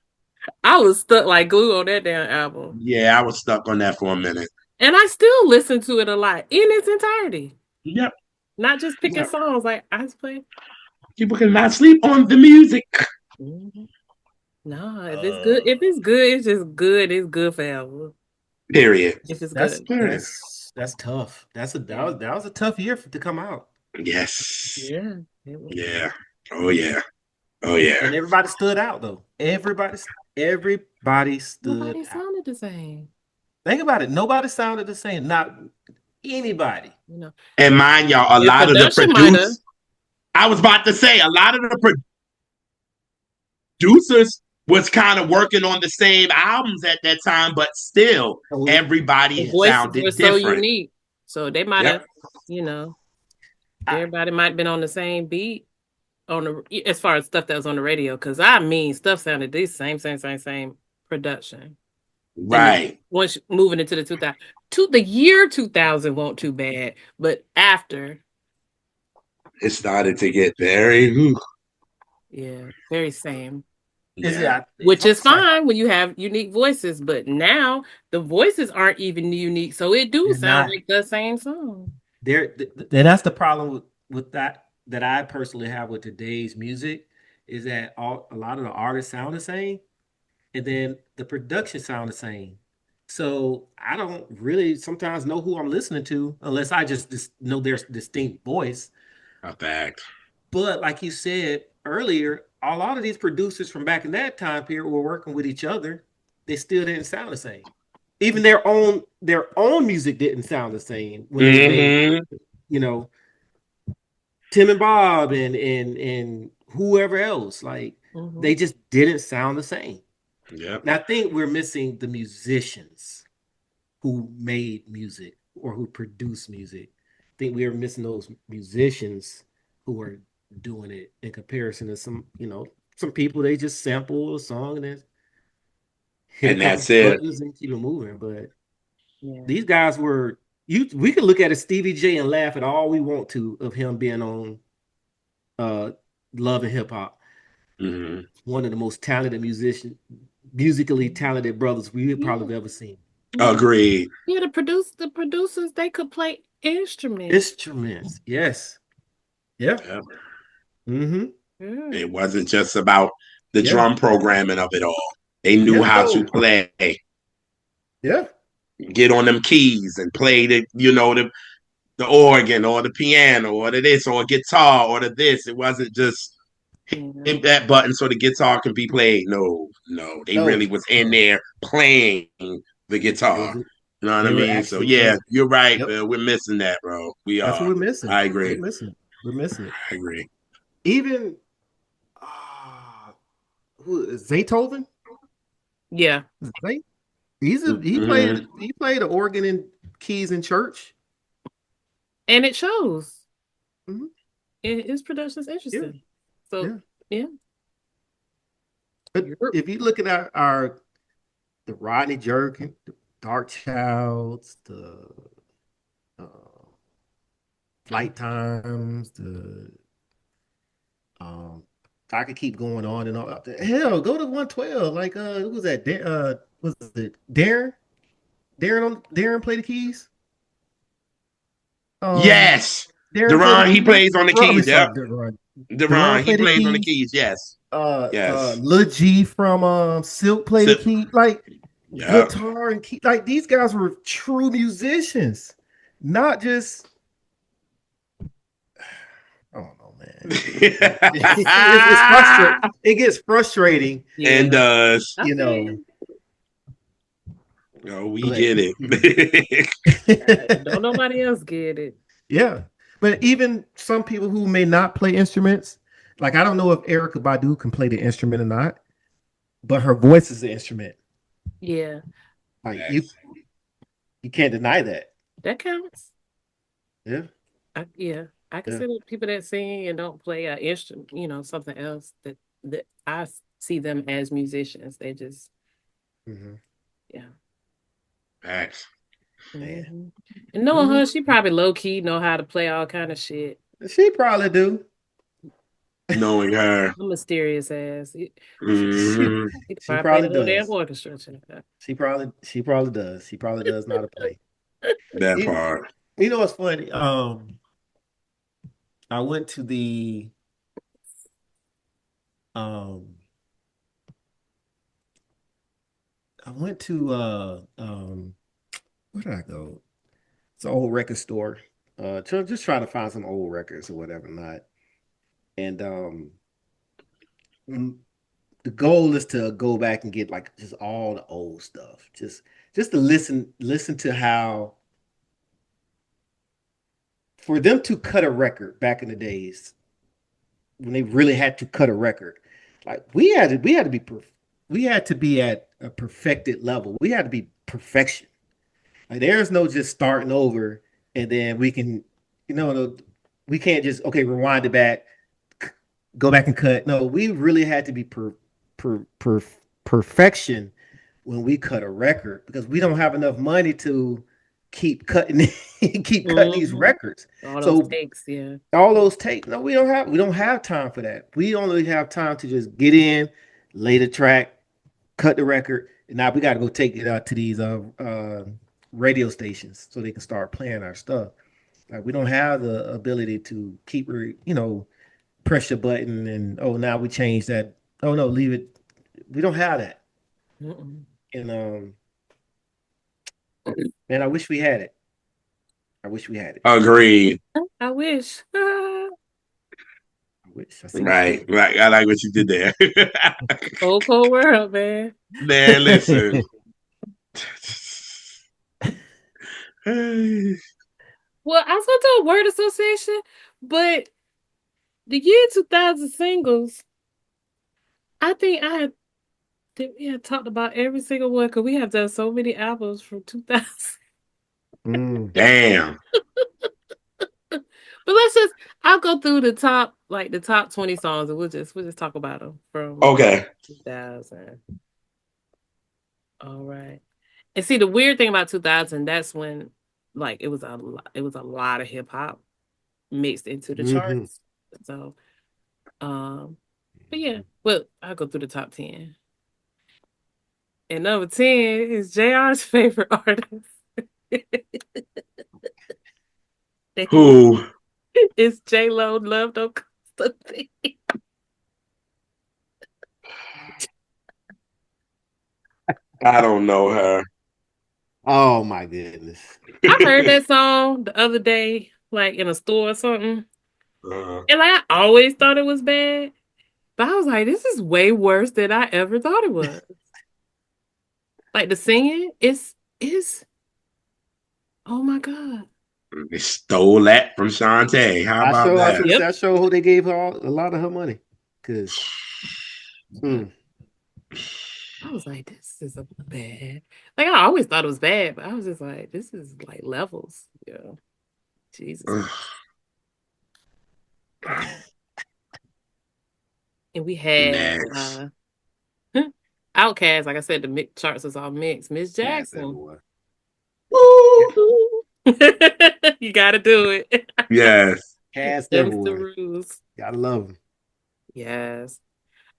Speaker 1: was stuck like glue on that damn album.
Speaker 2: Yeah, I was stuck on that for a minute.
Speaker 1: And I still listen to it a lot in its entirety.
Speaker 2: Yep.
Speaker 1: Not just picking
Speaker 2: Yep.
Speaker 1: songs like I just play.
Speaker 2: People cannot sleep on the music.
Speaker 1: Mhm. No,
Speaker 3: uh,
Speaker 1: if it's good, it's just good. It's good forever.
Speaker 2: Period.
Speaker 1: If it's
Speaker 3: that's
Speaker 1: good.
Speaker 2: Period.
Speaker 3: that's tough.
Speaker 1: Yeah.
Speaker 3: That was a tough year to come out,
Speaker 2: Yes.
Speaker 1: Yeah. It was.
Speaker 2: Yeah. Oh yeah. Oh yeah.
Speaker 3: and everybody stood out though. Everybody stood
Speaker 1: Nobody
Speaker 3: out.
Speaker 1: sounded the same.
Speaker 3: Think about it. Nobody sounded the same. Not anybody.
Speaker 1: You know.
Speaker 2: And mind y'all, a
Speaker 1: Their
Speaker 2: lot of the
Speaker 1: production might have.
Speaker 2: I was about to say, a lot of the producers was kind of working on the same albums at that time, but still
Speaker 1: The
Speaker 2: everybody
Speaker 1: voices were
Speaker 2: sounded
Speaker 1: so
Speaker 2: different.
Speaker 1: unique. So they might have,
Speaker 2: Yep.
Speaker 1: you know,
Speaker 3: I,
Speaker 1: everybody might have been on the same beat on the as far as stuff that was on the radio. Cause I mean stuff sounded the same production. And
Speaker 2: Right.
Speaker 1: once moving into the 2000, the year 2000 won't too bad, but after,
Speaker 2: It started to get very
Speaker 1: yeah, very same.
Speaker 3: is it?
Speaker 2: yeah.
Speaker 1: Which is
Speaker 3: It's like
Speaker 1: fine when you have unique voices, but now the voices aren't even unique, so it do
Speaker 3: they're
Speaker 1: sound
Speaker 3: not.
Speaker 1: like the same song.
Speaker 3: And that's the problem with that I personally have with today's music is that a lot of the artists sound the same, and then the production sound the same. So I don't really sometimes know who I'm listening to unless I just know their distinct voice.
Speaker 2: A fact.
Speaker 3: But like you said earlier, a lot of these producers from back in that time period were working with each other. They still didn't sound the same. Even their own music didn't sound the same when they made,
Speaker 2: Mm-hmm.
Speaker 3: you know, Tim and Bob and whoever else. Like
Speaker 1: Mm-hmm.
Speaker 3: they just didn't sound the same.
Speaker 2: Yep.
Speaker 3: And I think we're missing the musicians who made music or who produced music. I think we are missing those musicians who are doing it in comparison to some people they just sample a song and then hit a
Speaker 2: And
Speaker 3: couple
Speaker 2: that's it.
Speaker 3: buttons and keep it moving. But
Speaker 1: Yeah.
Speaker 3: these guys were we could look at a Stevie J and laugh at all we want to of him being on uh Love and Hip Hop.
Speaker 2: Mm-hmm.
Speaker 3: One of the most talented musically talented brothers we probably
Speaker 1: Yeah.
Speaker 3: have ever seen.
Speaker 1: Yeah.
Speaker 2: Agreed.
Speaker 1: Yeah, the producers, they could play instruments.
Speaker 3: Instruments, yes. Yeah.
Speaker 2: Yep.
Speaker 3: Mm-hmm.
Speaker 1: Yeah.
Speaker 2: It wasn't just about the
Speaker 3: Yeah.
Speaker 2: drum programming of it all. They knew
Speaker 3: Yeah.
Speaker 2: how to
Speaker 3: No.
Speaker 2: play,
Speaker 3: Yeah.
Speaker 2: get on them keys and play the organ or the piano or the this or guitar or the this. It wasn't just
Speaker 1: Yeah.
Speaker 2: hit that button so the guitar can be played. No, no. They
Speaker 3: No.
Speaker 2: really was in
Speaker 3: No.
Speaker 2: there playing the
Speaker 3: They
Speaker 2: guitar.
Speaker 3: was
Speaker 2: You know what I
Speaker 3: they were
Speaker 2: mean? So
Speaker 3: actually
Speaker 2: yeah,
Speaker 3: playing.
Speaker 2: you're right,
Speaker 3: Yep.
Speaker 2: Bill. We're missing that, bro. We
Speaker 3: That's
Speaker 2: are.
Speaker 3: what we're missing.
Speaker 2: I
Speaker 3: We're
Speaker 2: agree.
Speaker 3: missing. We're missing it.
Speaker 2: I agree.
Speaker 3: Even uh, who is Beethoven?
Speaker 1: Yeah.
Speaker 3: Zay-
Speaker 2: Mm-hmm.
Speaker 3: he played the organ and keys in church.
Speaker 1: And it shows.
Speaker 3: Mm-hmm.
Speaker 1: His production is
Speaker 3: Yeah,
Speaker 1: interesting. So
Speaker 3: yeah.
Speaker 1: yeah.
Speaker 3: But
Speaker 1: You're,
Speaker 3: if you look at our the Rodney Jerkin, the Dark Childs, the uh, Flight Times, the um, I could keep going on and on. Hell, go to 112. Like who was that? Was it Darren? Darren play the keys. Um,
Speaker 2: Yes.
Speaker 3: Darren play the
Speaker 2: Deron, he
Speaker 3: keys.
Speaker 2: plays on the
Speaker 3: I mean,
Speaker 2: keys. Yep.
Speaker 3: sorry, Deron. Deron
Speaker 2: Deron, he
Speaker 3: play the
Speaker 2: plays on the
Speaker 3: keys.
Speaker 2: keys. Yes. Yes.
Speaker 3: Lil G from Silk play the
Speaker 2: So,
Speaker 3: key. Like
Speaker 2: yep.
Speaker 3: guitar and key. Like these guys were true musicians, not just. I don't know, man. It's frustrating. It gets frustrating,
Speaker 2: And
Speaker 1: yeah. I
Speaker 3: you
Speaker 1: feel
Speaker 3: know.
Speaker 1: you.
Speaker 2: oh, we
Speaker 3: But
Speaker 2: get it.
Speaker 1: Don't nobody else get it.
Speaker 3: yeah, but even some people who may not play instruments, like I don't know if Erica Badu can play the instrument or not, but her voice is the instrument.
Speaker 1: Yeah.
Speaker 3: Like
Speaker 2: Yes.
Speaker 3: you can't deny that.
Speaker 1: That counts.
Speaker 3: Yeah,
Speaker 1: Yeah. I
Speaker 3: yeah.
Speaker 1: consider people that sing and don't play an instrument, something else that see them as musicians. They just
Speaker 3: Mm-hmm.
Speaker 1: yeah.
Speaker 2: Facts.
Speaker 3: Man,
Speaker 1: Hmm. And knowing
Speaker 3: mm-hmm.
Speaker 1: her, she probably low key know how to play all kind of shit.
Speaker 3: She probably do.
Speaker 2: Knowing her.
Speaker 1: A mysterious ass.
Speaker 3: she
Speaker 2: Hmm.
Speaker 1: He could
Speaker 3: she
Speaker 1: probably play the
Speaker 3: probably
Speaker 1: whole damn
Speaker 3: does.
Speaker 1: orchestra.
Speaker 3: She probably does. She probably does know how to play.
Speaker 2: That
Speaker 3: You,
Speaker 2: part.
Speaker 3: you know what's funny? I went to the um I went to where did I go? It's an old record store. Just trying to find some old records or whatever not. And mm, the goal is to go back and get like just all the old stuff. Just to listen to how for them to cut a record back in the days when they really had to cut a record. Like we had to be at a perfected level. We had to be perfection. Like there's no just starting over and then we can, we can't just okay rewind it back, go back and cut. No, we really had to be per, per perfection when we cut a record because we don't have enough money to keep cutting keep cutting these
Speaker 1: Hmm.
Speaker 3: records.
Speaker 1: All those
Speaker 3: So
Speaker 1: takes, yeah.
Speaker 3: all those takes, no, we don't have time for that. We only have time to just get in, lay the track, cut the record, and now we got to go take it out to these radio stations so they can start playing our stuff. Like we don't have the ability to keep, press your button and oh now we change that. Oh no, leave it. We don't have that.
Speaker 1: Mm-mm.
Speaker 3: And man, I wish we had it. I wish we had it.
Speaker 2: Agreed.
Speaker 1: I wish.
Speaker 3: I wish. I see what you
Speaker 2: Right. Right. I like what you did there.
Speaker 1: Whole cold world, man.
Speaker 2: Man, listen.
Speaker 3: did.
Speaker 1: Well, I was gonna do a word association, but the year 2000 singles, I think we had talked about every single one because we have done so many albums from 2000.
Speaker 3: Mm.
Speaker 2: Damn.
Speaker 1: But I'll go through the top 20 songs, and we'll just talk about them from
Speaker 2: Okay.
Speaker 1: 2000. All right. And see, the weird thing about 2000, that's when like it was a lot of hip hop mixed into the
Speaker 3: Hmm.
Speaker 1: charts. So, but yeah, well, I'll go through the top 10. And number 10 is JR's favorite artist.
Speaker 2: Who?
Speaker 1: It's J Lo. Love Don't Cost a Thing.
Speaker 2: I don't know her.
Speaker 3: Oh my goodness.
Speaker 1: I heard that song the other day, like in a store or something,
Speaker 2: uh,
Speaker 1: and like I always thought it was bad, but I was like, this is way worse than I ever thought it was. Like the singing is oh my god.
Speaker 2: They stole that from Shantae. How about
Speaker 3: I was
Speaker 2: that?
Speaker 3: gonna say, I sure hope they gave her a lot of her money. Cause
Speaker 1: I was like, this is a bad. Like I always thought it was bad, but I was just like, this is like levels. Yeah. Jesus. And we had
Speaker 2: Next.
Speaker 1: Outcast, like I said, the mix charts was all mixed. Miss Jackson.
Speaker 2: Woo!
Speaker 1: You gotta do it.
Speaker 2: Yes.
Speaker 3: Cast
Speaker 1: Them's the
Speaker 3: everywhere.
Speaker 1: rules.
Speaker 3: Gotta love them.
Speaker 1: Yes.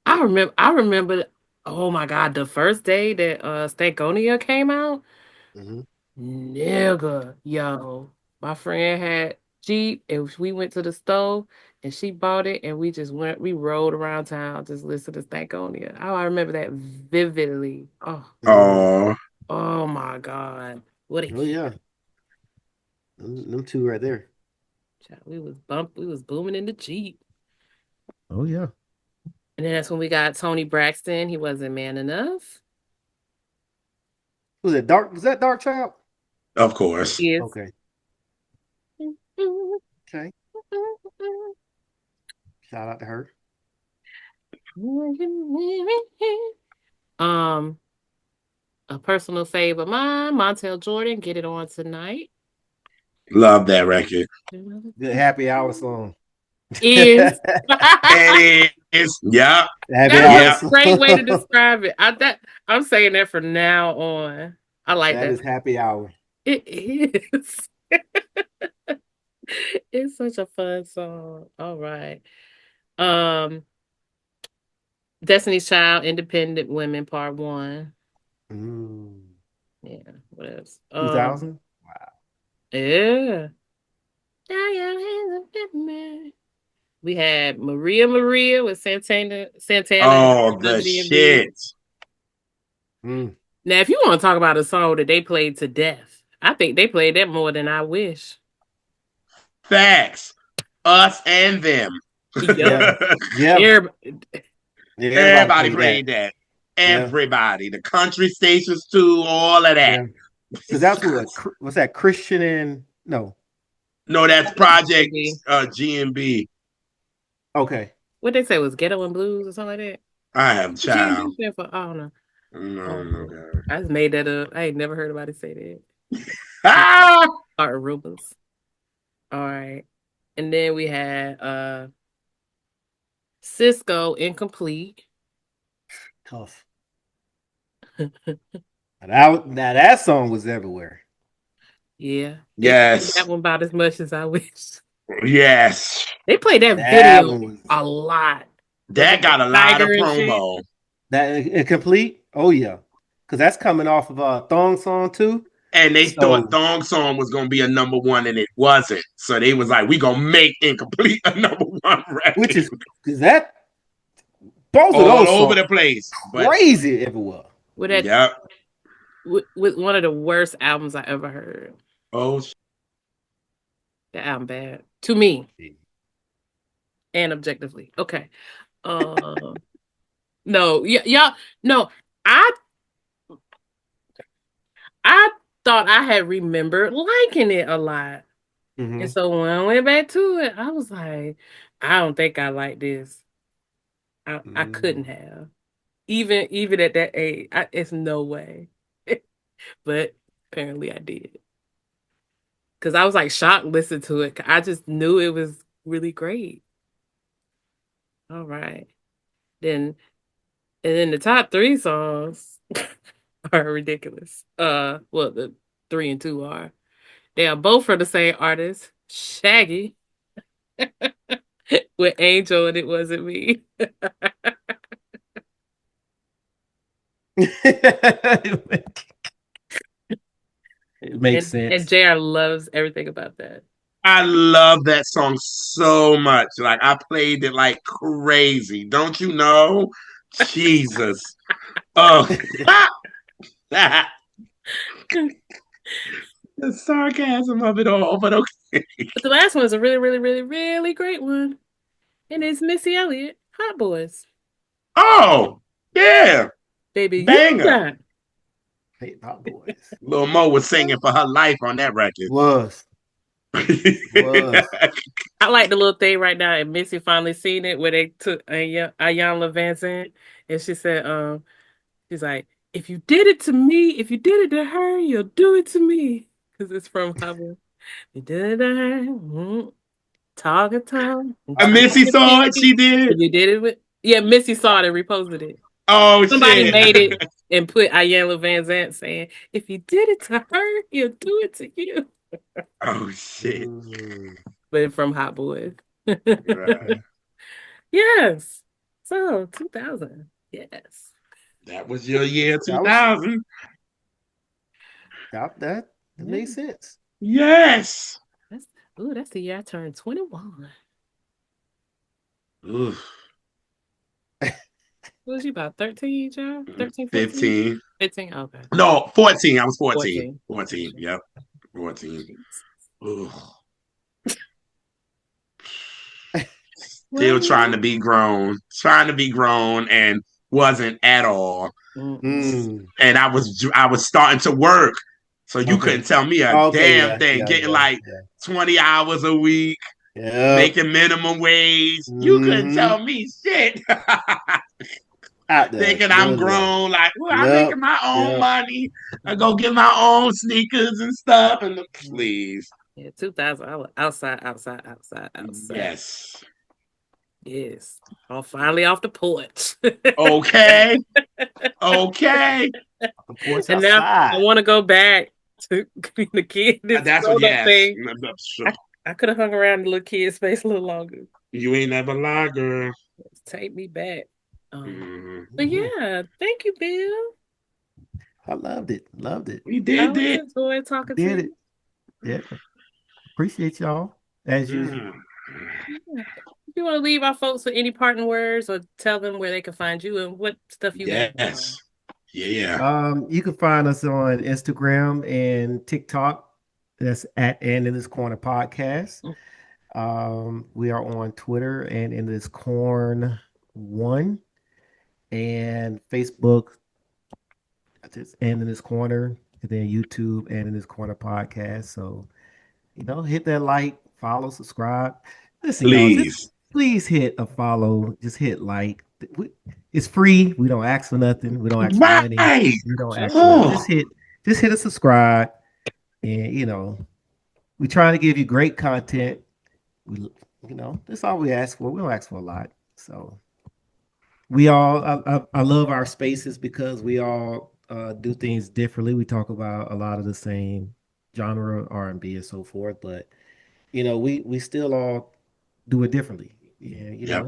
Speaker 1: I remember oh my god, the first day that Stankonia came out.
Speaker 3: Mm-hmm.
Speaker 1: Nigga, yo. My friend had Jeep and we went to the store and she bought it and we rode around town just listen to Stankonia. Oh, I remember that vividly.
Speaker 2: Oh.
Speaker 1: Oh my god. What a
Speaker 3: Oh yeah. Them two right there.
Speaker 1: we was booming in the Jeep.
Speaker 3: Oh yeah.
Speaker 1: And then that's when we got Tony Braxton. He wasn't man enough.
Speaker 3: Was it Dark? Was that Dark Child?
Speaker 2: Of course.
Speaker 1: Yes.
Speaker 3: Okay. Okay. Shout out to her.
Speaker 1: A personal fave of mine, Montel Jordan, Get It On Tonight.
Speaker 2: Love that record.
Speaker 3: Good happy hour song.
Speaker 1: Is
Speaker 2: It is. Yep.
Speaker 1: That's a great way to describe it. I'm saying that from now on. I like that.
Speaker 3: That is happy hour.
Speaker 1: It is. It's such a fun song. All right. Destiny's Child, Independent Women, Part 1. Yeah, what else?
Speaker 3: 2000? Wow.
Speaker 1: Yeah. We had Maria Maria with Santana.
Speaker 2: Oh, the shit.
Speaker 1: Now, if you want to talk about a song that they played to death, I think they played that more than I wish.
Speaker 2: Facts. Us and them.
Speaker 3: Yeah.
Speaker 2: Everybody played that. Everybody. The country stations too, all of that.
Speaker 3: Because that's what's that, Christian and no.
Speaker 2: No, that's Project GMB.
Speaker 3: Okay.
Speaker 1: What they say was Ghetto and Blues or something like that?
Speaker 2: I have child.
Speaker 1: I don't know.
Speaker 2: No.
Speaker 1: I just made that up. I ain't never heard anybody say
Speaker 2: that.
Speaker 1: Art Rubens. All right. And then we had Cisco, Incomplete.
Speaker 3: Tough. Now that song was everywhere.
Speaker 1: Yeah.
Speaker 2: Yes.
Speaker 1: That one about as much as I wish.
Speaker 2: Yes.
Speaker 1: They played that video a lot.
Speaker 2: That got a lot of promo.
Speaker 3: That Incomplete? Oh yeah. Because that's coming off of a Thong Song too.
Speaker 2: And they thought Thong Song was going to be a number one, and it wasn't. So they was like, we going to make Incomplete a number one record.
Speaker 3: Which is that both
Speaker 2: all of those over the place.
Speaker 3: Crazy everywhere.
Speaker 1: With that, with one of the worst albums I ever heard.
Speaker 2: Oh,
Speaker 1: the album bad. To me. And objectively. Okay. No, y'all, no, I thought I had remembered liking it a lot. Mm-hmm. And so when I went back to it, I was like, I don't think I like this. I couldn't have. Even at that age, it's no way. But apparently I did. Because I was like shocked listening to it. I just knew it was really great. All right. And then the top 3 songs are ridiculous. Well, the 3 and 2 are. They are both from the same artist, Shaggy, with Angel, and It Wasn't Me.
Speaker 3: It makes sense.
Speaker 1: And JR loves everything about that.
Speaker 2: I love that song so much. Like, I played it like crazy. Don't you know? Jesus. Oh. The sarcasm of it all, but okay.
Speaker 1: But the last one is a really, really, really, really great one. And it's Missy Elliott, Hot Boys.
Speaker 2: Oh, yeah.
Speaker 1: Baby,
Speaker 2: banger.
Speaker 3: Hot Boys.
Speaker 2: Lil Mo was singing for her life on that record.
Speaker 3: Was. Was.
Speaker 1: I like the little thing right now, and Missy finally seen it where they took Ayanna Van Zandt, and she said, she's like, if you did it to me, if you did it to her, you'll do it to me. Because it's from Hubble. You did it to her, talk and talk.
Speaker 2: And Missy saw it. She did.
Speaker 1: You did it with, yeah, Missy saw it and reposted it.
Speaker 2: Oh
Speaker 1: Somebody
Speaker 2: shit.
Speaker 1: made it and put Ayanna Van Zandt saying, if you did it to her, he'll do it to you.
Speaker 2: Oh shit.
Speaker 1: But from Hot Boys.
Speaker 2: Right.
Speaker 1: Yes. So 2000. Yes.
Speaker 2: That was your year 2000.
Speaker 3: That makes sense.
Speaker 2: Yes.
Speaker 1: That's the year I turned 21.
Speaker 2: Oof.
Speaker 1: What was you about 13, John? 13, 14?
Speaker 2: 15.
Speaker 1: 15. Okay.
Speaker 2: No, 14. I was 14. 14. Yep. 14. Oof. Still trying to be grown. And wasn't at all. And I was starting to work. So you couldn't tell me a damn thing. Getting like 20 hours a week, making minimum wage. You couldn't tell me shit. Thinking I'm grown, like, well, I'm making my own money. I go get my own sneakers and stuff. And please.
Speaker 1: Yeah, 2000. I was outside.
Speaker 2: Yes.
Speaker 1: Yes. I'm finally off the porch.
Speaker 2: Okay. Okay.
Speaker 3: The porch
Speaker 1: and now
Speaker 3: outside.
Speaker 1: I want to go back to being a kid.
Speaker 2: That's what, yes.
Speaker 1: Thing.
Speaker 2: Sure.
Speaker 1: I could have hung around the little kid space a little longer.
Speaker 2: You ain't never lie, girl.
Speaker 1: Take me back. But yeah, thank you, Bill.
Speaker 3: I loved it.
Speaker 2: We did it.
Speaker 1: I enjoyed talking to you.
Speaker 3: Yeah. Appreciate y'all as usual.
Speaker 1: Yeah. If you want to leave our folks with any parting words or tell them where they can find you and what stuff you got.
Speaker 2: Yes. Yeah.
Speaker 3: You can find us on Instagram and TikTok. That's at And in This Corner Podcast. We are on Twitter and In This Corn 1 and Facebook. Just And in This Corner, and then YouTube and In This Corner Podcast. So, hit that like, follow, subscribe. Listen,
Speaker 2: please.
Speaker 3: Y'all, please hit a follow. Just hit like. It's free. We don't ask for nothing. We don't ask for money. We don't ask for just hit a subscribe. And we're trying to give you great content. That's all we ask for. We don't ask for a lot. So I love our spaces because we all do things differently. We talk about a lot of the same genre, R&B and so forth, but we still all do it differently. Yeah.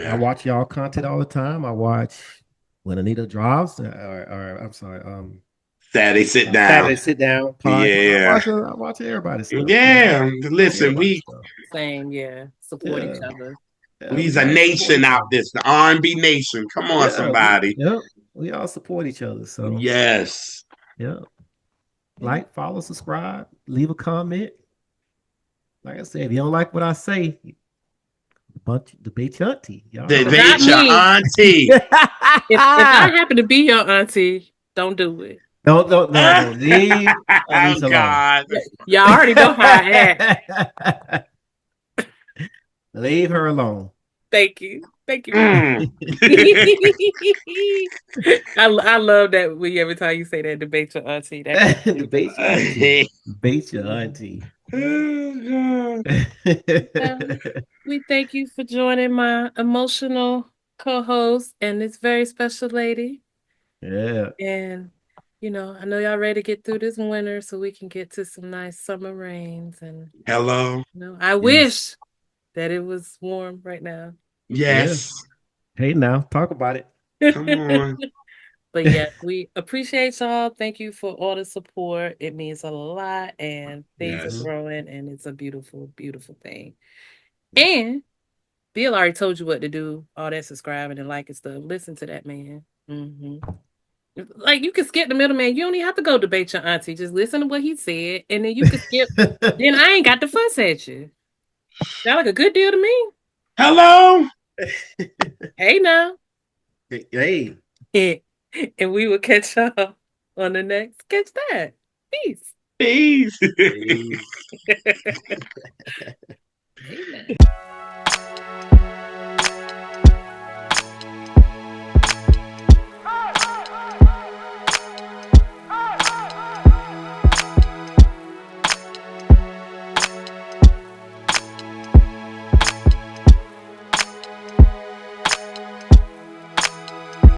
Speaker 3: I watch y'all content all the time. I watch when Anita drops, or I'm sorry,
Speaker 2: Saturday Sit Down.
Speaker 3: Yeah, I watch everybody's stuff.
Speaker 2: Yeah, listen,
Speaker 1: same, support each other.
Speaker 2: We's a nation out this, the R&B nation. Come on, somebody.
Speaker 3: We all support each other. So
Speaker 2: yes,
Speaker 3: like, follow, subscribe, leave a comment. Like I said, if you don't like what I say, debate your auntie.
Speaker 2: Debate your auntie.
Speaker 1: if I happen to be your auntie, don't do it.
Speaker 3: No. Leave
Speaker 2: oh God.
Speaker 1: Y'all already know how I act.
Speaker 3: Leave her alone.
Speaker 1: Thank you. I love that every time you say that, debate your auntie.
Speaker 3: Debate your auntie. Debate your auntie.
Speaker 1: We thank you for joining my emotional co-host and this very special lady.
Speaker 3: Yeah.
Speaker 1: And I know y'all ready to get through this winter so we can get to some nice summer rains. And
Speaker 2: hello.
Speaker 1: I wish that it was warm right now.
Speaker 2: Yes.
Speaker 3: Yeah. Hey, now talk about it.
Speaker 2: Come on.
Speaker 1: But yeah, we appreciate y'all. Thank you for all the support. It means a lot, and things are growing, and it's a beautiful, beautiful thing. And Bill already told you what to do. All that subscribing and liking stuff. Listen to that man. Like, you can skip the middleman. You don't even have to go debate your auntie. Just listen to what he said, and then you can skip. Then I ain't got to fuss at you. Sound like a good deal to me.
Speaker 2: Hello.
Speaker 1: Hey now.
Speaker 3: Hey.
Speaker 1: And we will catch y'all on the next Catch That. Peace.
Speaker 2: Peace.
Speaker 3: Peace.